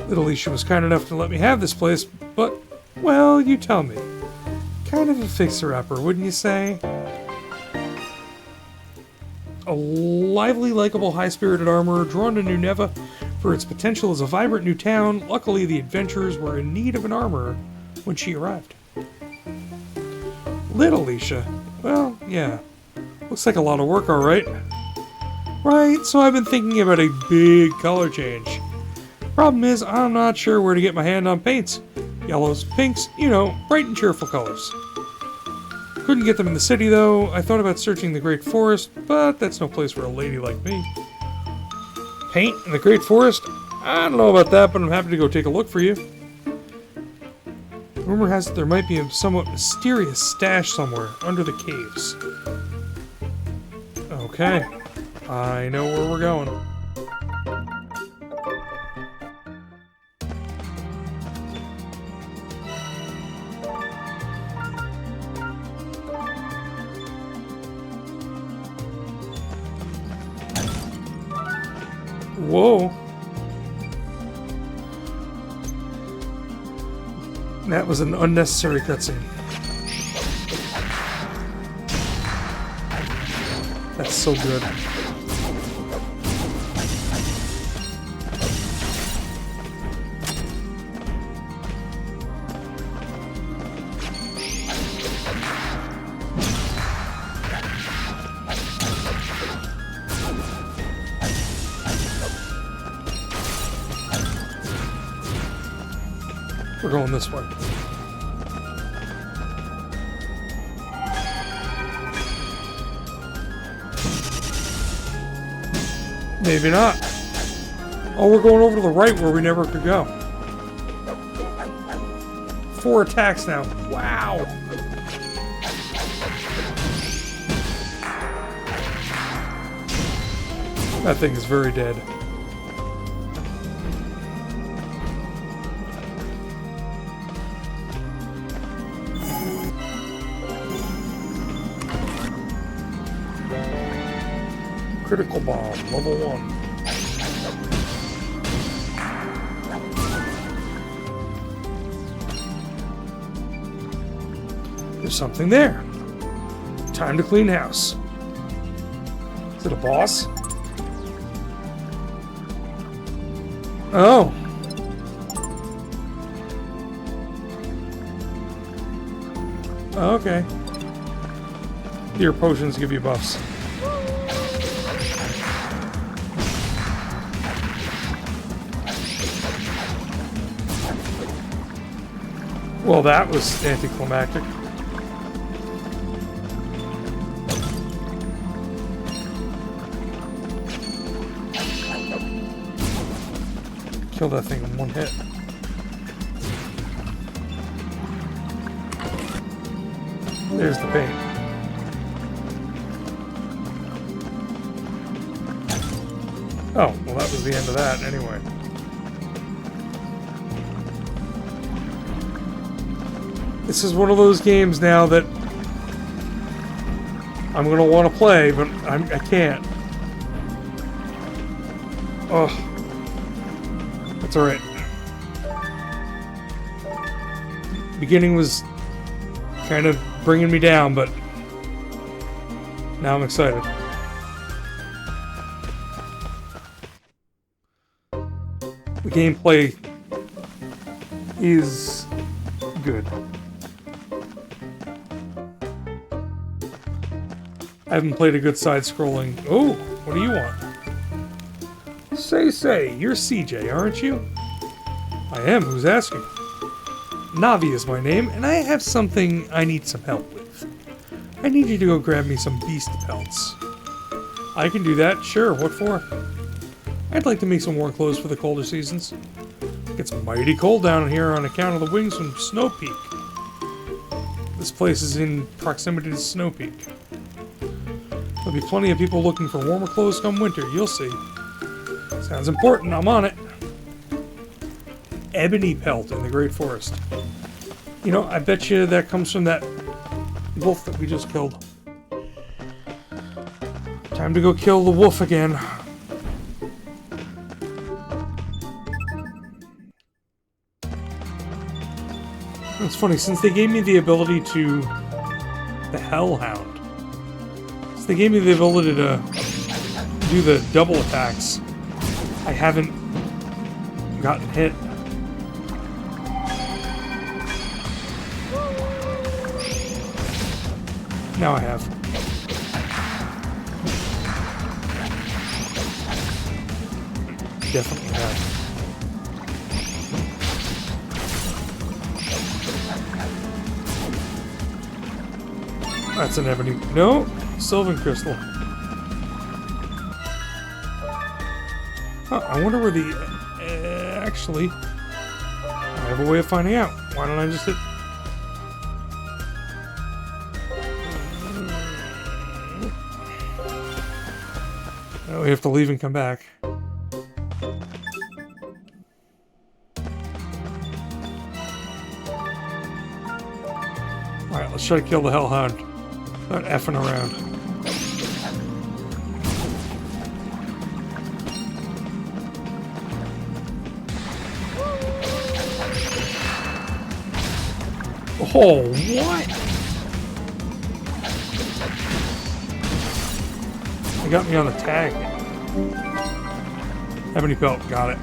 Little Alicia was kind enough to let me have this place, but, well, you tell me. Kind of a fixer-upper, wouldn't you say? A lively, likable, high-spirited armorer drawn to New Neva for its potential as a vibrant new town. Luckily, the adventurers were in need of an armorer when she arrived. Little Alicia. Well, yeah. Looks like a lot of work, alright. Right, so I've been thinking about a big color change. Problem is, I'm not sure where to get my hand on paints. Yellows, pinks, you know, bright and cheerful colors. Couldn't get them in the city, though. I thought about searching the Great Forest, but that's no place for a lady like me. Paint in the Great Forest? I don't know about that, but I'm happy to go take a look for you. Rumor has it there might be a somewhat mysterious stash somewhere under the caves. Okay. I know where we're going. Whoa. That was an unnecessary cutscene. That's so good. We're going this way. Maybe not. Oh, we're going over to the right where we never could go. 4 attacks now. Wow. That thing is very dead. Critical bomb, level 1. There's something there. Time to clean house. Is it a boss? Oh. Okay. Your potions give you buffs. Well, that was anticlimactic. Kill that thing in one hit. There's the paint. Oh, well, that was the end of that anyway. This is one of those games now that I'm going to want to play, but I can't. Oh. That's alright. Beginning was kind of bringing me down, but now I'm excited. The gameplay is good. I haven't played a good side-scrolling... Oh, what do you want? Say, you're CJ, aren't you? I am, who's asking? Navi is my name, and I have something I need some help with. I need you to go grab me some beast pelts. I can do that, sure, what for? I'd like to make some warm clothes for the colder seasons. It's mighty cold down here on account of the wings from Snow Peak. This place is in proximity to Snow Peak. There'll be plenty of people looking for warmer clothes come winter, you'll see. Sounds important, I'm on it. Ebony pelt in the Great Forest. You know, I bet you that comes from that wolf that we just killed. Time to go kill the wolf again. It's funny, since they gave me the ability to... the Hellhound. Since they gave me the ability to do the double attacks, I haven't gotten hit. Now I have. Definitely have. That's an ebony. No, Sylvan Crystal. Huh, I wonder where the... actually, I have a way of finding out. Why don't I just hit... Oh, we have to leave and come back. Alright, let's try to kill the Hellhound. Not effing around. Oh, what? They got me on the tag. Ebony pelt, got it.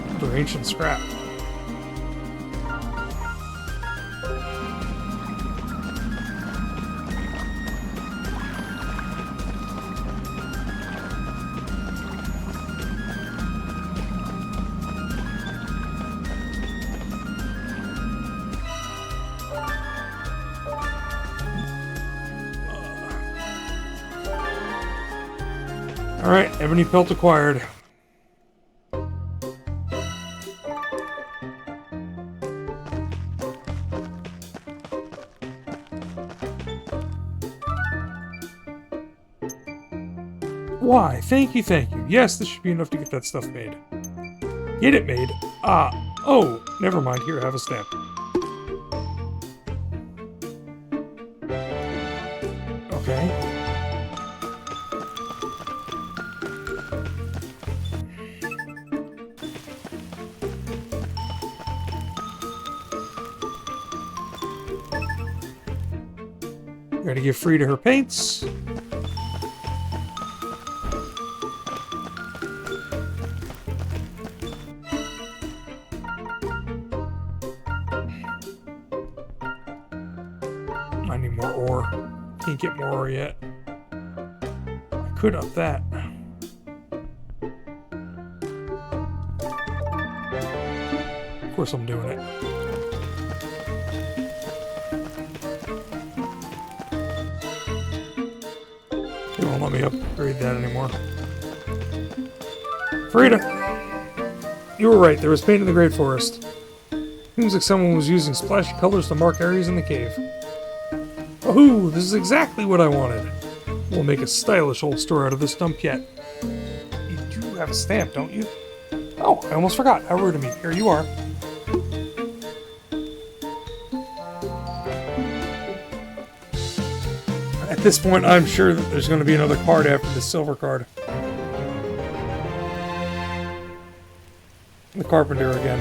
Another ancient scrap. Alright, ebony pelt acquired. Why? Thank you, thank you. Yes, this should be enough to get that stuff made. Get it made? Ah. Oh, never mind. Here, have a stamp. Okay. Gotta give Frida her paints. I need more ore. Can't get more ore yet. I could up that. Of course I'm doing it. They won't let me upgrade that anymore. Frida! You were right, there was paint in the Great Forest. Seems like someone was using splashy colors to mark areas in the cave. Woohoo! This is exactly what I wanted. We'll make a stylish old store out of this dump yet. You do have a stamp, don't you? Oh, I almost forgot. How rude of me. Here you are. At this point, I'm sure that there's going to be another card after the silver card. The carpenter again.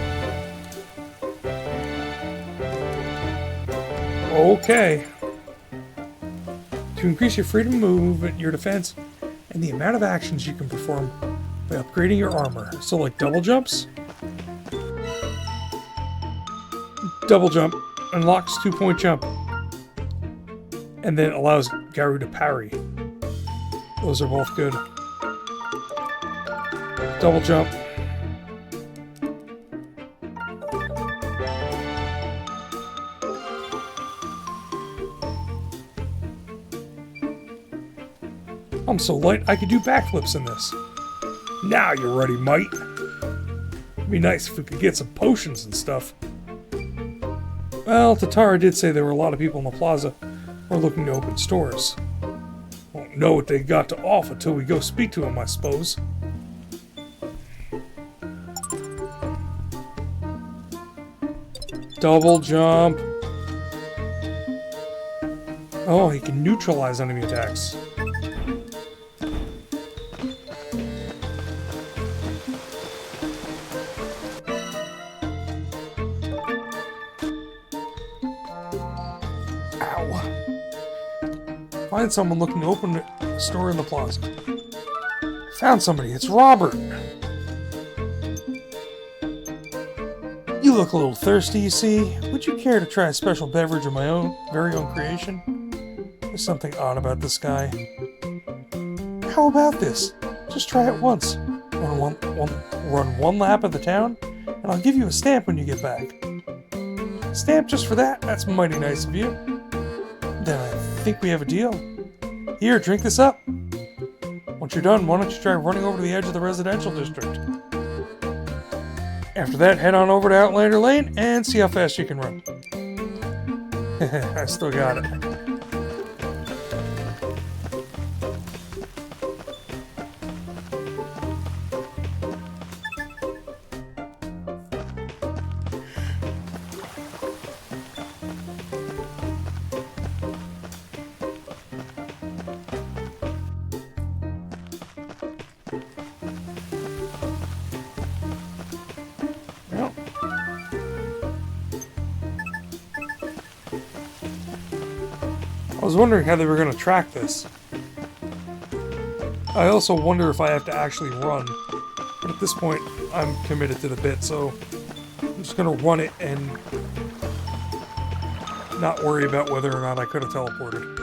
Okay. To increase your freedom of movement, your defense, and the amount of actions you can perform by upgrading your armor. So like double jumps. Double jump unlocks 2-point jump. And then allows Garu to parry. Those are both good. Double jump. I'm so light I could do backflips in this. Now you're ready, mate. It'd be nice if we could get some potions and stuff. Well, Tatara did say there were a lot of people in the plaza who are looking to open stores. Won't know what they got to offer till we go speak to them, I suppose. Double jump. Oh, he can neutralize enemy attacks. Find someone looking to open a store in the plaza. Found somebody. It's Robert. You look a little thirsty, you see. Would you care to try a special beverage of my own, very own creation? There's something odd about this guy. How about this? Just try it once. Run one lap of the town, and I'll give you a stamp when you get back. Stamp just for that? That's mighty nice of you. Then I think we have a deal. Here, drink this up. Once you're done, why don't you try running over to the edge of the residential district? After that, head on over to Outlander Lane and see how fast you can run. I still got it. was wondering how they were going to track this. I also wonder if I have to actually run. But at this point, I'm committed to the bit, so I'm just going to run it and not worry about whether or not I could have teleported.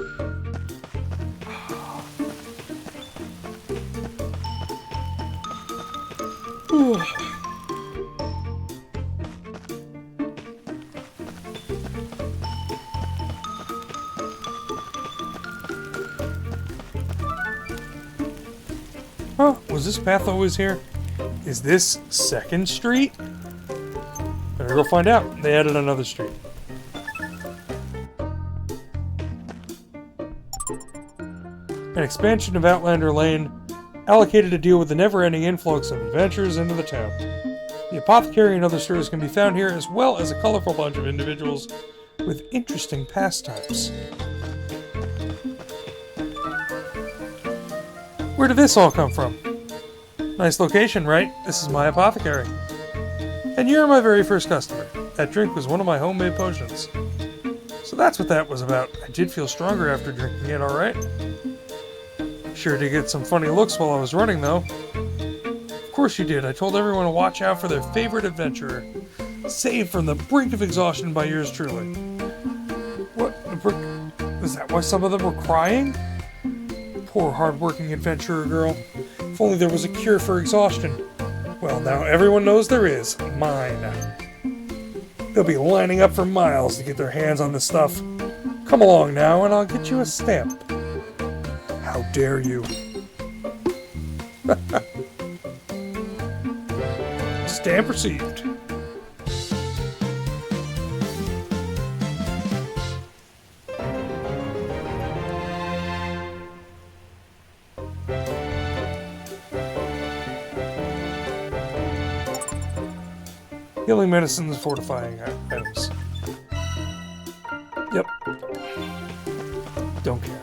Huh, was this path always here? Is this 2nd Street? Better go find out. They added another street. An expansion of Outlander Lane, allocated to deal with the never-ending influx of adventurers into the town. The apothecary and other stores can be found here, as well as a colorful bunch of individuals with interesting pastimes. Where did this all come from? Nice location, right? This is my apothecary. And you're my very first customer. That drink was one of my homemade potions. So that's what that was about. I did feel stronger after drinking it, alright? Sure did get some funny looks while I was running, though. Of course you did. I told everyone to watch out for their favorite adventurer. Saved from the brink of exhaustion by yours truly. What? Was that why some of them were crying? Poor hard-working adventurer girl. If only there was a cure for exhaustion. Well, now everyone knows there is. Mine. They'll be lining up for miles to get their hands on this stuff. Come along now, and I'll get you a stamp. How dare you? Stamp received. Healing medicines, fortifying items. Yep. Don't care.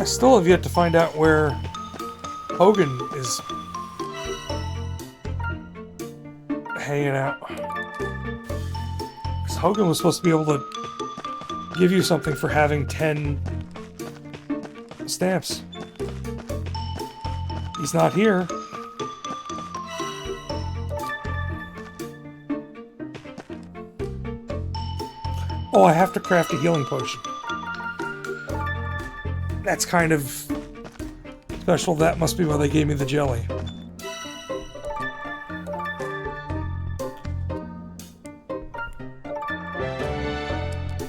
I still have yet to find out where Hogan is hanging out. Because Hogan was supposed to be able to give you something for having 10 stamps. He's not here. Oh, I have to craft a healing potion. That's kind of special. That must be why they gave me the jelly.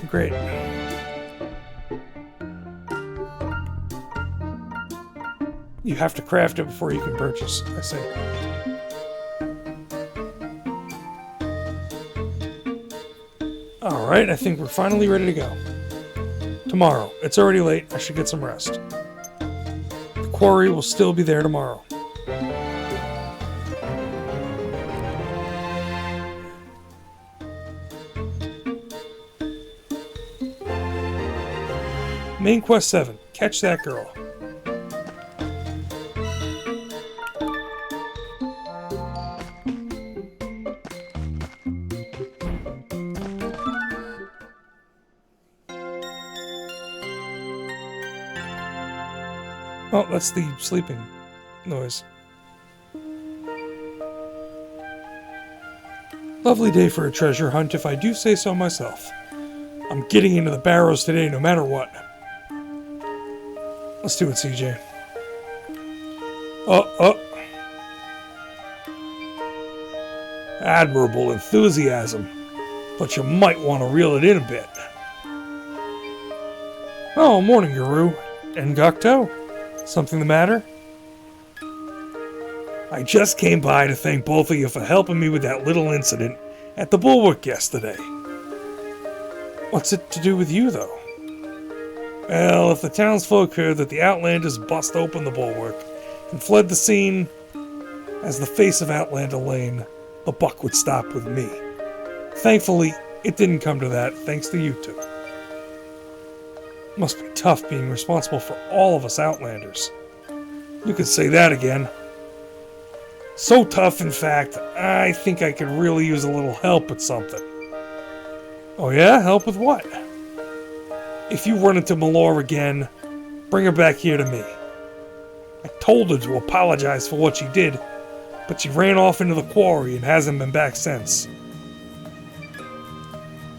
Great. You have to craft it before you can purchase, I see. Alright, I think we're finally ready to go. Tomorrow. It's already late. I should get some rest. The quarry will still be there tomorrow. Main Quest 7. Catch that girl. Oh, that's the sleeping noise. Lovely day for a treasure hunt, if I do say so myself. I'm getting into the barrows today, no matter what. Let's do it, CJ. Admirable enthusiasm, but you might want to reel it in a bit. Oh, morning, Guru. And Gokto. Something the matter? I just came by to thank both of you for helping me with that little incident at the Bulwark yesterday. What's it to do with you, though? Well, if the townsfolk heard that the Outlanders bust open the Bulwark and fled the scene as the face of Outlander Lane, the buck would stop with me. Thankfully, it didn't come to that, thanks to you two. Must be tough being responsible for all of us Outlanders. You could say that again. So tough, in fact, I think I could really use a little help with something. Oh yeah? Help with what? If you run into Malor again, bring her back here to me. I told her to apologize for what she did, but she ran off into the quarry and hasn't been back since.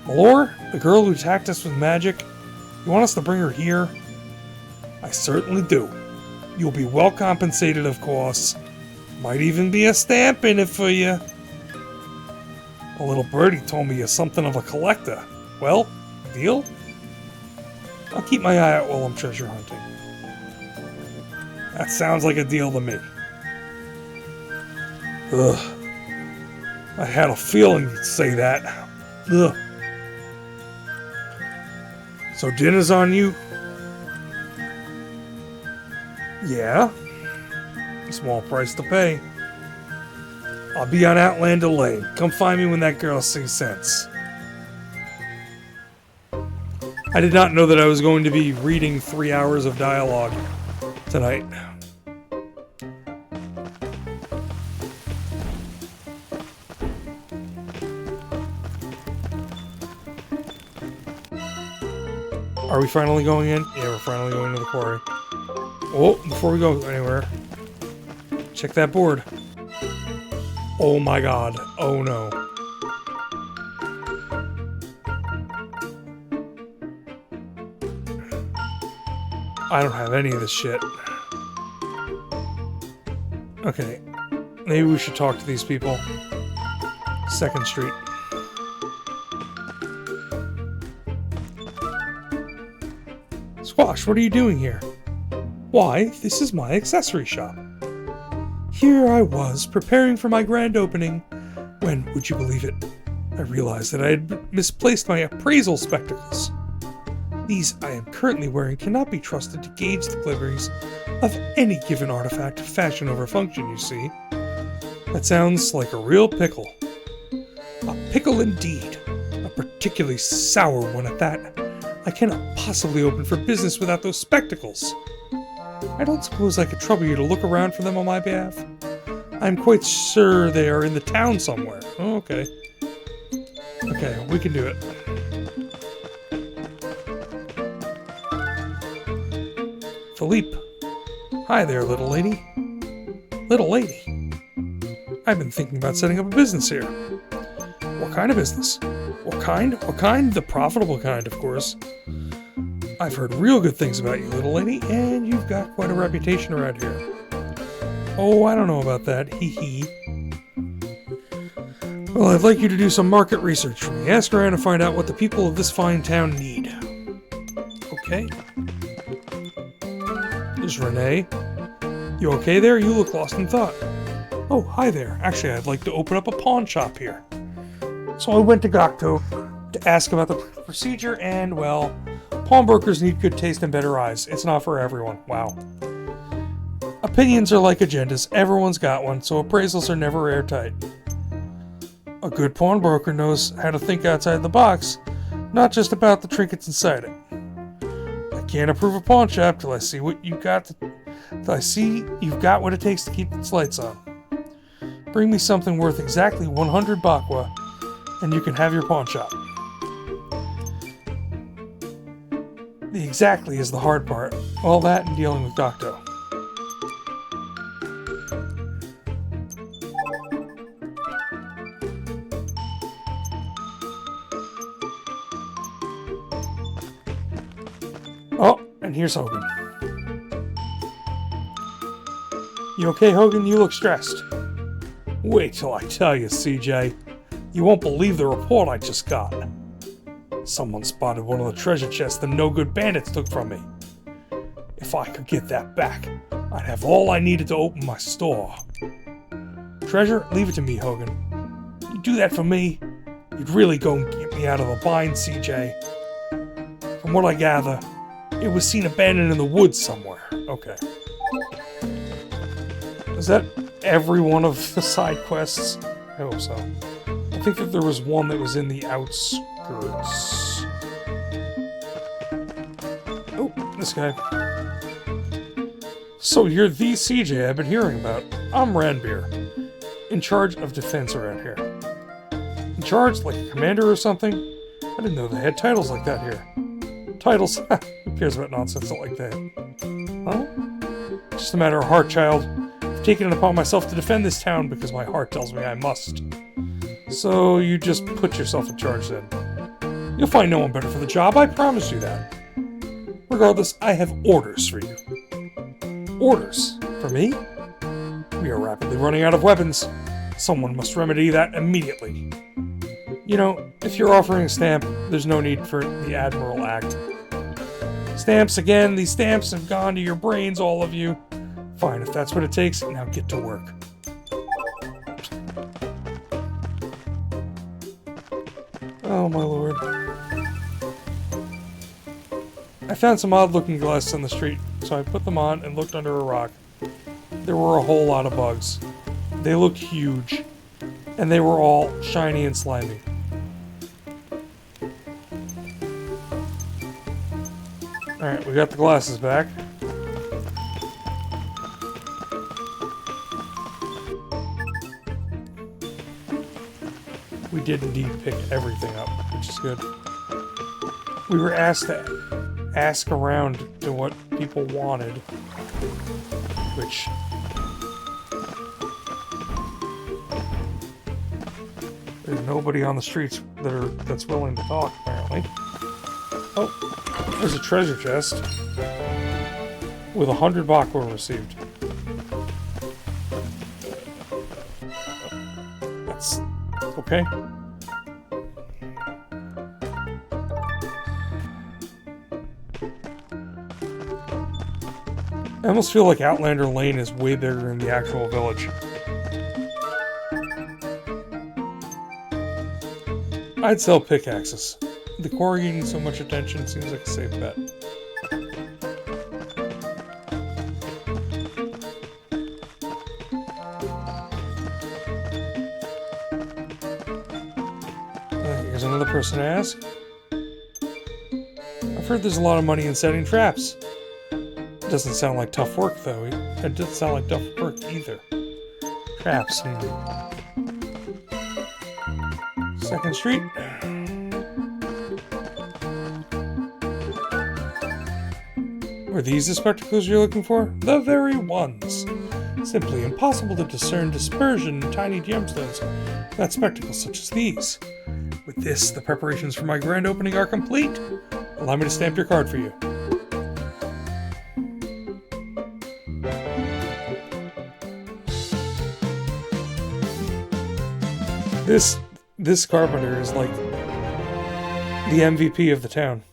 Malor, the girl who attacked us with magic, you want us to bring her here? I certainly do. You'll be well compensated, of course. Might even be a stamp in it for you. A little birdie told me you're something of a collector. Well, deal? I'll keep my eye out while I'm treasure hunting. That sounds like a deal to me. Ugh. I had a feeling you'd say that. Ugh. So dinner's on you? Yeah. Small price to pay. I'll be on Outlander Lane. Come find me when that girl sees sense. I did not know that I was going to be reading 3 hours of dialogue tonight. Are we finally going in? Yeah, we're finally going to the quarry. Oh, before we go anywhere, check that board. Oh my god. Oh no. I don't have any of this shit. Okay. Maybe we should talk to these people. 2nd Street. Squash, what are you doing here? Why, this is my accessory shop. Here I was, preparing for my grand opening, when, would you believe it, I realized that I had misplaced my appraisal spectacles. These I am currently wearing cannot be trusted to gauge the glitters of any given artifact, fashion over function, you see. That sounds like a real pickle. A pickle indeed. A particularly sour one at that. I cannot possibly open for business without those spectacles. I don't suppose I could trouble you to look around for them on my behalf. I'm quite sure they are in the town somewhere. Oh, okay. Okay, we can do it. Philippe. Hi there, little lady. Little lady? I've been thinking about setting up a business here. What kind of business? What kind? What kind? The profitable kind, of course. I've heard real good things about you, little lady, and you've got quite a reputation around here. Oh, I don't know about that. Hee hee. Well, I'd like you to do some market research for me. Ask around and find out what the people of this fine town need. Okay. There's Renee. You okay there? You look lost in thought. Oh, hi there. Actually, I'd like to open up a pawn shop here. So I went to Gokto to ask about the procedure, and, well, pawnbrokers need good taste and better eyes. It's not for everyone. Wow. Opinions are like agendas. Everyone's got one, so appraisals are never airtight. A good pawnbroker knows how to think outside the box, not just about the trinkets inside it. I can't approve a pawn shop till I see what you've got what it takes to keep its lights on. Bring me something worth exactly 100 bakwa, and you can have your pawn shop. The exactly is the hard part. All that and dealing with Gokto. Oh, and here's Hogan. You okay, Hogan? You look stressed. Wait till I tell you, CJ. You won't believe the report I just got. Someone spotted one of the treasure chests the no-good bandits took from me. If I could get that back, I'd have all I needed to open my store. Treasure? Leave it to me, Hogan. You do that for me, you'd really go and get me out of the bind, CJ. From what I gather, it was seen abandoned in the woods somewhere. Okay. Is that every one of the side quests? I hope so. I think that there was one that was in the outskirts. Oh, this guy. So you're the CJ I've been hearing about. I'm Ranbeer, in charge of defense around here. In charge, like a commander or something? I didn't know they had titles like that here. Titles. Who cares about nonsense like that? Huh? Just a matter of heart, child. I've taken it upon myself to defend this town because my heart tells me I must. So you just put yourself in charge then. You'll find no one better for the job, I promise you that. Regardless, I have orders for you. Orders? For me? We are rapidly running out of weapons. Someone must remedy that immediately. You know, if you're offering a stamp, there's no need for the Admiral Act. Stamps again, these stamps have gone to your brains, all of you. Fine, if that's what it takes, now get to work. Oh my lord. I found some odd-looking glasses on the street, so I put them on and looked under a rock. There were a whole lot of bugs. They looked huge, and they were all shiny and slimy. Alright, we got the glasses back. We did indeed pick everything up, which is good. We were asked to ask around to what people wanted, which... there's nobody on the streets that's willing to talk, apparently. Oh, there's a treasure chest with 100 Bakwa received. That's okay. I almost feel like Outlander Lane is way bigger than the actual village. I'd sell pickaxes. The quarry getting so much attention seems like a safe bet. Here's another person to ask. I've heard there's a lot of money in setting traps. It doesn't sound like tough work, though. It doesn't sound like tough work either. Traps. Second Street. Were these the spectacles you're looking for? The very ones. Simply impossible to discern dispersion in tiny gemstones without spectacles such as these. With this, the preparations for my grand opening are complete. Allow me to stamp your card for you. This carpenter is like the MVP of the town.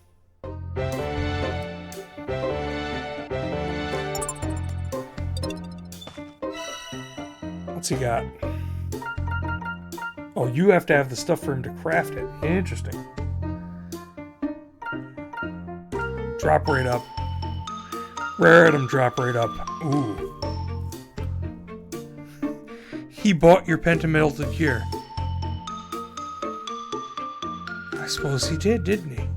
What's he got? Oh, you have to have the stuff for him to craft it. Interesting. Drop rate up. Rare item drop rate up. Ooh. He bought your pentametal cure. I suppose he did, didn't he?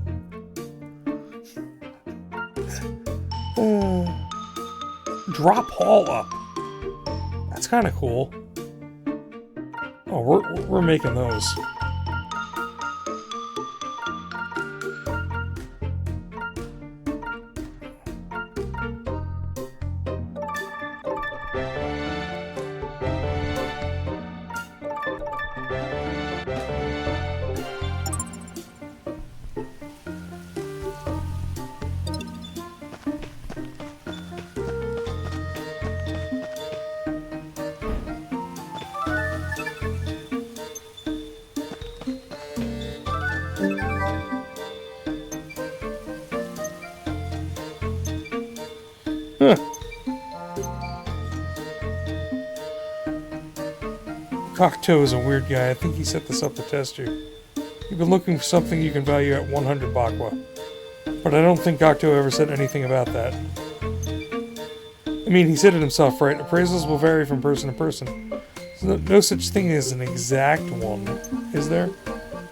Drop haul up. That's kind of cool. Oh, we're making those. Huh. Cocteau is a weird guy. I think he set this up to test you. You've been looking for something you can value at 100 Bakwa. But I don't think Cocteau ever said anything about that. I mean, he said it himself, right? Appraisals will vary from person to person. So no such thing as an exact one, is there?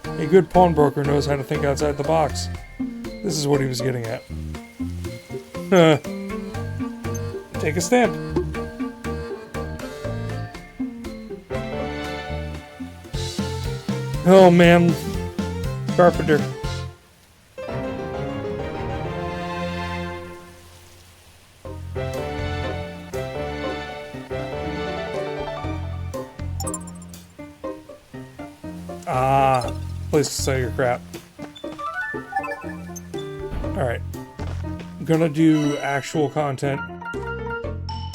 A good pawnbroker knows how to think outside the box. This is what he was getting at. Take a stamp. Oh man, carpenter. place to sell your crap. Alright. I'm gonna do actual content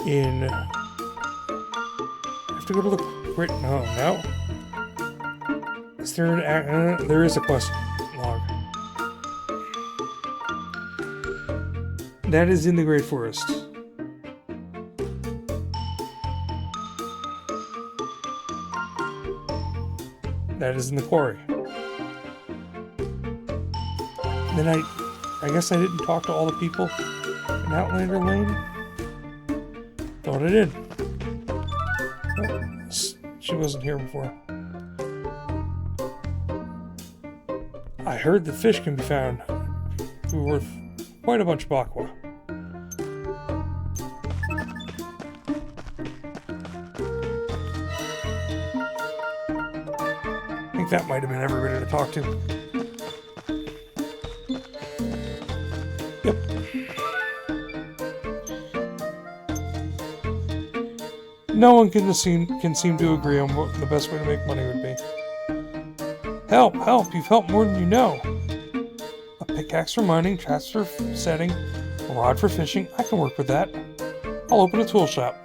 in... I have to go to the... Wait, no. Is there an... there is a quest log. That is in the Great Forest. That is in the quarry. Then I guess I didn't talk to all the people in Outlander Lane. Thought I did. Oh, she wasn't here before. I heard that fish can be found who are worth quite a bunch of aqua. I think that might have been everybody to talk to. Yep. No one can seem to agree on what the best way to make money would be. Help! Help! You've helped more than you know. A pickaxe for mining, traps for setting, a rod for fishing. I can work with that. I'll open a tool shop.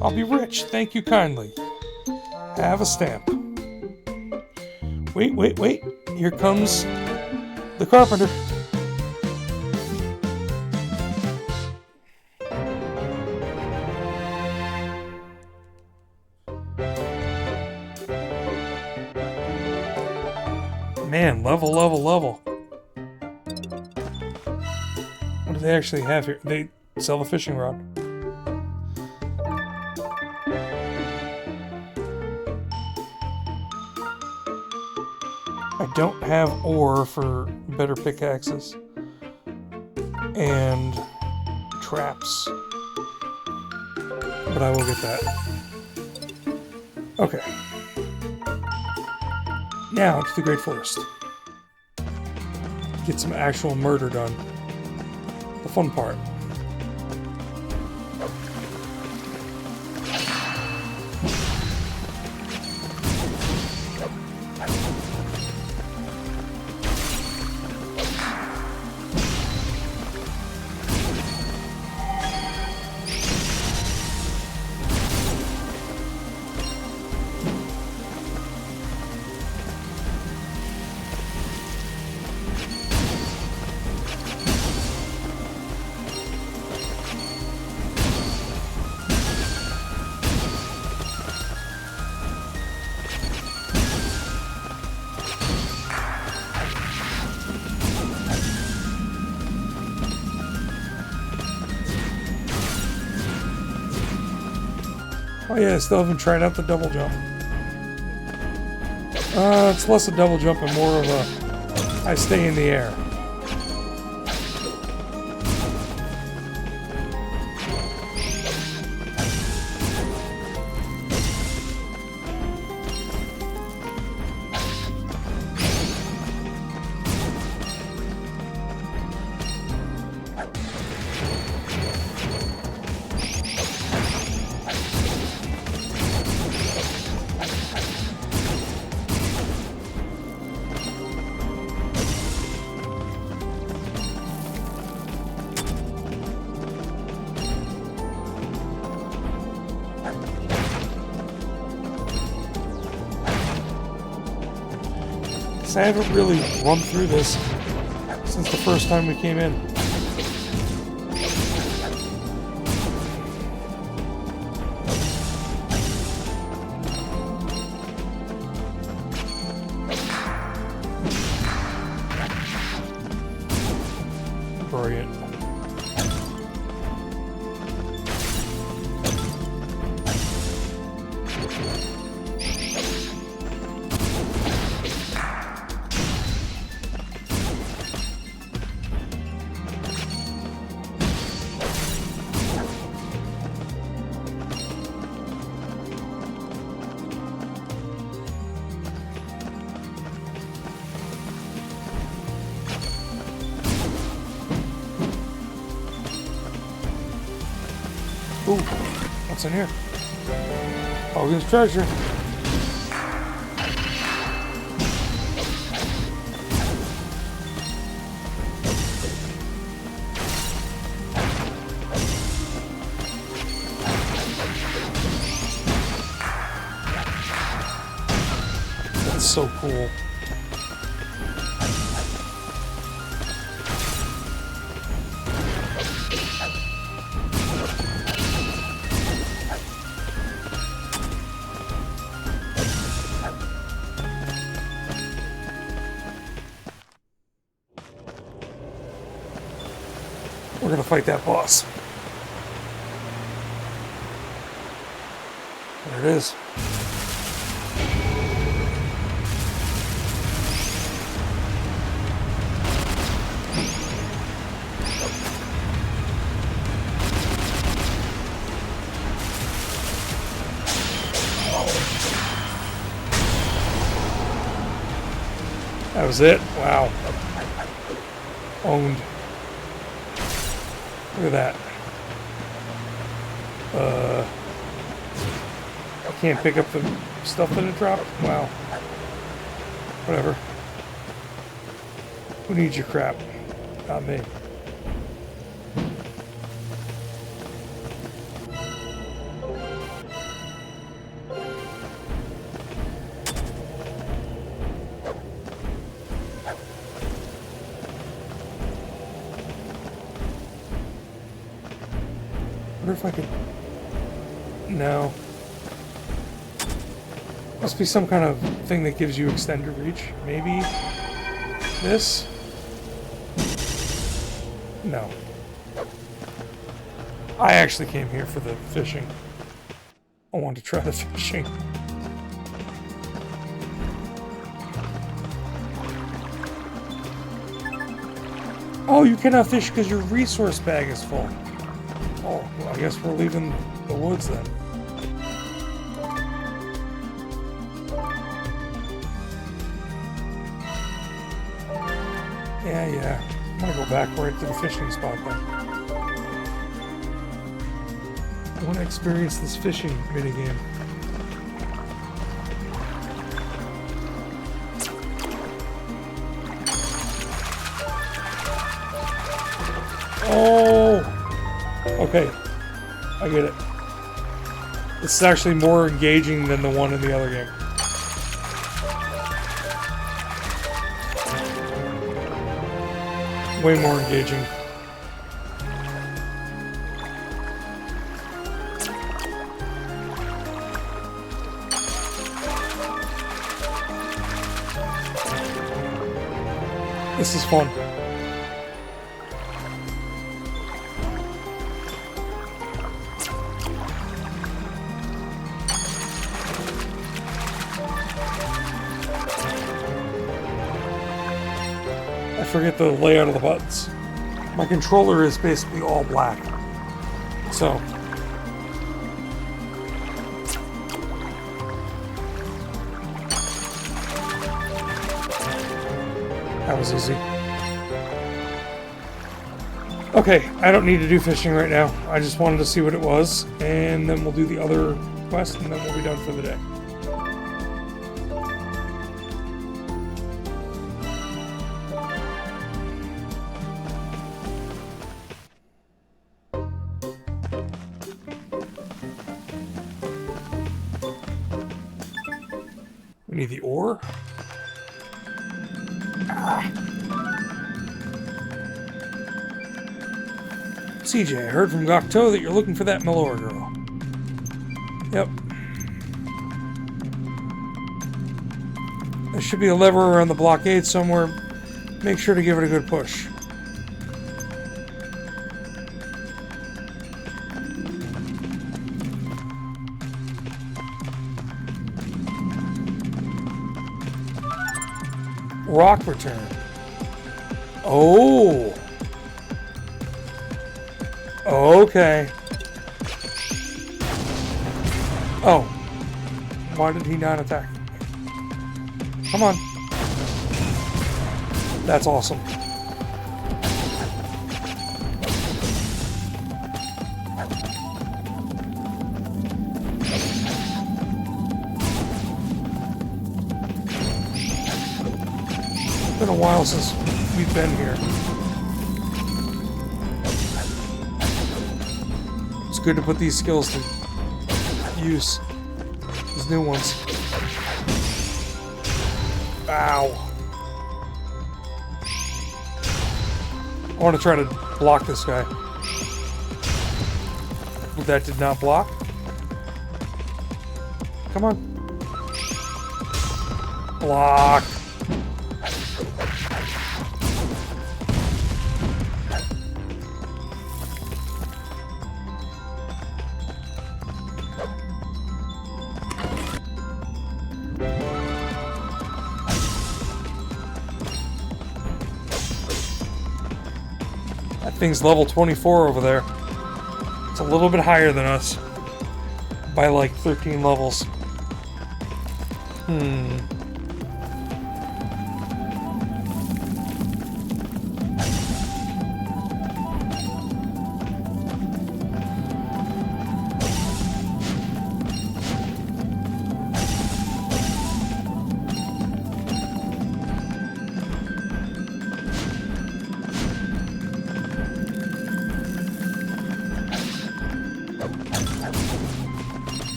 I'll be rich. Thank you kindly. Have a stamp. Wait. Here comes the carpenter. Man, level. What do they actually have here? They sell a fishing rod. I don't have ore for better pickaxes and traps, but I will get that. Okay. Now to the Great Forest. Get some actual murder done. The fun part. Oh yeah, I still haven't tried out the double jump. It's less a double jump and more of a I stay in the air. I haven't really run through this since the first time we came in. Brilliant. Ooh, what's in here? Hogan's treasure. so cool. We're gonna fight that boss. There it is. That was it? Wow. Owned. Look at that. I can't pick up the stuff that it dropped? Wow. Whatever. Who needs your crap? Not me. I wonder if I could... No. Must be some kind of thing that gives you extended reach. Maybe this? No. I actually came here for the fishing. I wanted to try the fishing. Oh, you cannot fish because your resource bag is full. Oh, well, I guess we're leaving the woods then. Yeah. I'm gonna go back right to the fishing spot then. I want to experience this fishing minigame. Oh! Okay. I get it. This is actually more engaging than the one in the other game. Way more engaging. This is fun. I forget the layout of the buttons. My controller is basically all black. So. That was easy. Okay, I don't need to do fishing right now. I just wanted to see what it was, and then we'll do the other quest, and then we'll be done for the day. We need the ore. CJ, I heard from Gokto that you're looking for that Melora girl. Yep. There should be a lever around the blockade somewhere. Make sure to give it a good push. Rock return. Oh. Okay. Oh. Why did he not attack? Come on. That's awesome. It's been a while since we've been here. It's good to put these skills to use. These new ones. Ow. I want to try to block this guy. But that did not block. Come on. Block. That thing's level 24 over there. It's a little bit higher than us. By like 13 levels.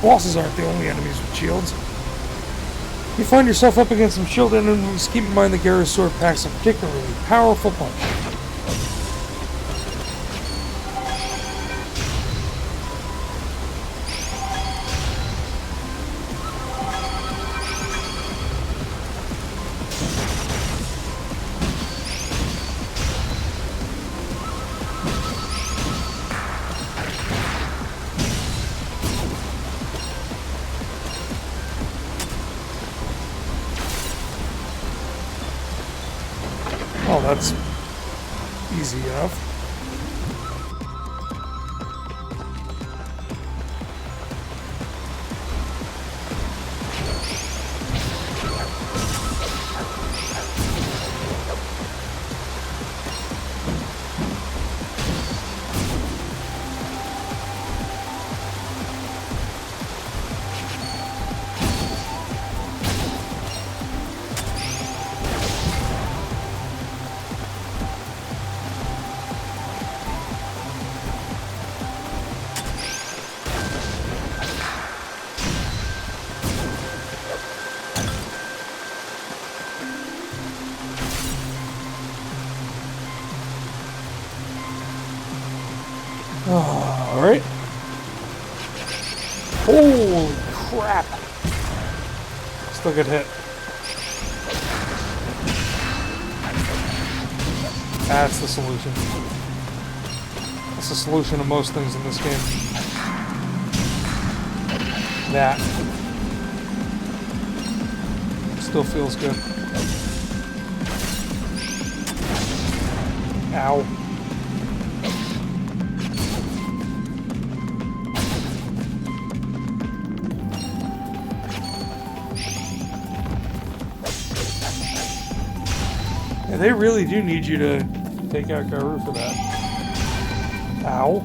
Bosses aren't the only enemies with shields. If you find yourself up against some shield enemies, keep in mind that Garu's sword packs a particularly powerful punch. Oh, that's easy enough. Alright. Holy crap. Still get hit. That's the solution. That's the solution to most things in this game. That. Still feels good. Ow. Yeah, they really do need you to take out Garu for that. Ow.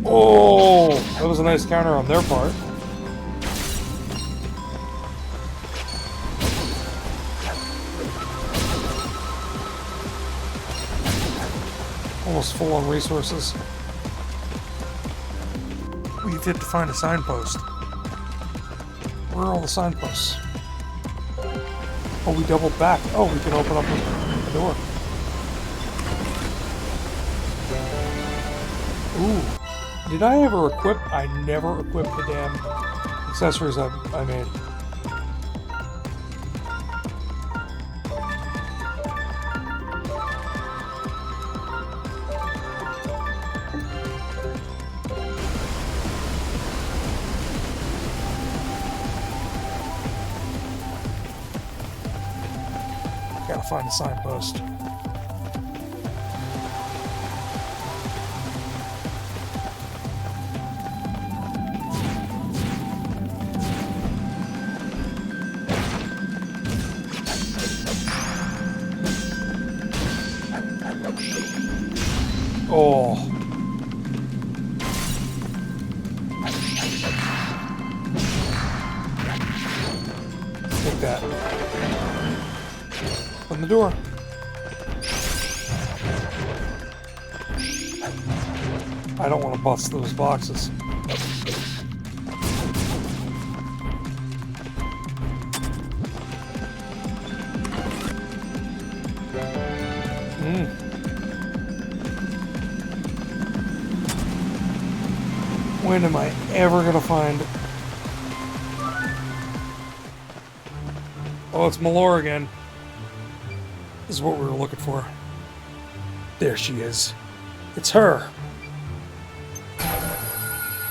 Oh, that was a nice counter on their part. Almost full on resources. We did to find a signpost. Where are all the signposts? Oh, we doubled back. Oh, we can open up the door. Ooh. Did I ever equip? I never equipped the damn accessories I made. Gotta find a signpost. Oh. Take that. Open the door. I don't want to bust those boxes. When am I ever gonna find... Oh, it's Malor again. This is what we were looking for. There she is. It's her.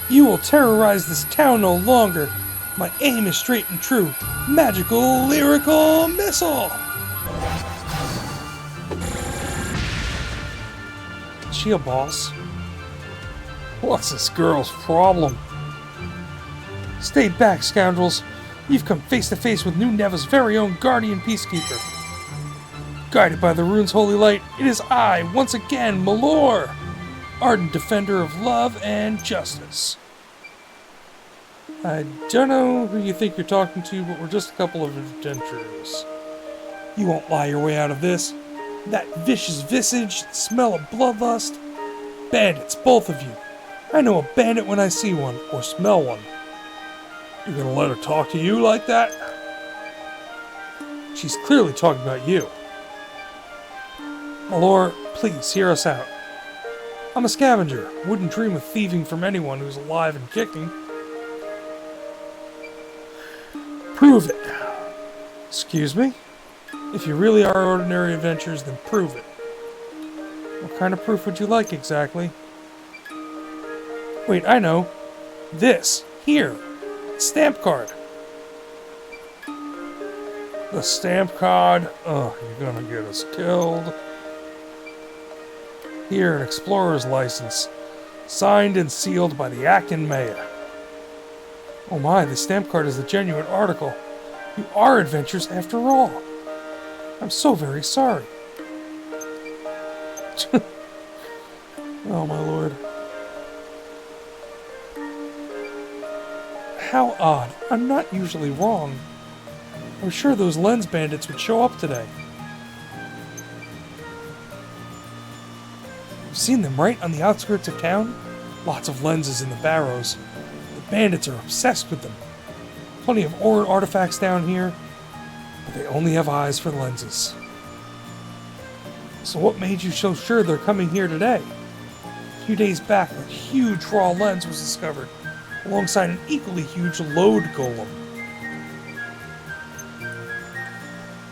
You will terrorize this town no longer. My aim is straight and true. Magical lyrical missile! Is she a boss? What's this girl's problem? Stay back, scoundrels. You've come face to face with New Neva's very own guardian peacekeeper. Guided by the rune's holy light, it is I, once again, Malor, ardent defender of love and justice. I don't know who you think you're talking to, but we're just a couple of adventurers. You won't lie your way out of this. That vicious visage, the smell of bloodlust. Bandits, both of you. I know a bandit when I see one, or smell one. You're gonna let her talk to you like that? She's clearly talking about you. Malor, please, hear us out. I'm a scavenger. Wouldn't dream of thieving from anyone who's alive and kicking. Prove it. Excuse me? If you really are ordinary adventurers, then prove it. What kind of proof would you like exactly? Wait, I know. This. Here. Stamp card. The stamp card. Oh, you're gonna get us killed. Here, an explorer's license. Signed and sealed by the Acton Mayor. Oh my, the stamp card is the genuine article. You are adventurers after all. I'm so very sorry. Oh my lord. How odd. I'm not usually wrong. I was sure those lens bandits would show up today. I've seen them right on the outskirts of town. Lots of lenses in the barrows. The bandits are obsessed with them. Plenty of ore artifacts down here, but they only have eyes for lenses. So what made you so sure they're coming here today? A few days back, a huge raw lens was discovered, alongside an equally huge load golem.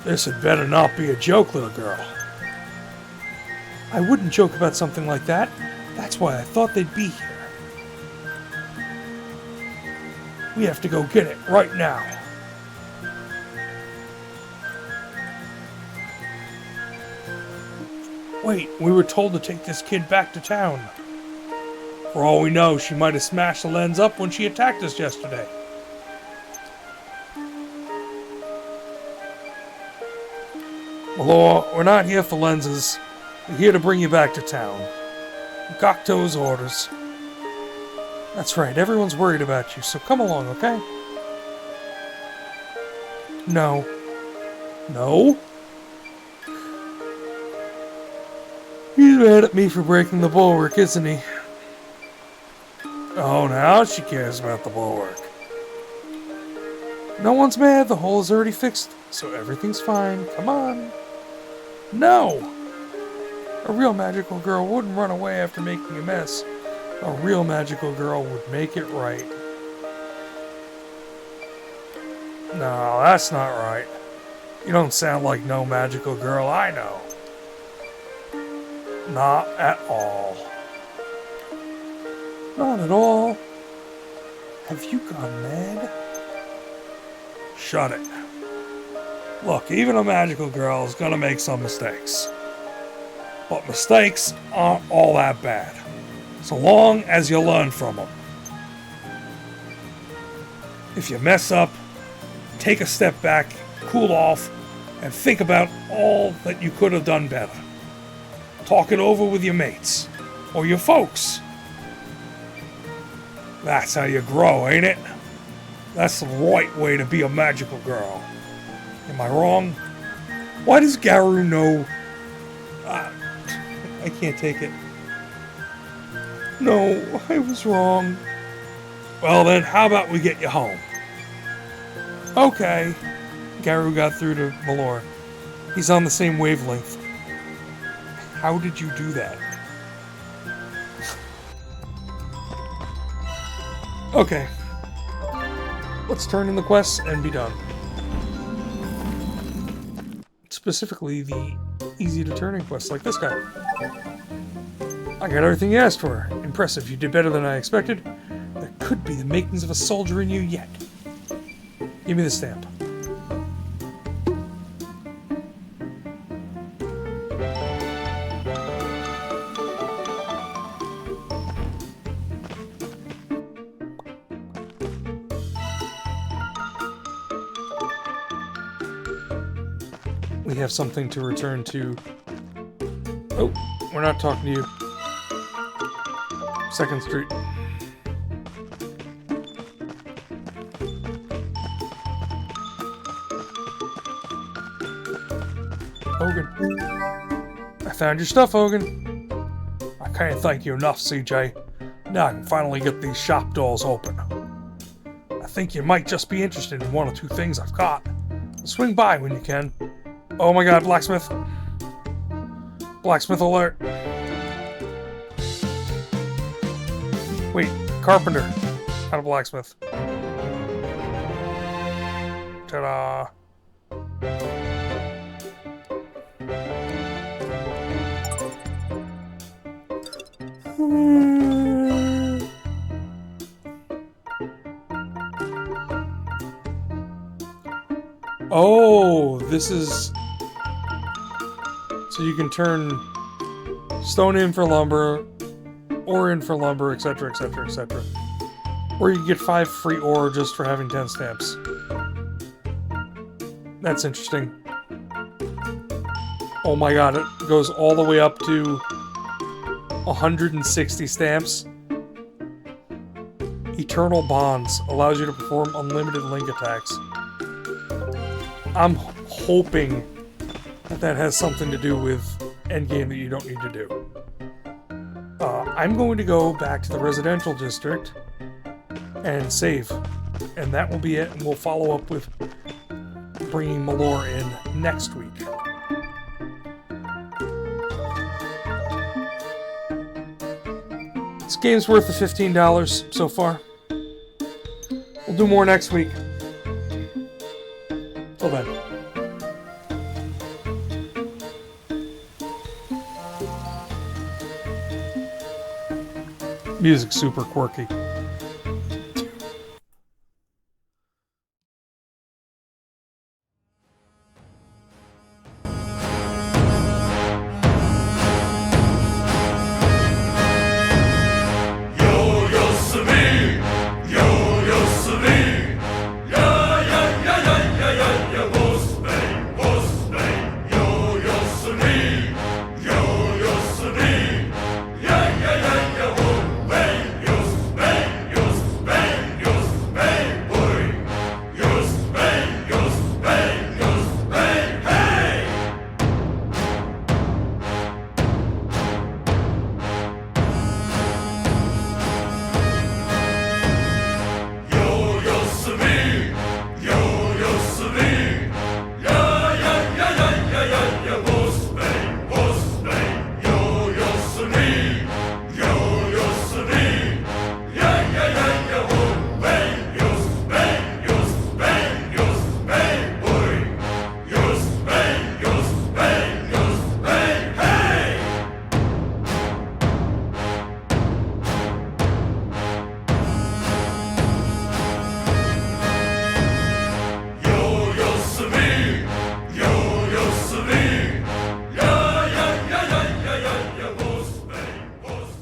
This had better not be a joke, little girl. I wouldn't joke about something like that. That's why I thought they'd be here. We have to go get it right now. Wait, we were told to take this kid back to town. For all we know, she might have smashed the lens up when she attacked us yesterday. Malor, we're not here for lenses. We're here to bring you back to town. Gokto's orders. That's right, everyone's worried about you, so come along, okay? No. No? He's mad at me for breaking the bulwark, isn't he? Oh, now she cares about the bulwark. No one's mad, the hole is already fixed, so everything's fine. Come on. No! A real magical girl wouldn't run away after making a mess. A real magical girl would make it right. No, that's not right. You don't sound like no magical girl I know. Not at all. Not at all. Have you gone mad? Shut it. Look, even a magical girl is gonna make some mistakes. But mistakes aren't all that bad, so long as you learn from them. If you mess up, take a step back, cool off, and think about all that you could have done better. Talk it over with your mates, or your folks. That's how you grow, ain't it? That's the right way to be a magical girl. Am I wrong? Why does Garou know? I can't take it. No, I was wrong. Well then, how about we get you home? Okay. Garou got through to Malor. He's on the same wavelength. How did you do that? Okay. Let's turn in the quests and be done. Specifically, the easy-to-turn-in quests like this guy. I got everything you asked for. Impressive. You did better than I expected. There could be the makings of a soldier in you yet. Give me the stamp. We have something to return to. Oh, we're not talking to you. 2nd Street. Hogan. I found your stuff, Hogan. I can't thank you enough, CJ. Now I can finally get these shop doors open. I think you might just be interested in one or two things I've got. Swing by when you can. Oh my god, blacksmith. Blacksmith alert. Wait, carpenter. Not a blacksmith. Ta-da. Oh, this is... So you can turn stone in for lumber, ore in for lumber, etc., etc., etc. Or you can get 5 free ore just for having 10 stamps. That's interesting. Oh my god, it goes all the way up to 160 stamps. Eternal Bonds allows you to perform unlimited link attacks. I'm hoping that has something to do with endgame that you don't need to do. I'm going to go back to the residential district and save. And that will be it, and we'll follow up with bringing Malor in next week. This game's worth the $15 so far. We'll do more next week. Till then. Music's super quirky.